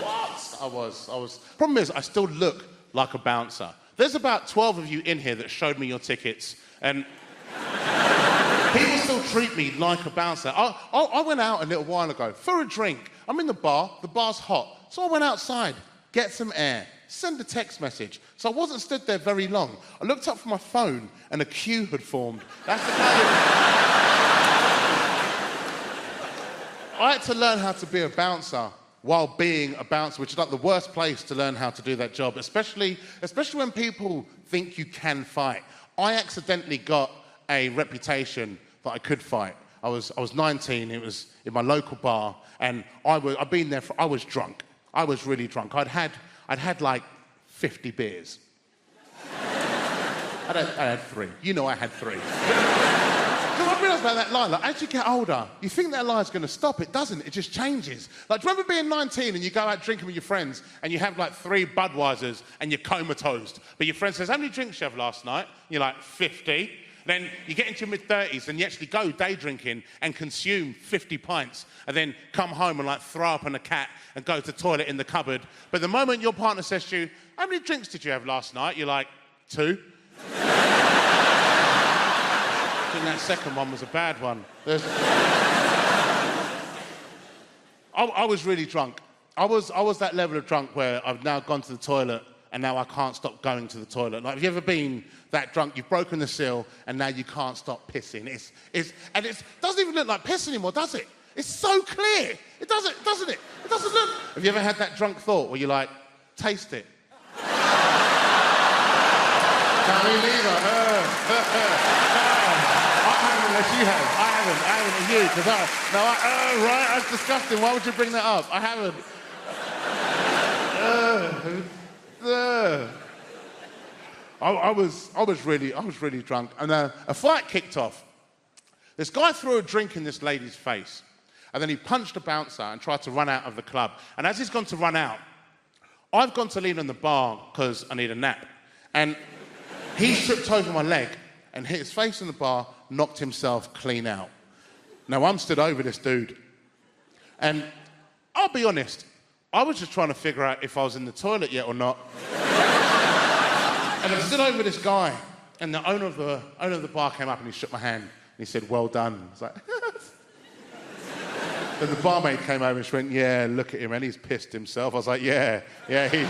What? I was. Problem is, I still look like a bouncer. There's about 12 of you in here that showed me your tickets, and people still treat me like a bouncer. I went out a little while ago for a drink. I'm in the bar's hot, so I went outside, get some air, send a text message. So I wasn't stood there very long. I looked up from my phone and a queue had formed. That's the kind of... I had to learn how to be a bouncer while being a bouncer, which is like the worst place to learn how to do that job, especially when people think you can fight. I accidentally got a reputation that I could fight. I was 19, it was in my local bar, and I was drunk. I was really drunk. I'd had like 50 beers. I had 3. You know I had 3. Because I realised about that lie, like, as you get older, you think that lie's going to stop. It doesn't. It just changes. Like, do you remember being 19 and you go out drinking with your friends and you have like 3 Budweisers and you're comatose, but your friend says, how many drinks did you have last night? You're like, 50. Then you get into your mid-30s and you actually go day drinking and consume 50 pints and then come home and like throw up on a cat and go to the toilet in the cupboard. But the moment your partner says to you, how many drinks did you have last night? You're like, 2. I think that second one was a bad one. I was really drunk. I was that level of drunk where I've now gone to the toilet and now I can't stop going to the toilet. Like, have you ever been that drunk? You've broken the seal and now you can't stop pissing. It doesn't even look like piss anymore, does it? It's so clear. It doesn't it? It doesn't look... Have you ever had that drunk thought where you're like, taste it? Can't me neither. I haven't unless you have. I haven't, you, because right, that's disgusting. Why would you bring that up? I haven't. I was really drunk, and a fight kicked off. This guy threw a drink in this lady's face, and then he punched a bouncer and tried to run out of the club. And as he's gone to run out, I've gone to lean on the bar because I need a nap. And he tripped over my leg and hit his face in the bar, knocked himself clean out. Now, I'm stood over this dude. And I'll be honest, I was just trying to figure out if I was in the toilet yet or not. And I stood over this guy, and the owner of the bar came up and he shook my hand and he said, well done. I was like, Then the barmaid came over and she went, yeah, look at him, and he's pissed himself. I was like, yeah, he's...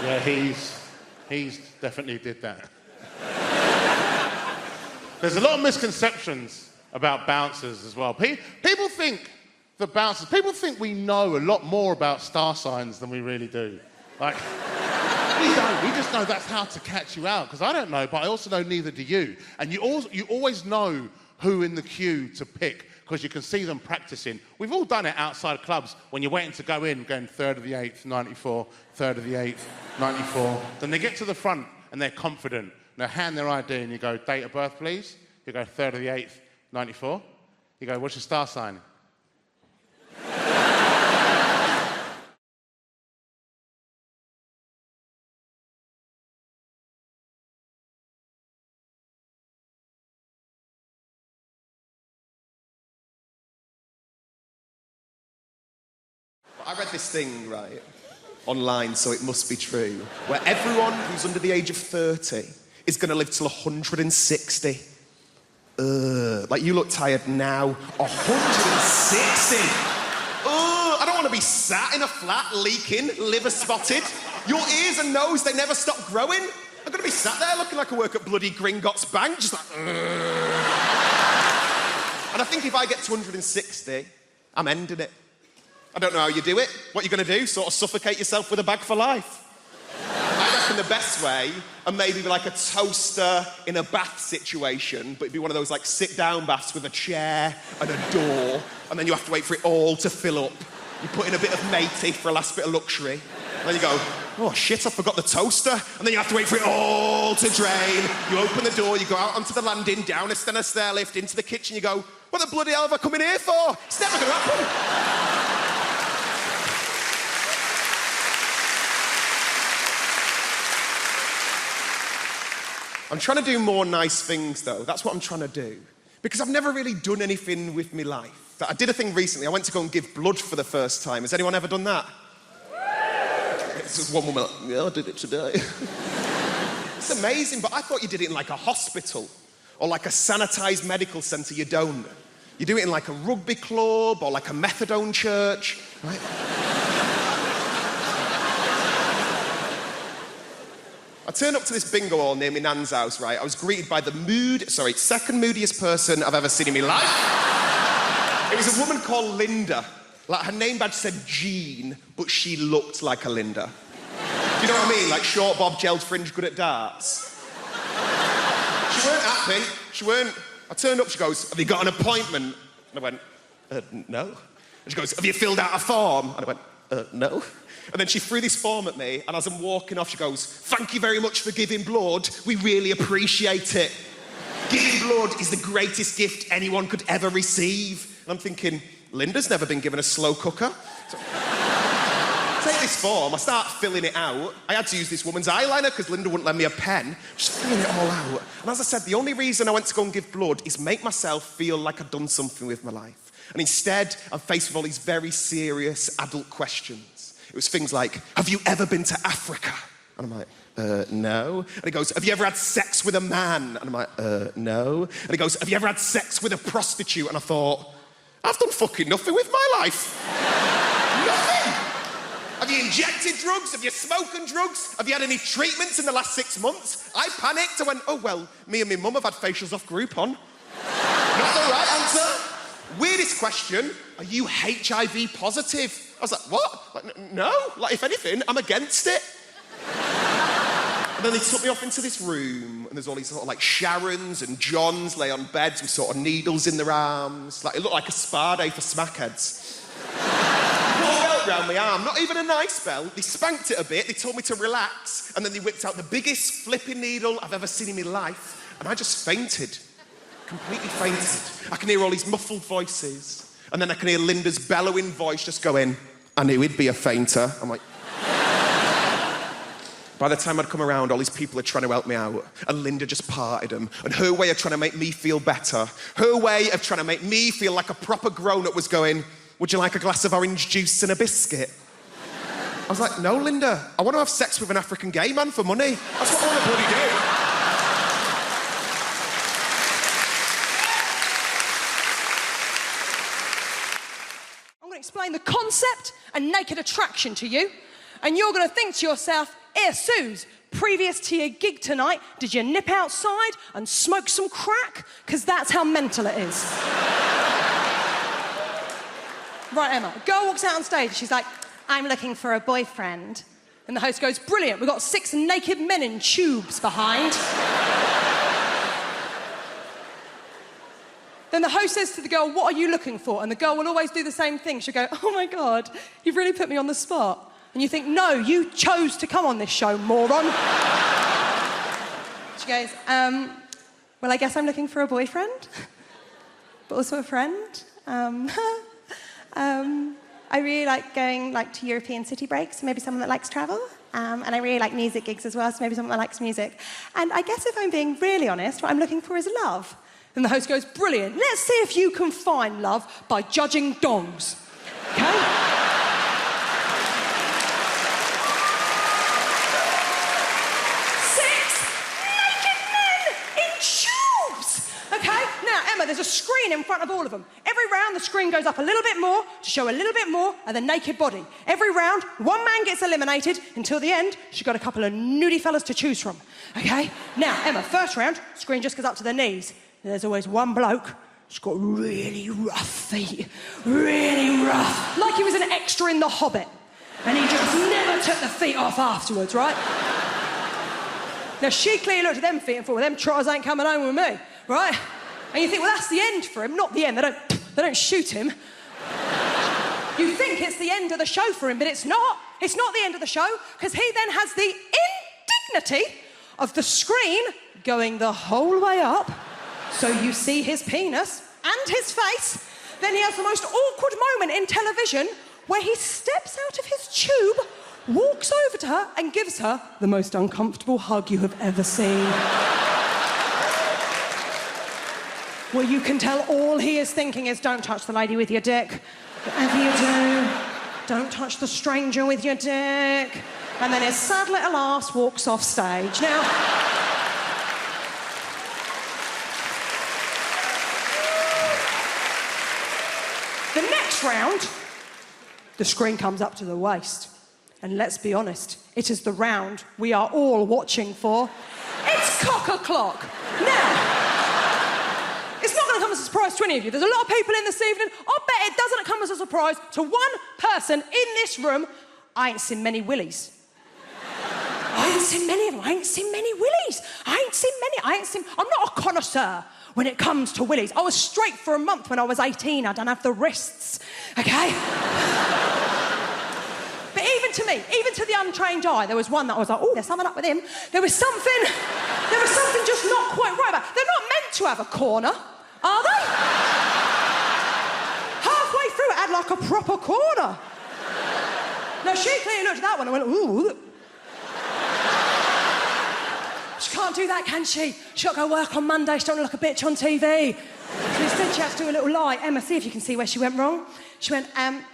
Yeah, he's definitely did that. There's a lot of misconceptions about bouncers as well. People think we know a lot more about star signs than we really do. Like, we don't. We just know that's how to catch you out, because I don't know, but I also know neither do you. And you always know who in the queue to pick, because you can see them practicing. We've all done it outside clubs when you're waiting to go in, going 3rd of the 8th, 94, 3rd of the 8th, 94. Then they get to the front and they're confident. They hand their ID and you go, date of birth, please. You go, 3rd of the 8th, 94. You go, what's your star sign? I read this thing, right, online, so it must be true, where everyone who's under the age of 30 is going to live till 160. Like, you look tired now. 160? I don't want to be sat in a flat, leaking, liver spotted. Your ears and nose, they never stop growing. I'm going to be sat there looking like I work at bloody Gringotts Bank, just like... And I think if I get to 160, I'm ending it. I don't know how you do it. What are you going to do? Sort of suffocate yourself with a bag for life? I reckon the best way, and maybe like a toaster in a bath situation, but it'd be one of those like sit-down baths with a chair and a door, and then you have to wait for it all to fill up. You put in a bit of matey for a last bit of luxury, and then you go, oh shit, I forgot the toaster, and then you have to wait for it all to drain. You open the door, you go out onto the landing, down a stair lift, into the kitchen, you go, what the bloody hell have I come in here for? It's never going to happen. I'm trying to do more nice things, though. That's what I'm trying to do. Because I've never really done anything with my life. I did a thing recently. I went to go and give blood for the first time. Has anyone ever done that? It's just one woman like, yeah, I did it today. It's amazing, but I thought you did it in like a hospital or like a sanitised medical centre. You don't. You do it in like a rugby club or like a methadone church, right? I turned up to this bingo hall near my nan's house, right? I was greeted by the second moodiest person I've ever seen in my life. It was a woman called Linda. Like, her name badge said Jean, but she looked like a Linda. Do you know what I mean? Like short bob, gelled fringe, good at darts. She weren't happy. I turned up, she goes, have you got an appointment? And I went, no. And she goes, have you filled out a form? And I went, no. And then she threw this form at me, and as I'm walking off, she goes, thank you very much for giving blood. We really appreciate it. Giving blood is the greatest gift anyone could ever receive. And I'm thinking, Linda's never been given a slow cooker. So, take this form, I start filling it out. I had to use this woman's eyeliner because Linda wouldn't lend me a pen. Just filling it all out. And as I said, the only reason I went to go and give blood is make myself feel like I'd done something with my life. And instead, I'm faced with all these very serious adult questions. It was things like, have you ever been to Africa? And I'm like, no. And he goes, have you ever had sex with a man? And I'm like, no. And he goes, have you ever had sex with a prostitute? And I thought, I've done fucking nothing with my life. Nothing. Have you injected drugs? Have you spoken drugs? Have you had any treatments in the last 6 months? I panicked. I went, oh, well, me and my mum have had facials off Groupon. Not the right answer. Weirdest question, are you HIV positive? I was like, what? Like, no. Like, if anything, I'm against it. And then they took me off into this room, and there's all these sort of like Sharons and Johns lay on beds with sort of needles in their arms. Like, it looked like a spa day for smackheads. Put a belt round my arm, not even a nice belt. They spanked it a bit, they told me to relax, and then they whipped out the biggest flipping needle I've ever seen in my life, and I just fainted. Completely fainted. I can hear all these muffled voices, and then I can hear Linda's bellowing voice just going, I knew he'd be a fainter. I'm like... By the time I'd come around, all these people are trying to help me out, and Linda just parted them. And her way of trying to make me feel better, her way of trying to make me feel like a proper grown-up was going, would you like a glass of orange juice and a biscuit? I was like, no, Linda, I want to have sex with an African gay man for money. That's what I want to bloody do. Explain the concept and naked attraction to you, and you're going to think to yourself, Suze, previous to your gig tonight, did you nip outside and smoke some crack? Because that's how mental it is. Right, Emma, a girl walks out on stage, she's like, I'm looking for a boyfriend. And the host goes, brilliant, we've got 6 naked men in tubes behind. Then the host says to the girl, what are you looking for? And the girl will always do the same thing. She'll go, oh my God, you've really put me on the spot. And you think, no, you chose to come on this show, moron. She goes, well, I guess I'm looking for a boyfriend, but also a friend. I really like going to European city breaks, maybe someone that likes travel. And I really like music gigs as well, so maybe someone that likes music. And I guess if I'm being really honest, what I'm looking for is love. And the host goes, brilliant, let's see if you can find love by judging dongs. Okay? 6 naked men in tubes! Okay? Now, Emma, there's a screen in front of all of them. every round, the screen goes up a little bit more to show a little bit more of the naked body. Every round, one man gets eliminated until the end. She's got a couple of nudie fellas to choose from, okay? Now, Emma, first round, screen just goes up to the knees. There's always one bloke who's got really rough feet, really rough, like he was an extra in The Hobbit. And he just never took the feet off afterwards, right? Now, she clearly looked at them feet and thought, well, them trotters ain't coming home with me, right? And you think, well, that's the end for him. Not the end. They don't shoot him. You think it's the end of the show for him, but it's not. It's not the end of the show, because he then has the indignity of the screen going the whole way up, so you see his penis and his face. Then he has the most awkward moment in television where he steps out of his tube, walks over to her and gives her the most uncomfortable hug you have ever seen. Well, you can tell all he is thinking is, don't touch the lady with your dick. Whatever you do, don't touch the stranger with your dick. And then his sad little ass walks off stage. Now, the next round, the screen comes up to the waist. And let's be honest, it is the round we are all watching for. It's cock-a-clock. Now, it's not going to come as a surprise to any of you. There's a lot of people in this evening. I'll bet it doesn't come as a surprise to one person in this room. I ain't seen many willies. I ain't seen many of them. I ain't seen many willies. I'm not a connoisseur when it comes to willies. I was straight for a month when I was 18. I don't have the wrists, okay? But even to me, even to the untrained eye, there was one that I was like, oh, there's something up with him. There was something just not quite right about it. They're not meant to have a corner, are they? Halfway through, it had like a proper corner. Now, she clearly looked at that one and went, ooh. She can't do that, can she? She'll go work on Monday, she don't look a bitch on TV. So instead, she has to do a little lie. Emma, see if you can see where she went wrong. She went, I'm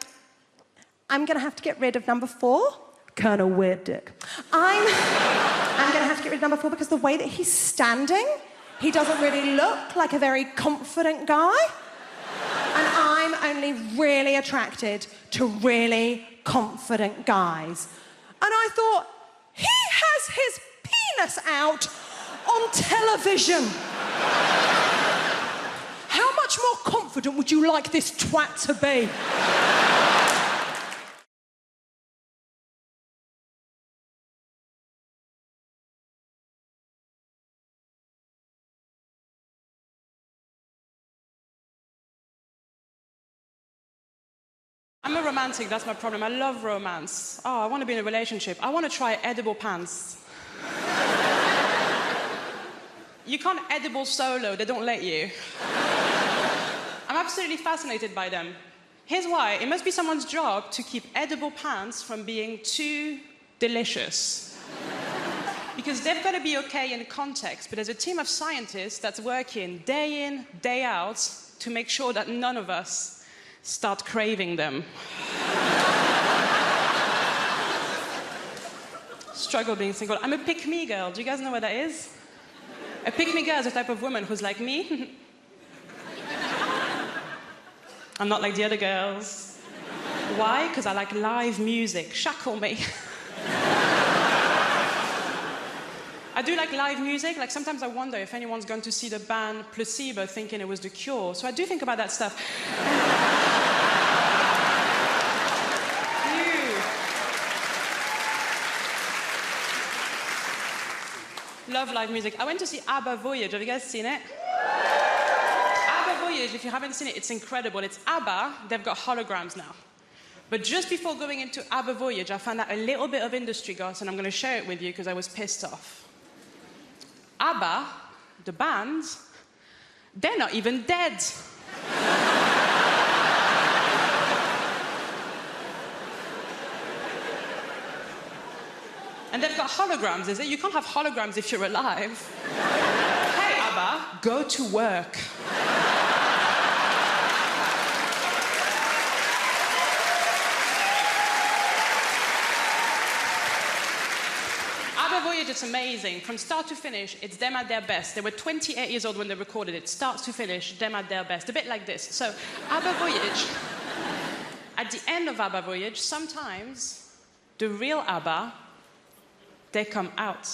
going to have to get rid of number 4. Colonel Weird Dick. I'm going to have to get rid of number 4 because the way that he's standing, he doesn't really look like a very confident guy. And I'm only really attracted to really confident guys. And I thought, he has his penis out on television. How much more confident would you like this twat to be? I'm a romantic, that's my problem. I love romance. Oh, I want to be in a relationship. I want to try edible pants. You can't edible solo, they don't let you. I'm absolutely fascinated by them. Here's why. It must be someone's job to keep edible pants from being too delicious. Because they've got to be okay in context, but there's a team of scientists that's working day in, day out to make sure that none of us start craving them. Struggle being single. I'm a pick-me girl. Do you guys know what that is? A pick-me girl is a type of woman who's like me. I'm not like the other girls. Why? Because I like live music. Shackle me. I do like live music. Like sometimes I wonder if anyone's gone to see the band Placebo thinking it was The Cure. So I do think about that stuff. Love live music. I went to see ABBA Voyage. Have you guys seen it? ABBA Voyage, if you haven't seen it, it's incredible. It's ABBA. They've got holograms now. But just before going into ABBA Voyage, I found out a little bit of industry gossip, and I'm going to share it with you because I was pissed off. ABBA, the band, they're not even dead. And they've got holograms, is it? You can't have holograms if you're alive. Hey, ABBA, go to work. ABBA ABBA Voyage, it's amazing. From start to finish, it's them at their best. They were 28 years old when they recorded it. Start to finish, them at their best. A bit like this. So, ABBA Voyage, at the end of ABBA Voyage, sometimes the real ABBA, they come out.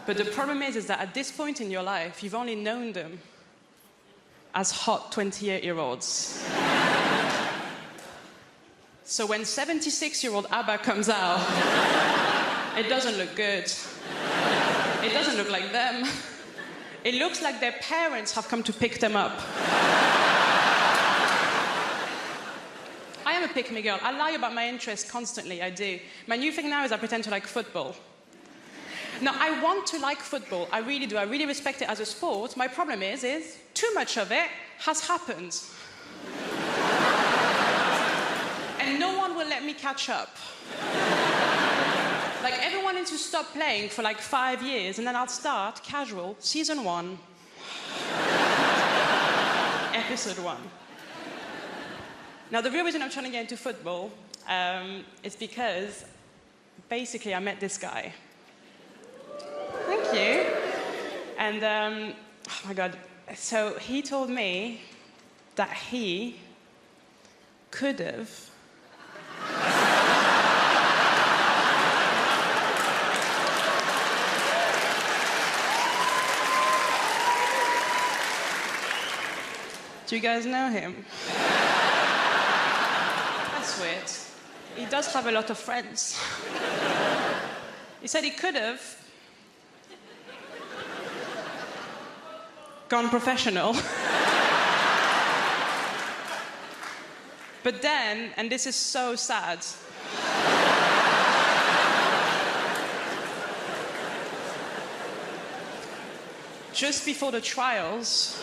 But the problem is that at this point in your life, you've only known them as hot 28-year-olds. So when 76-year-old ABBA comes out, it doesn't look good. It doesn't look like them. It looks like their parents have come to pick them up. I am a pick-me girl. I lie about my interests constantly, I do. My new thing now is I pretend to like football. Now, I want to like football. I really do. I really respect it as a sport. My problem is too much of it has happened. And no one will let me catch up. Like, everyone needs to stop playing for like 5 years, and then I'll start casual, season 1, episode 1. Now, the real reason I'm trying to get into football is because, basically, I met this guy. Thank you. And, oh my God. So he told me that he could have Do you guys know him? That's weird. He does have a lot of friends. He said he could have gone professional. But then, and this is so sad, just before the trials,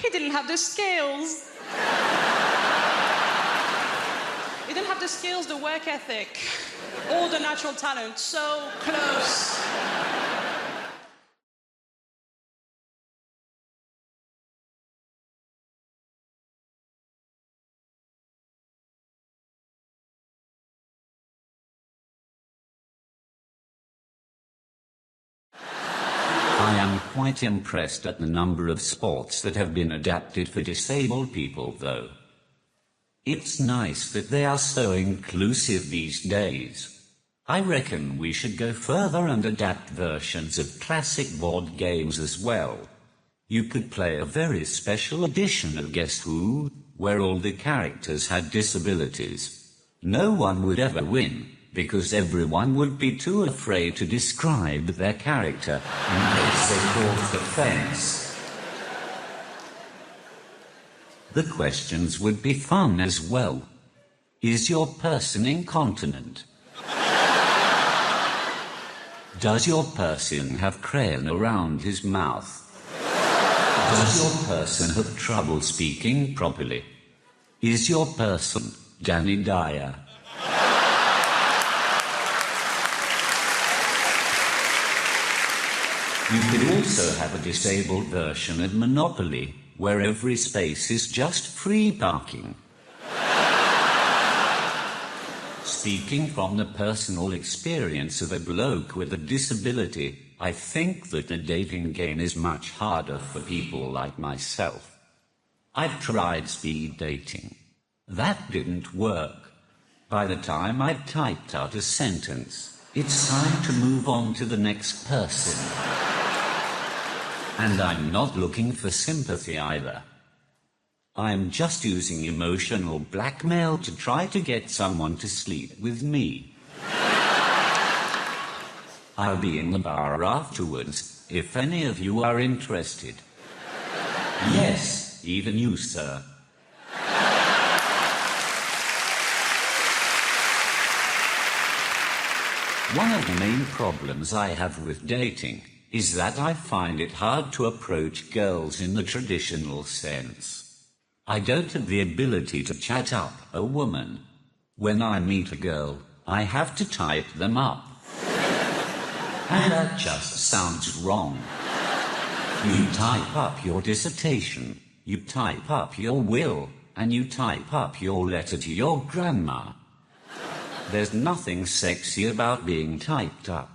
he didn't have the skills. He didn't have the skills, the work ethic, or the natural talent. So close. I am quite impressed at the number of sports that have been adapted for disabled people, though. It's nice that they are so inclusive these days. I reckon we should go further and adapt versions of classic board games as well. You could play a very special edition of Guess Who, where all the characters had disabilities. No one would ever win, because everyone would be too afraid to describe their character in case they caught offense. The questions would be fun as well. Is your person incontinent? Does your person have crayon around his mouth? Does your person have trouble speaking properly? Is your person Danny Dyer? You could also have a disabled version of Monopoly, where every space is just free parking. Speaking from the personal experience of a bloke with a disability, I think that the dating game is much harder for people like myself. I've tried speed dating. That didn't work. By the time I'd typed out a sentence, it's time to move on to the next person. And I'm not looking for sympathy either. I'm just using emotional blackmail to try to get someone to sleep with me. I'll be in the bar afterwards, if any of you are interested. Yes, even you, sir. One of the main problems I have with dating is that I find it hard to approach girls in the traditional sense. I don't have the ability to chat up a woman. When I meet a girl, I have to type them up. And that just sounds wrong. You type up your dissertation, you type up your will, and you type up your letter to your grandma. There's nothing sexy about being typed up.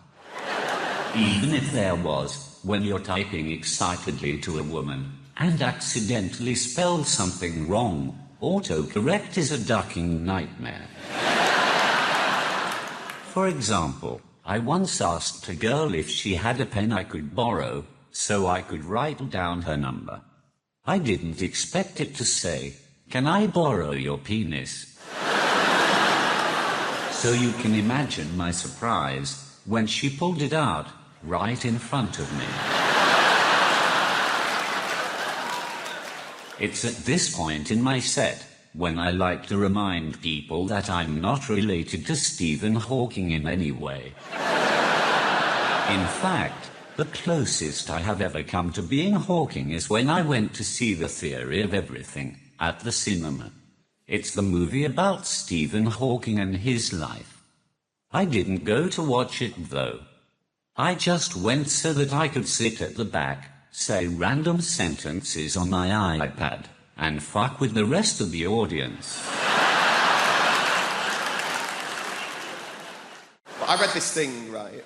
Even if there was, when you're typing excitedly to a woman, and accidentally spell something wrong, autocorrect is a ducking nightmare. For example, I once asked a girl if she had a pen I could borrow, so I could write down her number. I didn't expect it to say, "Can I borrow your penis?" So you can imagine my surprise when she pulled it out right in front of me. It's at this point in my set when I like to remind people that I'm not related to Stephen Hawking in any way. In fact, the closest I have ever come to being Hawking is when I went to see The Theory of Everything at the cinema. It's the movie about Stephen Hawking and his life. I didn't go to watch it though. I just went so that I could sit at the back, say random sentences on my iPad, and fuck with the rest of the audience. I read this thing, right,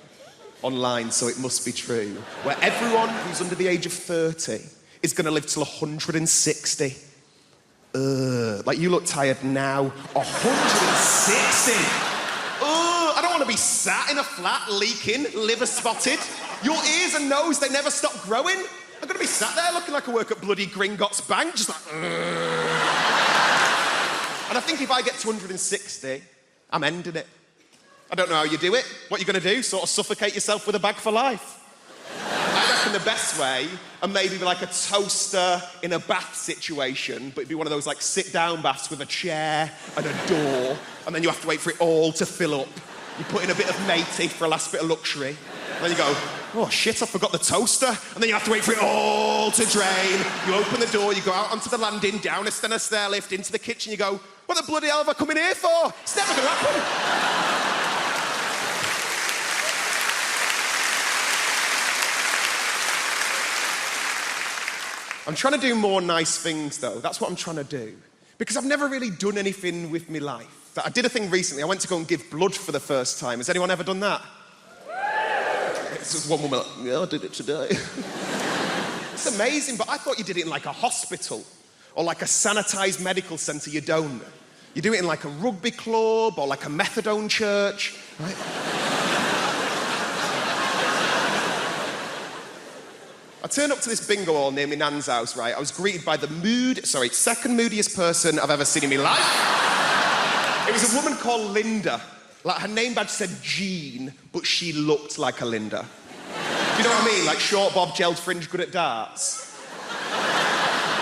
online, so it must be true, where everyone who's under the age of 30 is going to live till 160. Like, you look tired now. 160! I don't want to be sat in a flat, leaking, liver spotted. Your ears and nose, they never stop growing. I'm going to be sat there looking like I work at bloody Gringotts Bank, just like... And I think if I get to 160, I'm ending it. I don't know how you do it. What are you going to do? Sort of suffocate yourself with a bag for life? I reckon the best way, and maybe like a toaster in a bath situation, but it'd be one of those like sit-down baths with a chair and a door, and then you have to wait for it all to fill up. You put in a bit of matey for a last bit of luxury, and then you go, oh shit, I forgot the toaster, and then you have to wait for it all to drain. You open the door, you go out onto the landing, down a stair lift, into the kitchen, you go, what the bloody hell have I come in here for? It's never going to happen. I'm trying to do more nice things, though. That's what I'm trying to do. Because I've never really done anything with my life. I did a thing recently. I went to go and give blood for the first time. Has anyone ever done that? It's just one woman like, yeah, I did it today. It's amazing, but I thought you did it in like a hospital or like a sanitised medical centre. You don't. You do it in like a rugby club or like a methadone church, right? I turned up to this bingo hall near my nan's house, right? I was greeted by the second moodiest person I've ever seen in my life. It was a woman called Linda. Like, her name badge said Jean, but she looked like a Linda. Do you know what I mean? Like short bob, gelled fringe, good at darts.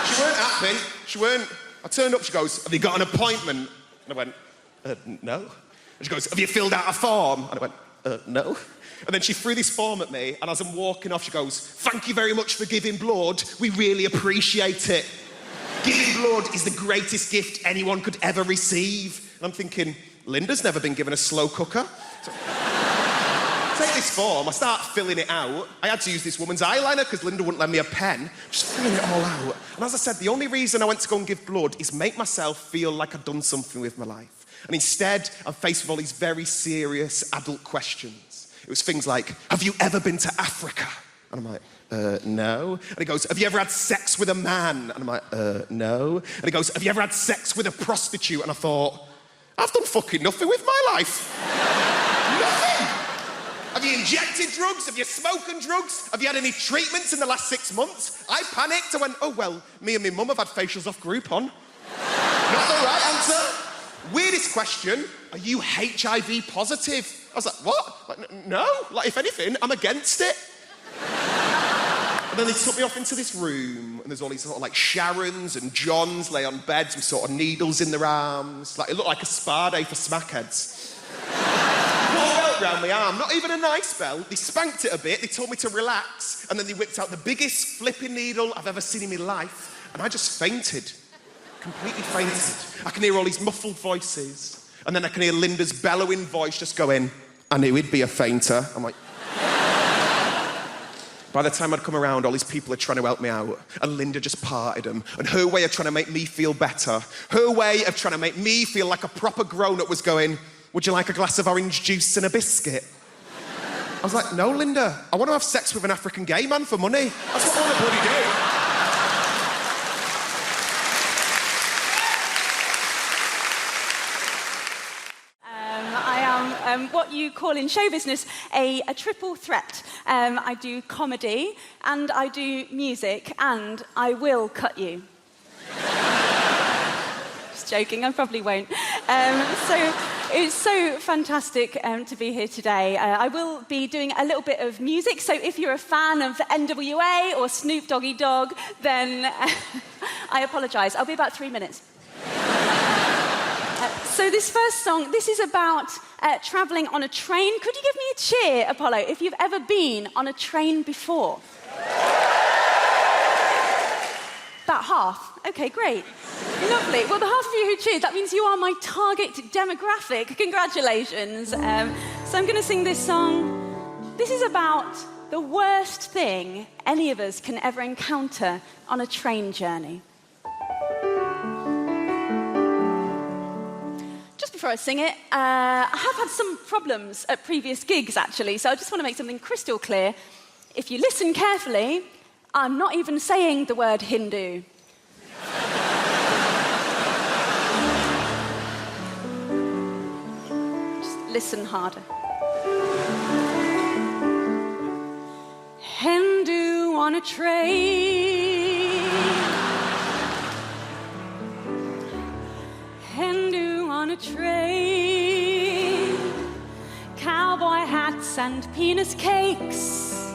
She weren't happy. I turned up, she goes, have you got an appointment? And I went, no. And she goes, have you filled out a form? And I went, no. And then she threw this form at me, and as I'm walking off, she goes, thank you very much for giving blood. We really appreciate it. Giving blood is the greatest gift anyone could ever receive. And I'm thinking, Linda's never been given a slow cooker. So, take this form, I start filling it out. I had to use this woman's eyeliner because Linda wouldn't lend me a pen. Just filling it all out. And as I said, the only reason I went to go and give blood is make myself feel like I'd done something with my life. And instead, I'm faced with all these very serious adult questions. It was things like, have you ever been to Africa? And I'm like, no. And he goes, have you ever had sex with a man? And I'm like, no. And he goes, have you ever had sex with a prostitute? And I thought, I've done fucking nothing with my life. Nothing. Have you injected drugs? Have you spoken drugs? Have you had any treatments in the last 6 months? I panicked. I went, oh, well, me and my mum have had facials off Groupon. Not the right answer. Weirdest question, are you HIV positive? I was like, what? Like, no. Like, if anything, I'm against it. And then they took me off into this room, and there's all these sort of like Sharons and Johns lay on beds with sort of needles in their arms. Like, it looked like a spa day for smackheads. Put a belt round my arm, not even a nice belt. They spanked it a bit, they told me to relax, and then they whipped out the biggest flipping needle I've ever seen in my life, and I just fainted. Completely fainted. I can hear all these muffled voices, and then I can hear Linda's bellowing voice just going, I knew he'd be a fainter. I'm like, By the time I'd come around, all these people are trying to help me out, and Linda just parted them. And her way of trying to make me feel better, her way of trying to make me feel like a proper grown-up was going, would you like a glass of orange juice and a biscuit? I was like, no, Linda, I want to have sex with an African gay man for money. That's what I want to bloody do. What you call in show business a triple threat. I do comedy, and I do music, and I will cut you. Just joking, I probably won't. So it's so fantastic to be here today. I will be doing a little bit of music, so if you're a fan of NWA or Snoop Doggy Dogg, then I apologise. I'll be about 3 minutes. So this first song, this is about travelling on a train. Could you give me a cheer, Apollo, if you've ever been on a train before? About half. Okay, great. Lovely. Well, the half of you who cheered, that means you are my target demographic. Congratulations. So I'm going to sing this song. This is about the worst thing any of us can ever encounter on a train journey. Just before I sing it, I have had some problems at previous gigs, actually, so I just want to make something crystal clear. If you listen carefully, I'm not even saying the word Hindu. Just listen harder. Hindu on a train. Hindu on a train. Cowboy hats and penis cakes.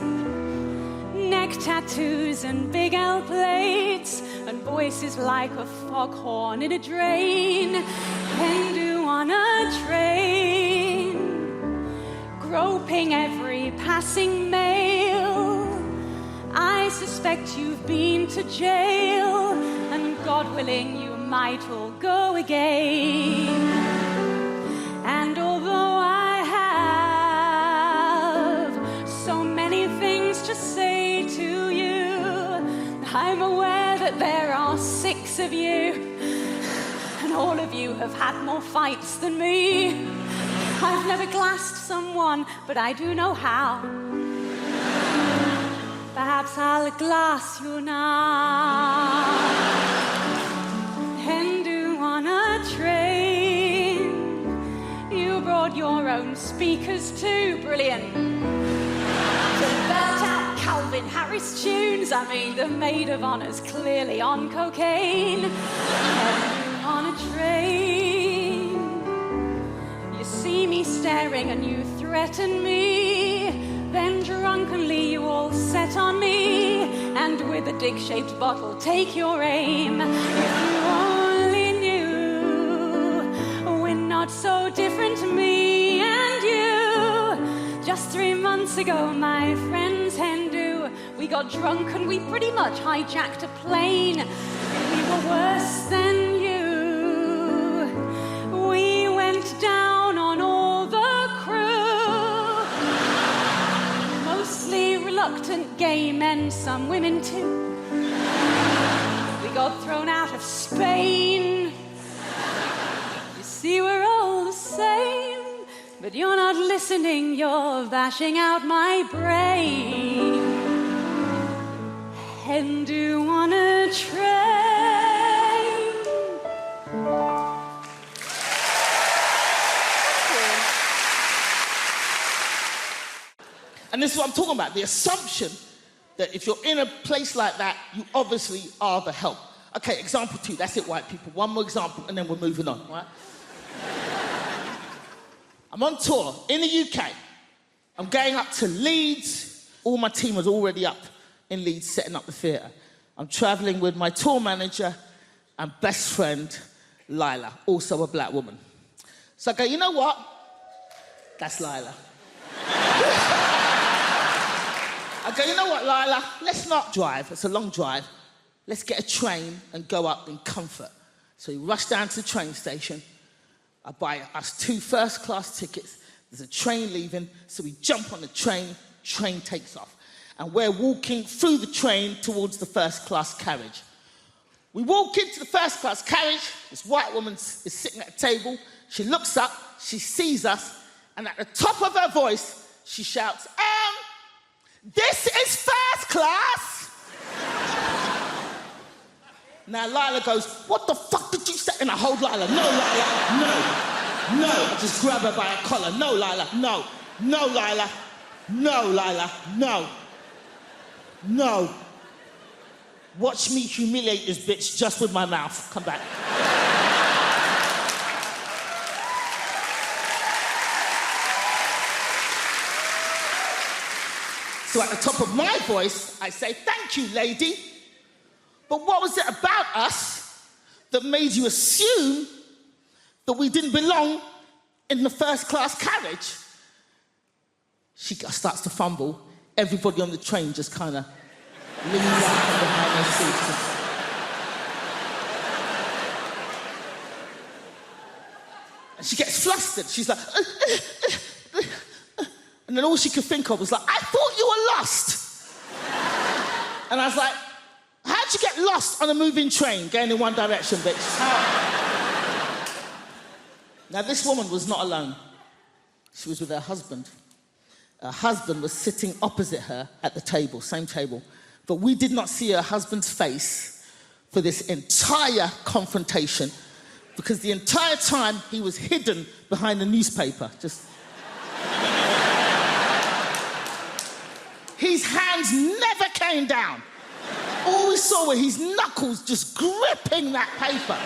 Neck tattoos and big L plates. And voices like a foghorn in a drain. Hindu on a train. Groping every passing male. I suspect you've been to jail. And God willing, you might all go again. And although I have so many things to say to you, I'm aware that there are 6 of you, and all of you have had more fights than me. I've never glassed someone, but I do know how. Perhaps I'll glass you now. Hindu on a train. You brought your own speakers too, brilliant. To belt out Calvin Harris tunes. I mean, the maid of honor's clearly on cocaine. Hindu on a train. You see me staring and you threaten me. Then drunkenly you all set on me, and with a dick-shaped bottle take your aim. If you only knew, we're not so different, me and you. Just 3 months ago, my friends Hindu, we got drunk and we pretty much hijacked a plane. We were worse than you. We went down on all the crew. Mostly reluctant gay men, some women too. We got thrown out of Spain. You see, we're all the same, but you're not listening, you're bashing out my brain. Hindu on a train. And this is what I'm talking about, the assumption that if you're in a place like that, you obviously are the help. Okay, example 2, that's it, white people. One more example, and then we're moving on, right? I'm on tour in the UK. I'm going up to Leeds. All my team was already up in Leeds setting up the theatre. I'm travelling with my tour manager and best friend, Lila, also a black woman. So I go, you know what? That's Lila. I go, you know what, Lila? Let's not drive. It's a long drive. Let's get a train and go up in comfort. So we rush down to the train station. I buy us 2 first-class tickets. There's a train leaving, so we jump on the train. Train takes off. and we're walking through the train towards the first-class carriage. We walk into the first-class carriage. This white woman is sitting at a table. She looks up, she sees us, and at the top of her voice, she shouts, "This is first class!" Now Lila goes, "What the fuck did you say?" And I hold Lila. "No, Lila, no. No." I just grab her by her collar. "No, Lila, no. No, Lila. No, Lila, no. No. Watch me humiliate this bitch just with my mouth. Come back." So at the top of my voice, I say, "Thank you, lady. But what was it about us that made you assume that we didn't belong in the first-class carriage?" She starts to fumble. Everybody on the train just kind of leans out from behind their seats. And she gets flustered. She's like, and then all she could think of was like, "I thought you were lost." And I was like, "How'd you get lost on a moving train going in one direction, bitch? How?" Now, this woman was not alone. She was with her husband. Her husband was sitting opposite her at the table, same table. But we did not see her husband's face for this entire confrontation, because the entire time he was hidden behind a newspaper. His hands never came down. All we saw were his knuckles just gripping that paper.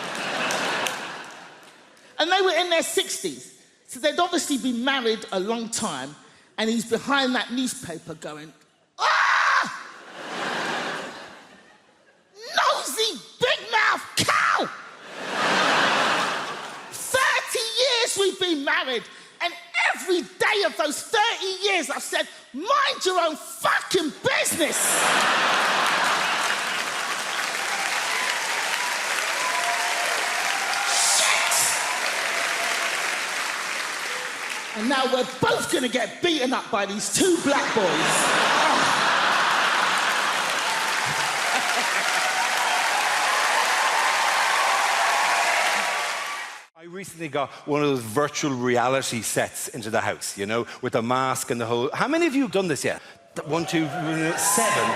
And they were in their 60s. So they'd obviously been married a long time, and he's behind that newspaper going, "Ah! Nosy, big-mouth cow! 30 years we've been married, and every day of those 30 years I've said, mind your own fucking business." And now we're both going to get beaten up by these two black boys. I recently got one of those virtual reality sets into the house, you know, with the mask and the whole... How many of you have done this yet? 1, 2, 7.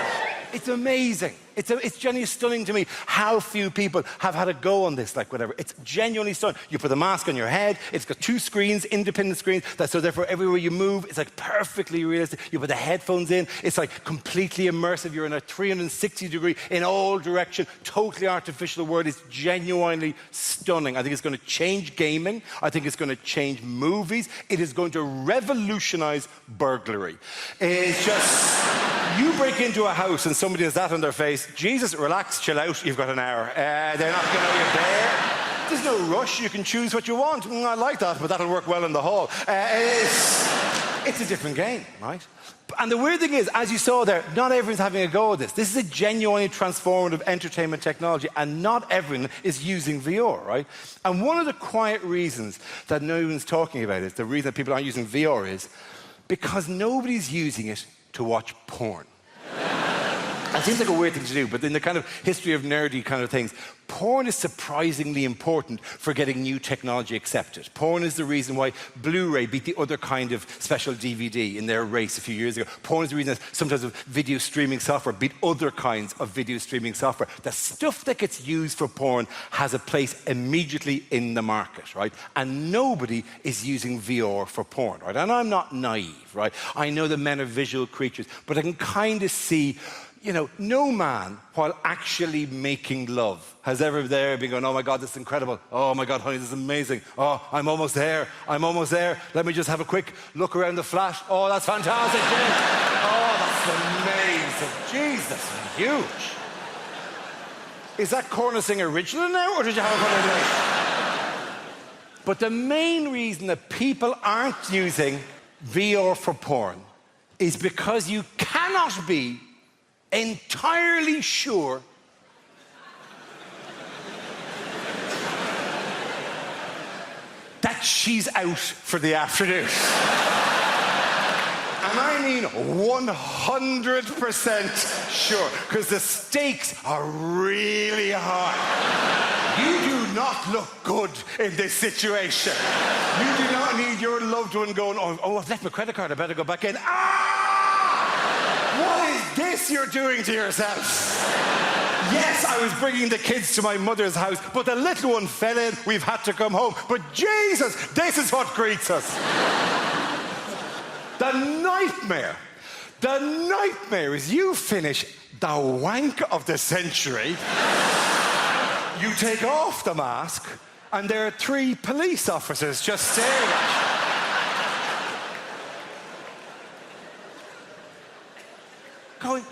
It's amazing. It's genuinely stunning to me how few people have had a go on this, like whatever. It's genuinely stunning. You put the mask on your head. It's got 2 screens, independent screens. So therefore, everywhere you move, it's like perfectly realistic. You put the headphones in. It's like completely immersive. You're in a 360-degree in all direction, totally artificial world. It's genuinely stunning. I think it's going to change gaming. I think it's going to change movies. It is going to revolutionize burglary. It's just... You break into a house and somebody has that on their face, Jesus, relax, chill out, you've got an hour. They're not going to know you're there. There's no rush, you can choose what you want. I like that, but that'll work well in the hall. It's a different game, right? And the weird thing is, as you saw there, not everyone's having a go at this. This is a genuinely transformative entertainment technology, and not everyone is using VR, right? And one of the quiet reasons that no one's talking about it, the reason that people aren't using VR is because nobody's using it to watch porn. It seems like a weird thing to do, but in the kind of history of nerdy kind of things, porn is surprisingly important for getting new technology accepted. Porn is the reason why Blu-ray beat the other kind of special DVD in their race a few years ago. Porn is the reason that sometimes video streaming software beat other kinds of video streaming software. The stuff that gets used for porn has a place immediately in the market, right? And nobody is using VR for porn, right? And I'm not naive, right? I know that men are visual creatures, but I can kind of see, you know, no man, while actually making love, has ever there been going, "Oh my God, this is incredible. Oh my God, honey, this is amazing. Oh, I'm almost there. I'm almost there. Let me just have a quick look around the flat. Oh, that's fantastic. Oh, that's amazing. Jesus, huge." Is that Corner Singer original now, or did you have a fun idea? But the main reason that people aren't using VR for porn is because you cannot be entirely sure that she's out for the afternoon. And And I mean 100% sure, because the stakes are really high. You do not look good in this situation. You do not need your loved one going, oh, I've left my credit card, I better go back in. What is this you're doing to yourself? Yes, I was bringing the kids to my mother's house, but the little one fell in, we've had to come home. But Jesus, this is what greets us. The nightmare is you finish the wank of the century, you take off the mask, and there are 3 police officers just staring at you. Going,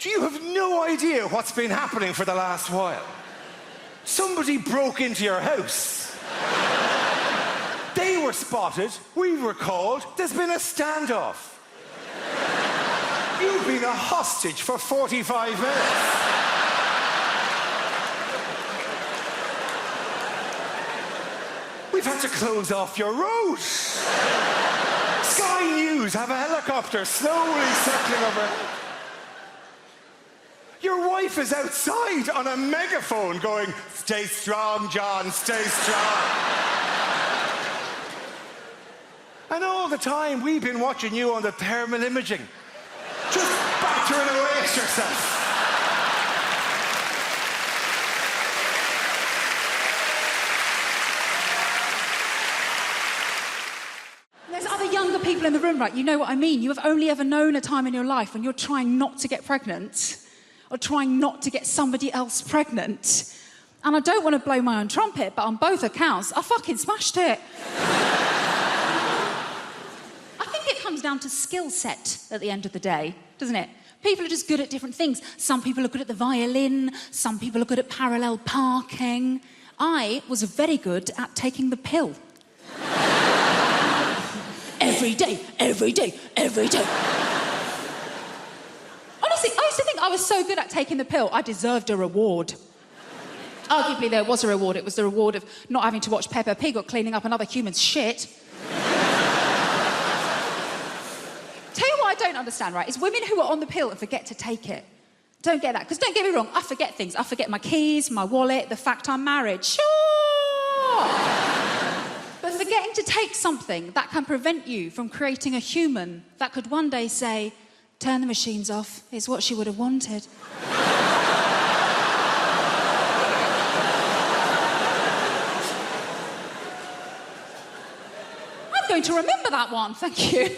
do you have no idea what's been happening for the last while? Somebody broke into your house. They were spotted, we were called, there's been a standoff. You've been a hostage for 45 minutes. We've had to close off your road. Sky News have a helicopter slowly circling overhead. Your wife is outside on a megaphone going, stay strong, John, stay strong. And all the time, we've been watching you on the thermal imaging. Just battering away at yourself. There's other younger people in the room, right? You know what I mean. You have only ever known a time in your life when you're trying not to get pregnant or trying not to get somebody else pregnant. And I don't want to blow my own trumpet, but on both accounts, I fucking smashed it. I think it comes down to skill set at the end of the day, doesn't it? People are just good at different things. Some people are good at the violin, some people are good at parallel parking. I was very good at taking the pill. Every day, every day, every day. Honestly, I used to think I was so good at taking the pill, I deserved a reward. Arguably, there was a reward. It was the reward of not having to watch Peppa Pig or cleaning up another human's shit. Tell you what I don't understand, right, is women who are on the pill and forget to take it. Don't get that. Because don't get me wrong, I forget things. I forget my keys, my wallet, the fact I'm married. Sure! But forgetting to take something that can prevent you from creating a human that could one day say, turn the machines off, is what she would have wanted. I'm going to remember that one, thank you.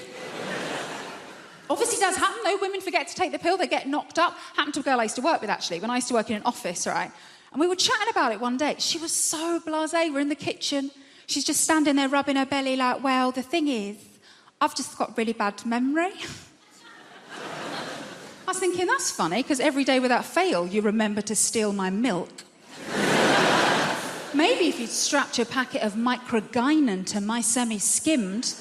Obviously, it does happen, though. Women forget to take the pill, they get knocked up. Happened to a girl I used to work with, actually, when I used to work in an office, right? And we were chatting about it one day. She was so blasé. We're in the kitchen. She's just standing there rubbing her belly like, well, the thing is, I've just got really bad memory. I was thinking, that's funny, because every day without fail, you remember to steal my milk. Maybe if you'd strapped your packet of microgynon to my semi-skimmed...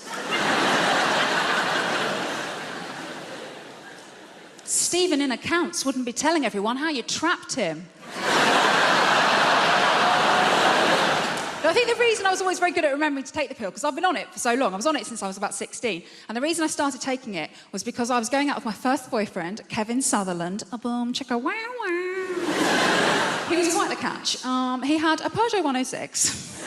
Stephen in accounts wouldn't be telling everyone how you trapped him. But I think the reason I was always very good at remembering to take the pill, because I've been on it for so long. I was on it since I was about 16. And the reason I started taking it was because I was going out with my first boyfriend, Kevin Sutherland. A boom, chicka, wow, wow. He was quite the catch. He had a Peugeot 106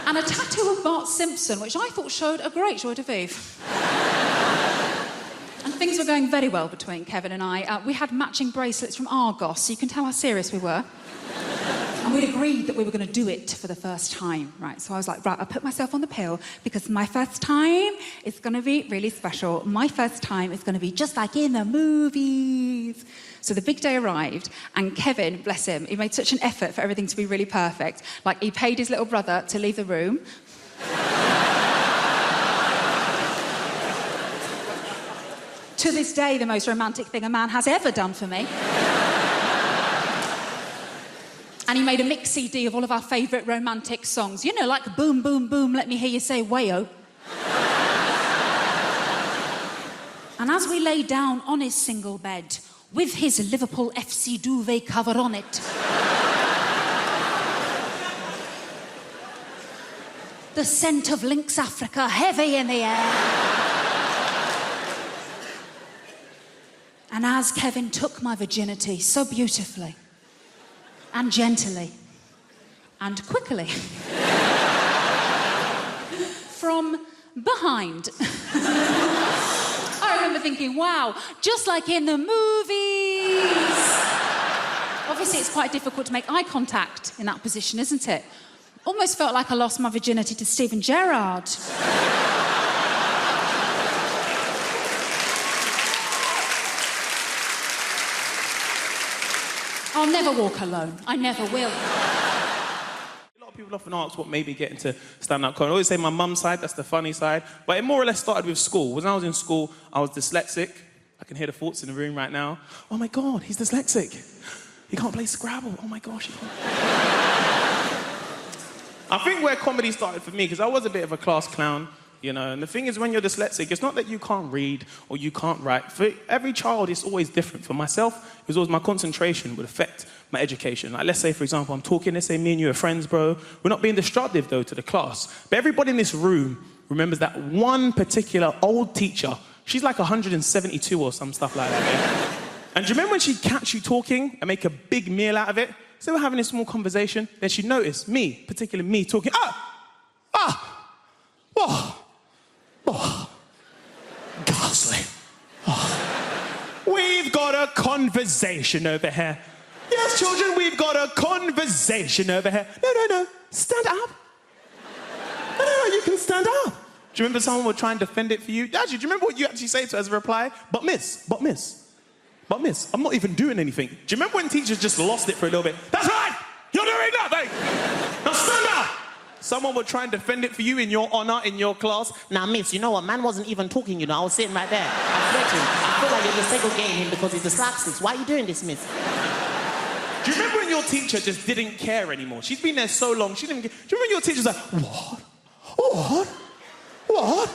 and a tattoo of Bart Simpson, which I thought showed a great joie de vivre. And things were going very well between Kevin and I. We had matching bracelets from Argos, so you can tell how serious we were. And we'd agreed that we were going to do it for the first time, right? So I was like, right, I'll put myself on the pill because my first time is going to be really special. My first time is going to be just like in the movies. So the big day arrived, and Kevin, bless him, he made such an effort for everything to be really perfect. Like, he paid his little brother to leave the room. To this day, the most romantic thing a man has ever done for me. And he made a mix CD of all of our favourite romantic songs. You know, like Boom, Boom, Boom, Let Me Hear You Say Wayo. And as we lay down on his single bed, with his Liverpool FC duvet cover on it, the scent of Lynx Africa heavy in the air, And as Kevin took my virginity so beautifully and gently and quickly from behind, I remember thinking, wow, just like in the movies. Obviously, it's quite difficult to make eye contact in that position, isn't it? Almost felt like I lost my virginity to Stephen Gerrard. I'll never walk alone. I never will. A lot of people often ask what made me get into stand-up comedy. I always say my mum's side, that's the funny side. But it more or less started with school. When I was in school, I was dyslexic. I can hear the thoughts in the room right now. Oh my God, he's dyslexic. He can't play Scrabble. Oh my gosh, he can't. I think where comedy started for me, because I was a bit of a class clown, you know, and the thing is when you're dyslexic, it's not that you can't read or you can't write. For every child, it's always different. For myself, it was always my concentration would affect my education. Like, let's say, for example, I'm talking, let's say me and you are friends, bro. We're not being destructive, though, to the class. But everybody in this room remembers that one particular old teacher. She's like 172 or some stuff like that, yeah? And do you remember when she'd catch you talking and make a big meal out of it? So we're having a small conversation, then she'd notice me, particularly me, talking, ghastly. We've got a conversation over here. Yes, children, we've got a conversation over here. No, stand up. No, you can stand up. Do you remember someone would try and defend it for you? Actually, do you remember what you actually say to her as a reply? But miss, I'm not even doing anything. Do you remember when teachers just lost it for a little bit? That's right, you're doing nothing. Now stand up. Someone would try and defend it for you in your honor, in your class. Now, miss, you know what? Man wasn't even talking, you know. I was sitting right there. I'm sweating. I feel like you're just segregating him because he's dyslexic. Why are you doing this, miss? Do you remember when your teacher just didn't care anymore? She's been there so long, she didn't care. Do you remember your teacher's like, What?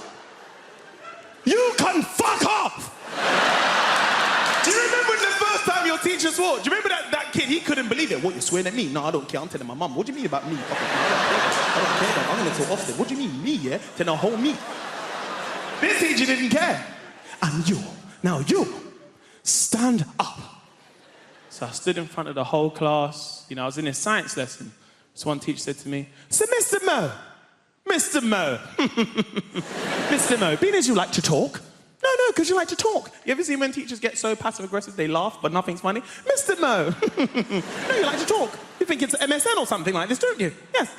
You can fuck off! Do you remember when the first time your teacher swore? Do you remember that kid? He couldn't believe it. What, you're swearing at me? No, I don't care. I'm telling my mum. What do you mean about me? I don't care about. I'm going to tell Austin. What do you mean, me, yeah? Tell the whole me. This teacher didn't care. And you, stand up. So I stood in front of the whole class. You know, I was in a science lesson. So one teacher said to me, so Mr. Mo, Mr. Mo, being as you like to talk. No, because you like to talk. You ever see when teachers get so passive-aggressive, they laugh, but nothing's funny? Mr. Mo, no, you like to talk. You think it's MSN or something like this, don't you? Yes.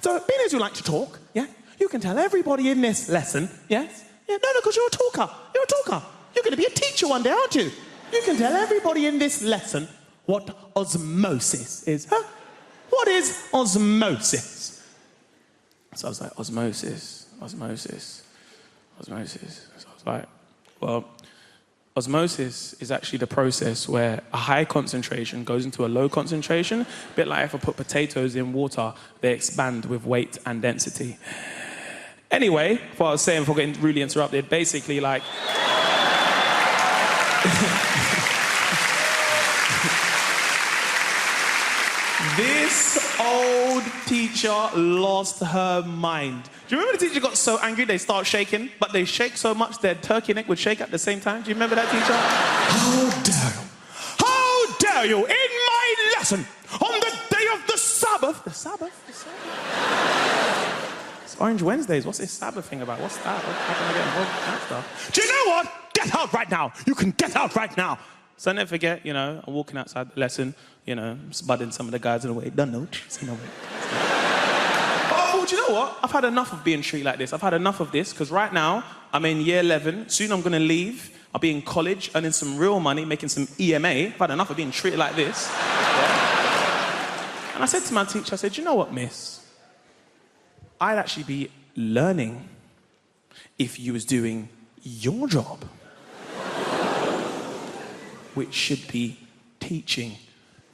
So, being as you like to talk, yeah, you can tell everybody in this lesson, yes? Yeah, no, because you're a talker. You're going to be a teacher one day, aren't you? You can tell everybody in this lesson what osmosis is. Huh? What is osmosis? So I was like, osmosis. So I was like, well, osmosis is actually the process where a high concentration goes into a low concentration. A bit like if I put potatoes in water, they expand with weight and density. Anyway, what I was saying before getting really interrupted, basically like... This old teacher lost her mind. Do you remember the teacher got so angry they start shaking, but they shake so much their turkey neck would shake at the same time? Do you remember that teacher? How dare you, in my lesson, on the day of the Sabbath? The Sabbath? It's Orange Wednesdays. What's this Sabbath thing about? What's that? How can I get involved with that stuff? Do you know what? Get out right now. You can get out right now. So I never forget, you know, I'm walking outside the lesson, you know, spudding some of the guys in the way. Don't know. You know. But I thought, you know what? I've had enough of being treated like this. I've had enough of this, because right now, I'm in year 11. Soon I'm going to leave. I'll be in college, earning some real money, making some EMA. I've had enough of being treated like this. Yeah. And I said to my teacher, I said, you know what, miss? I'd actually be learning if you was doing your job, which should be teaching.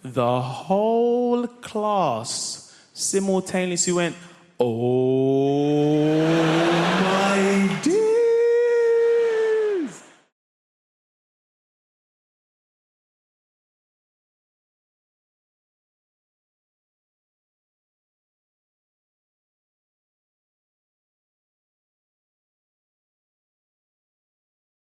The whole class simultaneously went, oh my